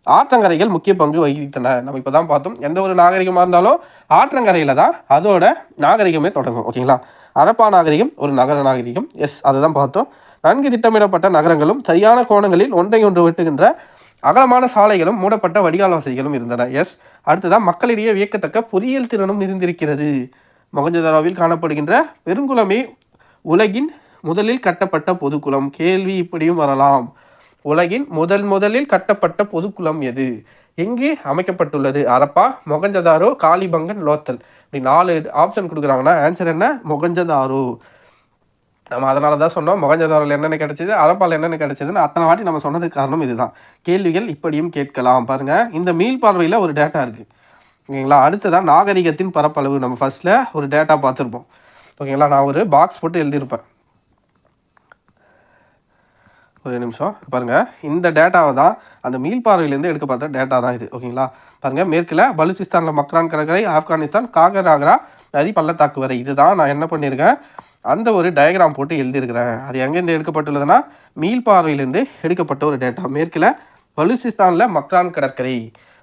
ஆற்றங்கரைகள் முக்கிய பங்கு வகித்தன. நம்ம இப்போ தான் பார்த்தோம், எந்த ஒரு நாகரிகமாக இருந்தாலும் ஆற்றங்கரையில் தான் அதோட நாகரிகமே தொடங்கும். ஓகேங்களா? ஹரப்பா நாகரிகம் ஒரு நகர நாகரிகம். அதை தான் பார்த்தோம். நன்கு திட்டமிடப்பட்ட நகரங்களும் சரியான கோணங்களில் ஒன்றையொன்று வெட்டுகின்ற அகலமான சாலைகளும் மூடப்பட்ட வடிகால் வசதிகளும் இருந்தன. அடுத்ததான் மக்களிடையே வியக்கத்தக்க பொறியியல் திறனும் இருந்திருக்கிறது. மொகஞ்சதாரோவில் காணப்படுகின்ற பெருங்குளமே உலகின் முதலில் கட்டப்பட்ட பொதுக்குளம். கேள்வி இப்படியும் வரலாம், உலகின் முதலில் கட்டப்பட்ட பொதுக்குளம் எது, எங்கே அமைக்கப்பட்டுள்ளது? ஹரப்பா, மொகஞ்சதாரோ, காலிபங்கன், லோத்தல். இப்படி 4 ஆப்ஷன் கொடுக்குறாங்கன்னா ஆன்சர் என்ன? மொகஞ்சதாரோ. நம்ம அதனால தான் சொன்னோம் மொகஞ்சதாரோவில் என்னென்ன கிடைச்சிது, ஹரப்பாவில் என்னென்ன கிடைச்சதுன்னு அத்தனை வாட்டி நம்ம சொன்னதுக்கு காரணம் இதுதான். கேள்விகள் இப்படியும் கேட்கலாம். பாருங்கள், இந்த மீள்பார்வையில் ஒரு டேட்டா இருக்குது. ஓகேங்களா? அடுத்ததான் நாகரிகத்தின் பரப்பளவு. நம்ம ஃபர்ஸ்ட்டில் ஒரு டேட்டா பார்த்துருப்போம். ஓகேங்களா? நான் ஒரு பாக்ஸ் போட்டு எழுதியிருப்பேன். ஒரு நிமிஷம் பாருங்கள், இந்த டேட்டாவை தான் அந்த மீள்பார்வையிலேருந்து எடுக்க பார்த்த டேட்டா தான் இது. ஓகேங்களா? பாருங்கள், மேற்கில் பலுச்சிஸ்தானில் மக்ரான் கடற்கரை, ஆப்கானிஸ்தான் காகர் ஆக்ரா நதி பள்ளத்தாக்கு வரை. இதுதான் நான் என்ன பண்ணியிருக்கேன், அந்த ஒரு டயக்ராம் போட்டு எழுதியிருக்கிறேன். அது எங்கேருந்து எடுக்கப்பட்டுள்ளதுன்னா மீள்பார்வையிலேருந்து எடுக்கப்பட்ட ஒரு டேட்டா. மேற்கில் பலுச்சிஸ்தானில் மக்ரான் கடற்கரை.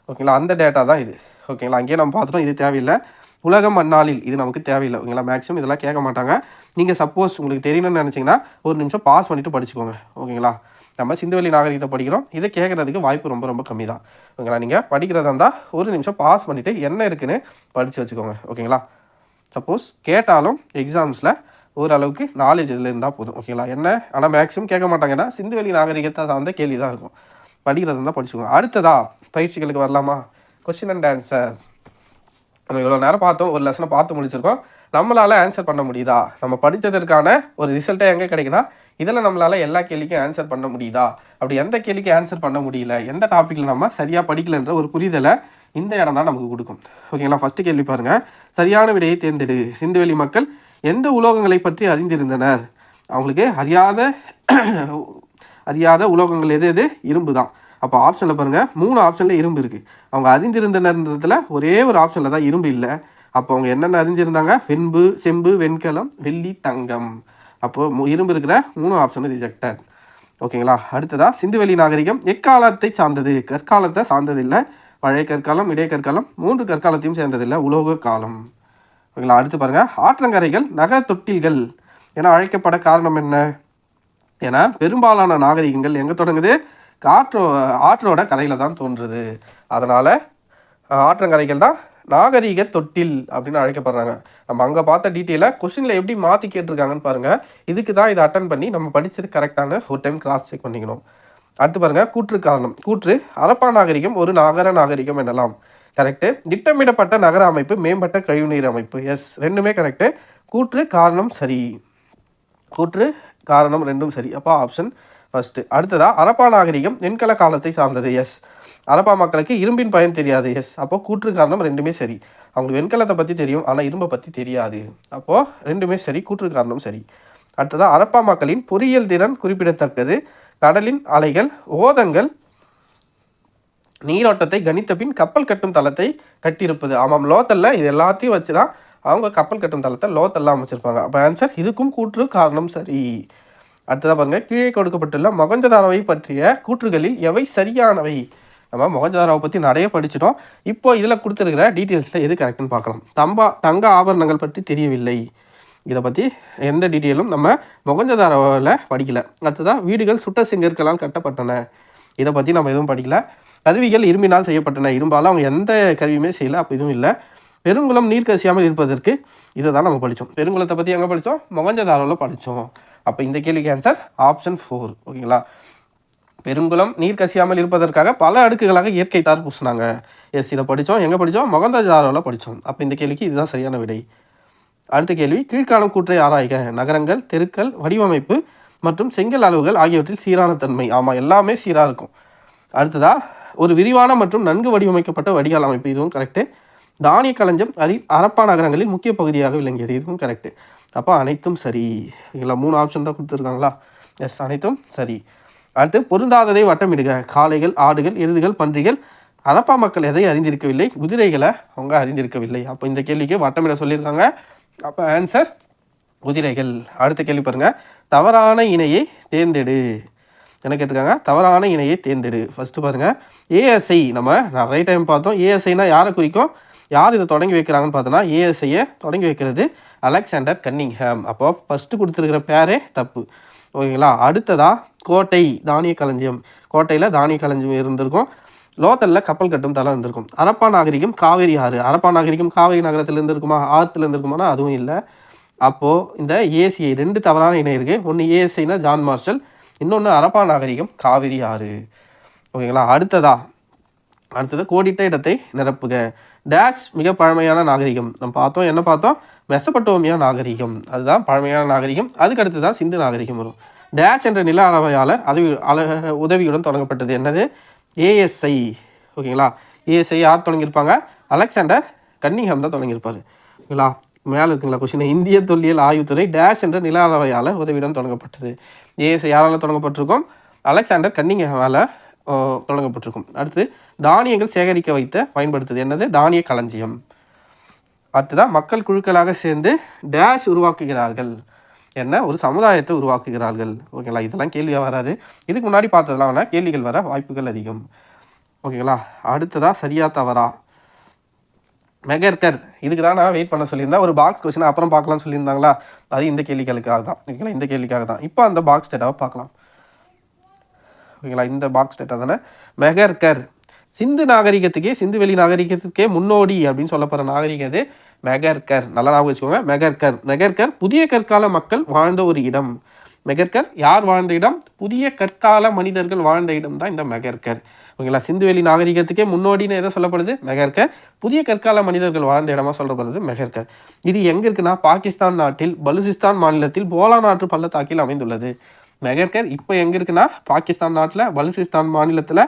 ஓகேங்களா? அந்த டேட்டா தான் இது. ஓகேங்களா? அங்கேயே நம்ம பார்த்துட்டோம், இது தேவையில்லை. உலகம் அந்நாளில் இது நமக்கு தேவையில்லை. ஓகேங்களா? மேக்ஸிமம் இதெல்லாம் கேட்க மாட்டாங்க. நீங்கள் சப்போஸ் உங்களுக்கு தெரியணும்னு நினச்சிங்கன்னா ஒரு நிமிஷம் பாஸ் பண்ணிவிட்டு படிச்சுக்கோங்க. ஓகேங்களா? நம்ம சிந்துவெளி நாகரிகத்தை படிக்கிறோம், இதை கேட்குறதுக்கு வாய்ப்பு ரொம்ப ரொம்ப கம்மி தான். ஓகேங்களா? நீங்கள் படிக்கிறதா இருந்தால் ஒரு நிமிஷம் பாஸ் பண்ணிவிட்டு என்ன இருக்குன்னு படித்து வச்சுக்கோங்க. ஓகேங்களா? சப்போஸ் கேட்டாலும் எக்ஸாம்ஸில் ஓரளவுக்கு நாலேஜ் இதில் இருந்தால் போதும். ஓகேங்களா? என்ன ஆனால் மேக்ஸிமம் கேட்க மாட்டாங்கன்னா சிந்துவெளி நாகரிகத்தை சார்ந்த கேள்வி தான் இருக்கும். படிக்கிறது இருந்தால் படிச்சுக்கோங்க. அடுத்ததா பயிற்சிகளுக்கு வரலாமா? Question and answer. நம்ம இவ்வளோ நேரம் பார்த்தோம், ஒரு லெசனை பார்த்து முடிச்சிருக்கோம். நம்மளால் ஆன்சர் பண்ண முடியுதா? நம்ம படித்ததற்கான ஒரு ரிசல்ட்டை எங்கே கிடைக்குன்னா இதில் நம்மளால் எல்லா கேள்விக்கும் ஆன்சர் பண்ண முடியுதா? அப்படி எந்த கேள்விக்கு ஆன்சர் பண்ண முடியல, எந்த டாப்பிக்கில் நம்ம சரியாக படிக்கலைன்ற ஒரு புரிதலை இந்த இடம் தான் நமக்கு கொடுக்கும். ஓகேங்களா? ஃபஸ்ட்டு கேள்வி பாருங்கள், சரியான விடையை தேர்ந்தெடு. சிந்துவெளி மக்கள் எந்த உலோகங்களை பற்றி அறிந்திருந்தனர்? அவங்களுக்கு அறியாத உலோகங்கள் எது? இரும்பு தான். அப்போ ஆப்ஷனில் பாருங்கள், 3 ஆப்ஷனில் இரும்பு இருக்குது. அவங்க அறிந்திருந்தனன்றதுல ஒரே ஒரு ஆப்ஷனில் தான் இரும்பு இல்லை. அப்போ அவங்க என்னென்ன அறிஞ்சிருந்தாங்க? வெண்பு, செம்பு, வெண்கலம், வெள்ளி, தங்கம். அப்போது இரும்பு இருக்கிற 3 ஆப்ஷனும் ரிஜெக்டட். ஓகேங்களா? அடுத்ததாக சிந்துவெளி நாகரிகம் எக்காலத்தை சார்ந்தது? கற்காலத்தை சார்ந்ததில்லை. பழைய கற்காலம், இடைக்கற்காலம், 3 கற்காலத்தையும் சேர்ந்ததில்லை. உலோக காலம். ஓகேங்களா? அடுத்து பாருங்கள், ஆற்றங்கரைகள் நகர தொட்டில்கள் என அழைக்கப்பட காரணம் என்ன? ஏன்னா பெரும்பாலான நாகரிகங்கள் எங்கே தொடங்குது? ஆற்றோட கரையில் தான் தோன்றுது. அதனால் ஆற்றங்கரைகள் தான் நாகரிக தொட்டில் அப்படின்னு அழைக்கப்படுறாங்க. நம்ம அங்கே பார்த்த டீட்டெயிலை கொஸ்டினில் எப்படி மாற்றி கேட்டிருக்காங்கன்னு பாருங்கள். இதுக்கு தான் இதை அட்டன் பண்ணி நம்ம படித்தது கரெக்டான ஒரு டைம் கிராஸ் செக் பண்ணிக்கணும். அடுத்து பாருங்கள், கூற்று காரணம். கூற்று, ஹரப்பா நாகரிகம் ஒரு நகர நாகரிகம் எனலாம். கரெக்டு. திட்டமிடப்பட்ட நகர அமைப்பு, மேம்பட்ட கழிவுநீர் அமைப்பு. ரெண்டுமே கரெக்டு. கூற்று காரணம் சரி. கூற்று காரணம் ரெண்டும் சரி. அப்போ ஆப்ஷன் ஃபஸ்ட்டு. அடுத்ததாக ஹரப்பா நாகரிகம் வெண்கல காலத்தை சார்ந்தது. ஹரப்பா மக்களுக்கு இரும்பின் பயன் தெரியாது. அப்போது கூற்று காரணம் ரெண்டுமே சரி. அவங்களுக்கு வெண்கலத்தை பற்றி தெரியும், ஆனால் இரும்பை பற்றி தெரியாது. அப்போது ரெண்டுமே சரி, கூற்று காரணம் சரி. அடுத்ததாக ஹரப்பா மக்களின் பொறியியல் திறன் குறிப்பிடத்தக்கது. கடலின் அலைகள், ஓதங்கள், நீரோட்டத்தை கணித்த பின் கப்பல் கட்டும் தளத்தை கட்டியிருப்பது. ஆமாம், லோத்தல்ல இது எல்லாத்தையும் வச்சு தான் அவங்க கப்பல் கட்டும் தளத்தை லோத்தெல்லாம் அமைச்சிருப்பாங்க. அப்போ ஆன்சர் இதுக்கும் கூற்று காரணம் சரி. அடுத்ததாக பாருங்கள், கீழே கொடுக்கப்பட்டுள்ள மொகஞ்சதாரோவை பற்றிய கூற்றுகளில் எவை சரியானவை? நம்ம மொகஞ்சதாரோவை பற்றி நிறைய படிச்சிட்டோம். இப்போ இதில் கொடுத்துருக்கிற டீட்டெயில்ஸில் எது கரெக்டுன்னு பார்க்கலாம். தங்க ஆபரணங்கள் பற்றி தெரியவில்லை. இதை பற்றி எந்த டீட்டெயிலும் நம்ம மொகஞ்சதாரோவில் படிக்கல. அடுத்ததான் வீடுகள் சுட்ட செங்கற்களால் கட்டப்பட்டன. இதை பற்றி நம்ம எதுவும் படிக்கல. கருவிகள் இரும்பினால் செய்யப்பட்டன. இரும்பால் அவங்க எந்த கருவியுமே செய்யலை. அப்போ இதுவும் இல்லை. பெருங்குளம் நீர் கசியாமல் இருப்பதற்கு இதை தான் நம்ம படித்தோம். பெருங்குளத்தை பற்றி எங்கே படித்தோம்? மொகஞ்சதாரோவில் படித்தோம். அப்போ இந்த கேள்விக்கு ஆன்சர் ஆப்ஷன் 4. ஓகேங்களா? பெருங்குளம் நீர் கசியாமல் இருப்பதற்காக பல அடுக்குகளாக இயற்கை தார் பூசினாங்க. எஸ், இதை படித்தோம். எங்கே படித்தோம்? மொகஞ்சதாரோவில் படித்தோம். அப்போ இந்த கேள்விக்கு இதுதான் சரியான விடை. அடுத்த கேள்வி, கீழ்காணும் கூற்றை ஆராய்க. நகரங்கள், தெருக்கள், வடிவமைப்பு மற்றும் செங்கல் அளவுகள் ஆகியவற்றில் சீரான தன்மை. ஆமாம், எல்லாமே சீராக இருக்கும். அடுத்ததா, ஒரு விரிவான மற்றும் நன்கு வடிவமைக்கப்பட்ட வடிகால் அமைப்பு. இதுவும் கரெக்டு. தானிய களஞ்சியம் ஹரப்பா நகரங்களில் முக்கிய பகுதியாக விளங்கியது. இதுவும் கரெக்டு. அப்போ அனைத்தும் சரி. இல்லை, 3 ஆப்ஷன் தான் கொடுத்துருக்காங்களா? எஸ், அனைத்தும் சரி. அடுத்து, பொருந்தாததை வட்டமிடுக. காளைகள், ஆடுகள், எருதுகள், பன்றிகள். ஹரப்பா மக்கள் எதை அறிந்திருக்கவில்லை? குதிரைகளை அவங்க அறிந்திருக்கவில்லை. அப்போ இந்த கேள்விக்கு வட்டமிட சொல்லியிருக்காங்க. அப்போ ஆன்சர் குதிரைகள். அடுத்த கேள்வி பாருங்க, தவறான இணையை தேர்ந்தெடு. என்ன கேட்டிருக்காங்க? தவறான இணையை தேர்ந்தெடு. ஃபஸ்ட்டு பாருங்கள், ஏஎஸ்ஐ நம்ம நிறைய டைம் பார்த்தோம். ஏஎஸ்ஐனா யாரை குறிக்கும்? யார் இதை தொடங்கி வைக்கிறாங்கன்னு பார்த்தோன்னா, ஏஎஸ்ஐயை தொடங்கி வைக்கிறது அலெக்சாண்டர் கன்னிங்ஹாம். அப்போ ஃபஸ்ட்டு கொடுத்துருக்கிற பேரே தப்பு. ஓகேங்களா? அடுத்ததாக கோட்டை, தானிய களஞ்சியம். கோட்டையில் தானிய களஞ்சியம் இருந்திருக்கும். லோத்தலில் கப்பல் கட்டும் தலை இருந்திருக்கும். ஹரப்பா நாகரிகம் காவேரி ஆறு. ஹரப்பா நாகரிகம் காவேரி நகரத்தில் இருந்திருக்குமா? ஆற்றுல இருந்திருக்குமானா அதுவும் இல்லை. அப்போது இந்த ஏசிஐ 2 தவறான இணை இருக்குது. ஒன்று ஏஎஸ்ஐனா ஜான் மார்ஷல், இன்னொன்று ஹரப்பா நாகரிகம் காவிரி ஆறு. ஓகேங்களா? அடுத்தது கோடிட்ட இடத்தை நிரப்புக. டேஷ் மிக பழமையான நாகரிகம். நம்ம பார்த்தோம், என்ன பார்த்தோம்? மெசபட்டோமியா நாகரிகம். அதுதான் பழமையான நாகரிகம். அதுக்கு அடுத்து தான் சிந்து நாகரிகம் வரும். டேஷ் என்ற நில அளவையாளர் உதவியுடன் தொடங்கப்பட்டது. என்னது? ஏஎஸ்ஐ. ஓகேங்களா? ஏஎஸ்ஐ யார் தொடங்கியிருப்பாங்க? அலெக்சாண்டர் கன்னிங்ஹாம் தான் தொடங்கியிருப்பார். ஓகேங்களா? மேலே இருக்குங்களா கொஸ்டின்? இந்திய தொல்லியல் ஆய்வுத்துறை டேஷ் என்ற நில அளவையாளர் உதவியுடன் தொடங்கப்பட்டது. ஏஎஸ்ஐ யாரால் தொடங்கப்பட்டிருக்கும்? அலெக்சாண்டர் கன்னிங்ஹாமால் தொடங்கப்பட்டிருக்கும். அடுத்து, தானியங்கள் சேகரிக்க வைத்த பயன்படுத்துது. என்னது? தானிய களஞ்சியம். அடுத்ததான், மக்கள் குழுக்களாக சேர்ந்து டேஷ் உருவாக்குகிறார்கள். என்ன? ஒரு சமுதாயத்தை உருவாக்குகிறார்கள். ஓகேங்களா? இதெல்லாம் கேள்வியாக வராது. இதுக்கு முன்னாடி பார்த்ததெல்லாம் வேணால் கேள்விகள் வர வாய்ப்புகள் அதிகம். ஓகேங்களா? அடுத்ததாக, சரியா தவறா? மெகர்கர். இதுக்கு தான் நான் வெயிட் பண்ண சொல்லியிருந்தேன். ஒரு பாக்ஸ் கொஸ்டின் அப்புறம் பார்க்கலாம்னு சொல்லியிருந்தாங்களா? அது இந்த கேள்விகளுக்காக தான். ஓகேங்களா? இந்த கேள்விக்காக தான். இப்போ அந்த பாக்ஸ் டேட்டாவை பார்க்கலாம். ஓகேங்களா? இந்த பாக்ஸ் டேட்டா தானே. மெகர்கர் சிந்து நாகரிகத்துக்கே, சிந்துவெளி நாகரிகத்துக்கே முன்னோடி அப்படின்னு சொல்லப்படுற நாகரிகம் இது மெகர்கர். நல்லா ஞாபகம் வச்சுக்கோங்க. மெகர்கர் புதிய கற்கால மக்கள் வாழ்ந்த ஒரு இடம். மெகர்கர் யார் வாழ்ந்த இடம்? புதிய கற்கால மனிதர்கள் வாழ்ந்த இடம் தான் இந்த மெகர்கர். ஓகேங்களா? சிந்துவெளி நாகரிகத்துக்கே முன்னோடின்னு எதை சொல்லப்படுது? மெகர்கர். புதிய கற்கால மனிதர்கள் வாழ்ந்த இடமா சொல்லப்படுறது மெகர்கர். இது எங்கே இருக்குன்னா, பாகிஸ்தான் நாட்டில் பலுசிஸ்தான் மாநிலத்தில் போலா நாட்டு பள்ளத்தாக்கில் அமைந்துள்ளது. மெகர்கர் இப்போ எங்கே இருக்குன்னா, பாகிஸ்தான் நாட்டில் பலுசிஸ்தான் மாநிலத்தில்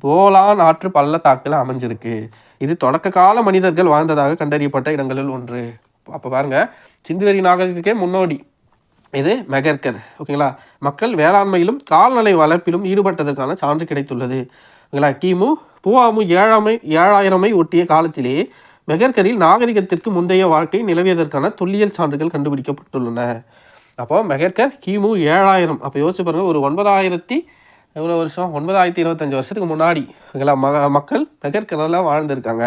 போலான் ஆற்று பள்ளத்தாக்கில் அமைஞ்சிருக்கு. இது தொடக்க கால மனிதர்கள் வாழ்ந்ததாக கண்டறியப்பட்ட இடங்களில் ஒன்று. அப்போ பாருங்க, சிந்துவெளி நாகரிகத்துக்கே முன்னோடி இது மெகர்கர். ஓகேங்களா? மக்கள் வேளாண்மையிலும் கால்நடை வளர்ப்பிலும் ஈடுபட்டதற்கான சான்று கிடைத்துள்ளது. ஓகேங்களா? கிமு 7000 ஒட்டிய காலத்திலேயே மெகர்கரில் நாகரிகத்திற்கு முந்தைய வாழ்க்கை நிலவியதற்கான தொல்லியல் சான்றுகள் கண்டுபிடிக்கப்பட்டுள்ளன. அப்போ மெகர்கர் கிமு 7000. அப்போ யோசிச்சு பாருங்கள், ஒரு 9,025 வருஷத்துக்கு முன்னாடி ஓகேங்களா மக்கள் மெகர்கரில் வாழ்ந்துருக்காங்க.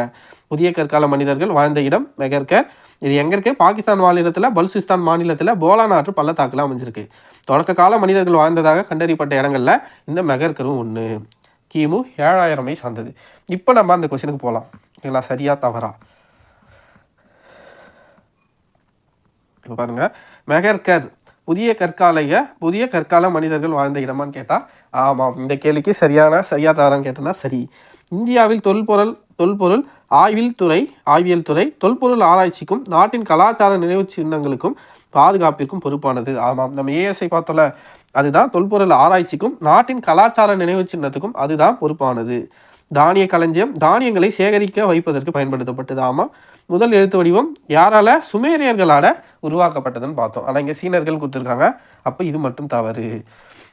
புதிய கற்கால மனிதர்கள் வாழ்ந்த இடம் மெகர்கர். இது எங்கே இருக்குது? பாகிஸ்தான் மாநிலத்தில் பலுசிஸ்தான் மாநிலத்தில் போலான் ஆற்று பள்ளத்தாக்கில் அமைஞ்சிருக்கு. தொடக்க கால மனிதர்கள் வாழ்ந்ததாக கண்டறியப்பட்ட இடங்களில் இந்த மெகர்கரும் ஒன்று. கிமு 7000 சார்ந்தது. இப்போ நம்ம அந்த கொஸ்டினுக்கு போகலாம். ஓகேங்களா? சரியா தவறா? இப்போ பாருங்கள், மெகர்கர் புதிய கற்கால மனிதர்கள் வாழ்ந்த இடமான்னு கேட்டால் ஆமாம். இந்த கேள்விக்கு சரியா தவறான்னு கேட்டோன்னா சரி. இந்தியாவில் தொல்பொருள் ஆய்வியல் துறை தொல்பொருள் ஆராய்ச்சிக்கும் நாட்டின் கலாச்சார நினைவு சின்னங்களுக்கும் பாதுகாப்பிற்கும் பொறுப்பானது. ஆமாம், நம்ம ஏஎஸ்ஐ பார்த்தோம்ல, அதுதான் தொல்பொருள் ஆராய்ச்சிக்கும் நாட்டின் கலாச்சார நினைவு சின்னத்துக்கும் அதுதான் பொறுப்பானது. தானிய களஞ்சியம் தானியங்களை சேகரிக்க வைப்பதற்கு பயன்படுத்தப்பட்டது. ஆமாம், முதல் எழுத்து வடிவம் யாரால? சுமேரியர்களால் உருவாக்கப்பட்டதுன்னு பார்த்தோம். ஆனால் இங்கே சீனர்கள் கொடுத்துருக்காங்க. அப்போ இது மட்டும் தவறு.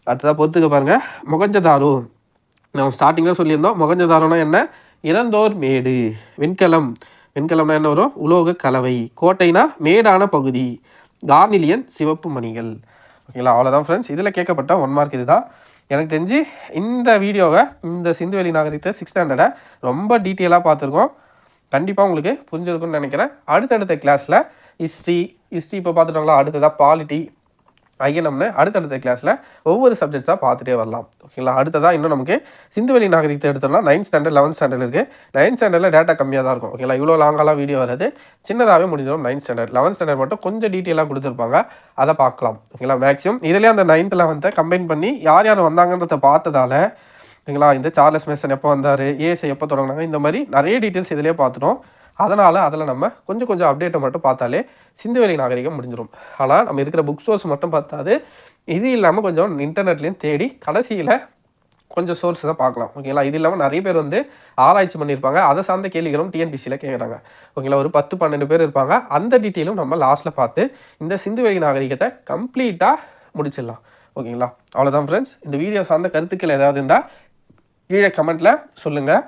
அடுத்ததாக பொறுத்துக்க பாருங்கள், மொகஞ்சதாரோ. நம்ம ஸ்டார்டிங்கில் சொல்லியிருந்தோம், மொகஞ்சதாரோனா என்ன? இறந்தோர் மேடு. வெண்கலம்னா என்ன வரும்? உலோக கலவை. கோட்டைனா மேடான பகுதி. கார்னிலியன் சிவப்பு மணிகள். ஓகேங்களா? அவ்வளோதான் ஃப்ரெண்ட்ஸ். இதில் கேட்கப்பட்ட 1 மார்க் இதுதான். எனக்கு தெரிஞ்சு இந்த வீடியோவை இந்த சிந்துவெளி நாகரிகத்தை 6th ஸ்டாண்டர்டை ரொம்ப டீட்டெயிலாக பார்த்துருக்கோம். கண்டிப்பாக உங்களுக்கு புரிஞ்சிருக்குன்னு நினைக்கிறேன். அடுத்தடுத்த கிளாஸில் ஹிஸ்ட்ரி இப்போ பார்த்துட்டோங்களா, அடுத்ததாக பாலிட்டி ஐயனம்னு அடுத்தடுத்த கிளாஸில் ஒவ்வொரு சப்ஜெக்ட்ஸாக பார்த்துட்டே வரலாம். ஓகேங்களா. அடுத்ததாக இன்னும் நமக்கு சிந்துவெளி நாகரிகத்தை எடுத்தோம்னா 9th ஸ்டாண்டர்ட் 11th ஸ்டாண்டர்ட் இருக்குது. 9th ஸ்டாண்டர்டில் டேட்டா கம்மியாக தான் இருக்கும். ஓகேங்களா. இவ்வளோ லாங்காலாம் வீடியோ வராது, சின்னதாகவே முடிஞ்சிடும். 9th ஸ்டாண்டர்ட் 11th ஸ்டாண்டர்ட் மட்டும் கொஞ்சம் டீட்டெயிலாக கொடுத்துருப்பாங்க, அதை பார்க்கலாம். ஓகேங்களா. மேக்ஸிமம் இதிலே அந்த 9th 11th கம்பைன் பண்ணி யார் யார் வந்தாங்கன்றதை பார்த்ததால, ஓகேங்களா, இந்த சார்லஸ் மேசன் எப்போ வந்தார், ஏஎஸ்ஐ எப்போ தொடங்கினாங்க, இந்த மாதிரி நிறைய டீட்டெயில்ஸ் இதிலே பார்த்துட்டோம். அதனால் அதில் நம்ம கொஞ்சம் அப்டேட்டை மட்டும் பார்த்தாலே சிந்துவெளி நாகரிகம் முடிஞ்சிடும். ஆனால் நம்ம இருக்கிற புக் சோர்ஸ் மட்டும் பார்த்தாது, இது இல்லாமல் கொஞ்சம் இன்டர்நெட்லேயும் தேடி கடைசியில் கொஞ்சம் சோர்ஸ் தான் பார்க்கலாம். ஓகேங்களா. இது இல்லாமல் நிறைய பேர் வந்து ஆராய்ச்சி பண்ணியிருப்பாங்க, அதை சார்ந்த கேள்விகளும் டிஎன்பிசியில் கேட்குறாங்க. ஓகேங்களா. ஒரு 10-12 பேர் இருப்பாங்க. அந்த டீட்டெயிலும் நம்ம லாஸ்ட்டில் பார்த்து இந்த சிந்துவெளி நாகரிகத்தை கம்ப்ளீட்டாக முடிச்சிடலாம். ஓகேங்களா. அவ்வளோதான் ஃப்ரெண்ட்ஸ். இந்த வீடியோ சார்ந்த கருத்துக்கள் ஏதாவது இருந்தால் கீழே கமெண்ட்டில் சொல்லுங்கள்.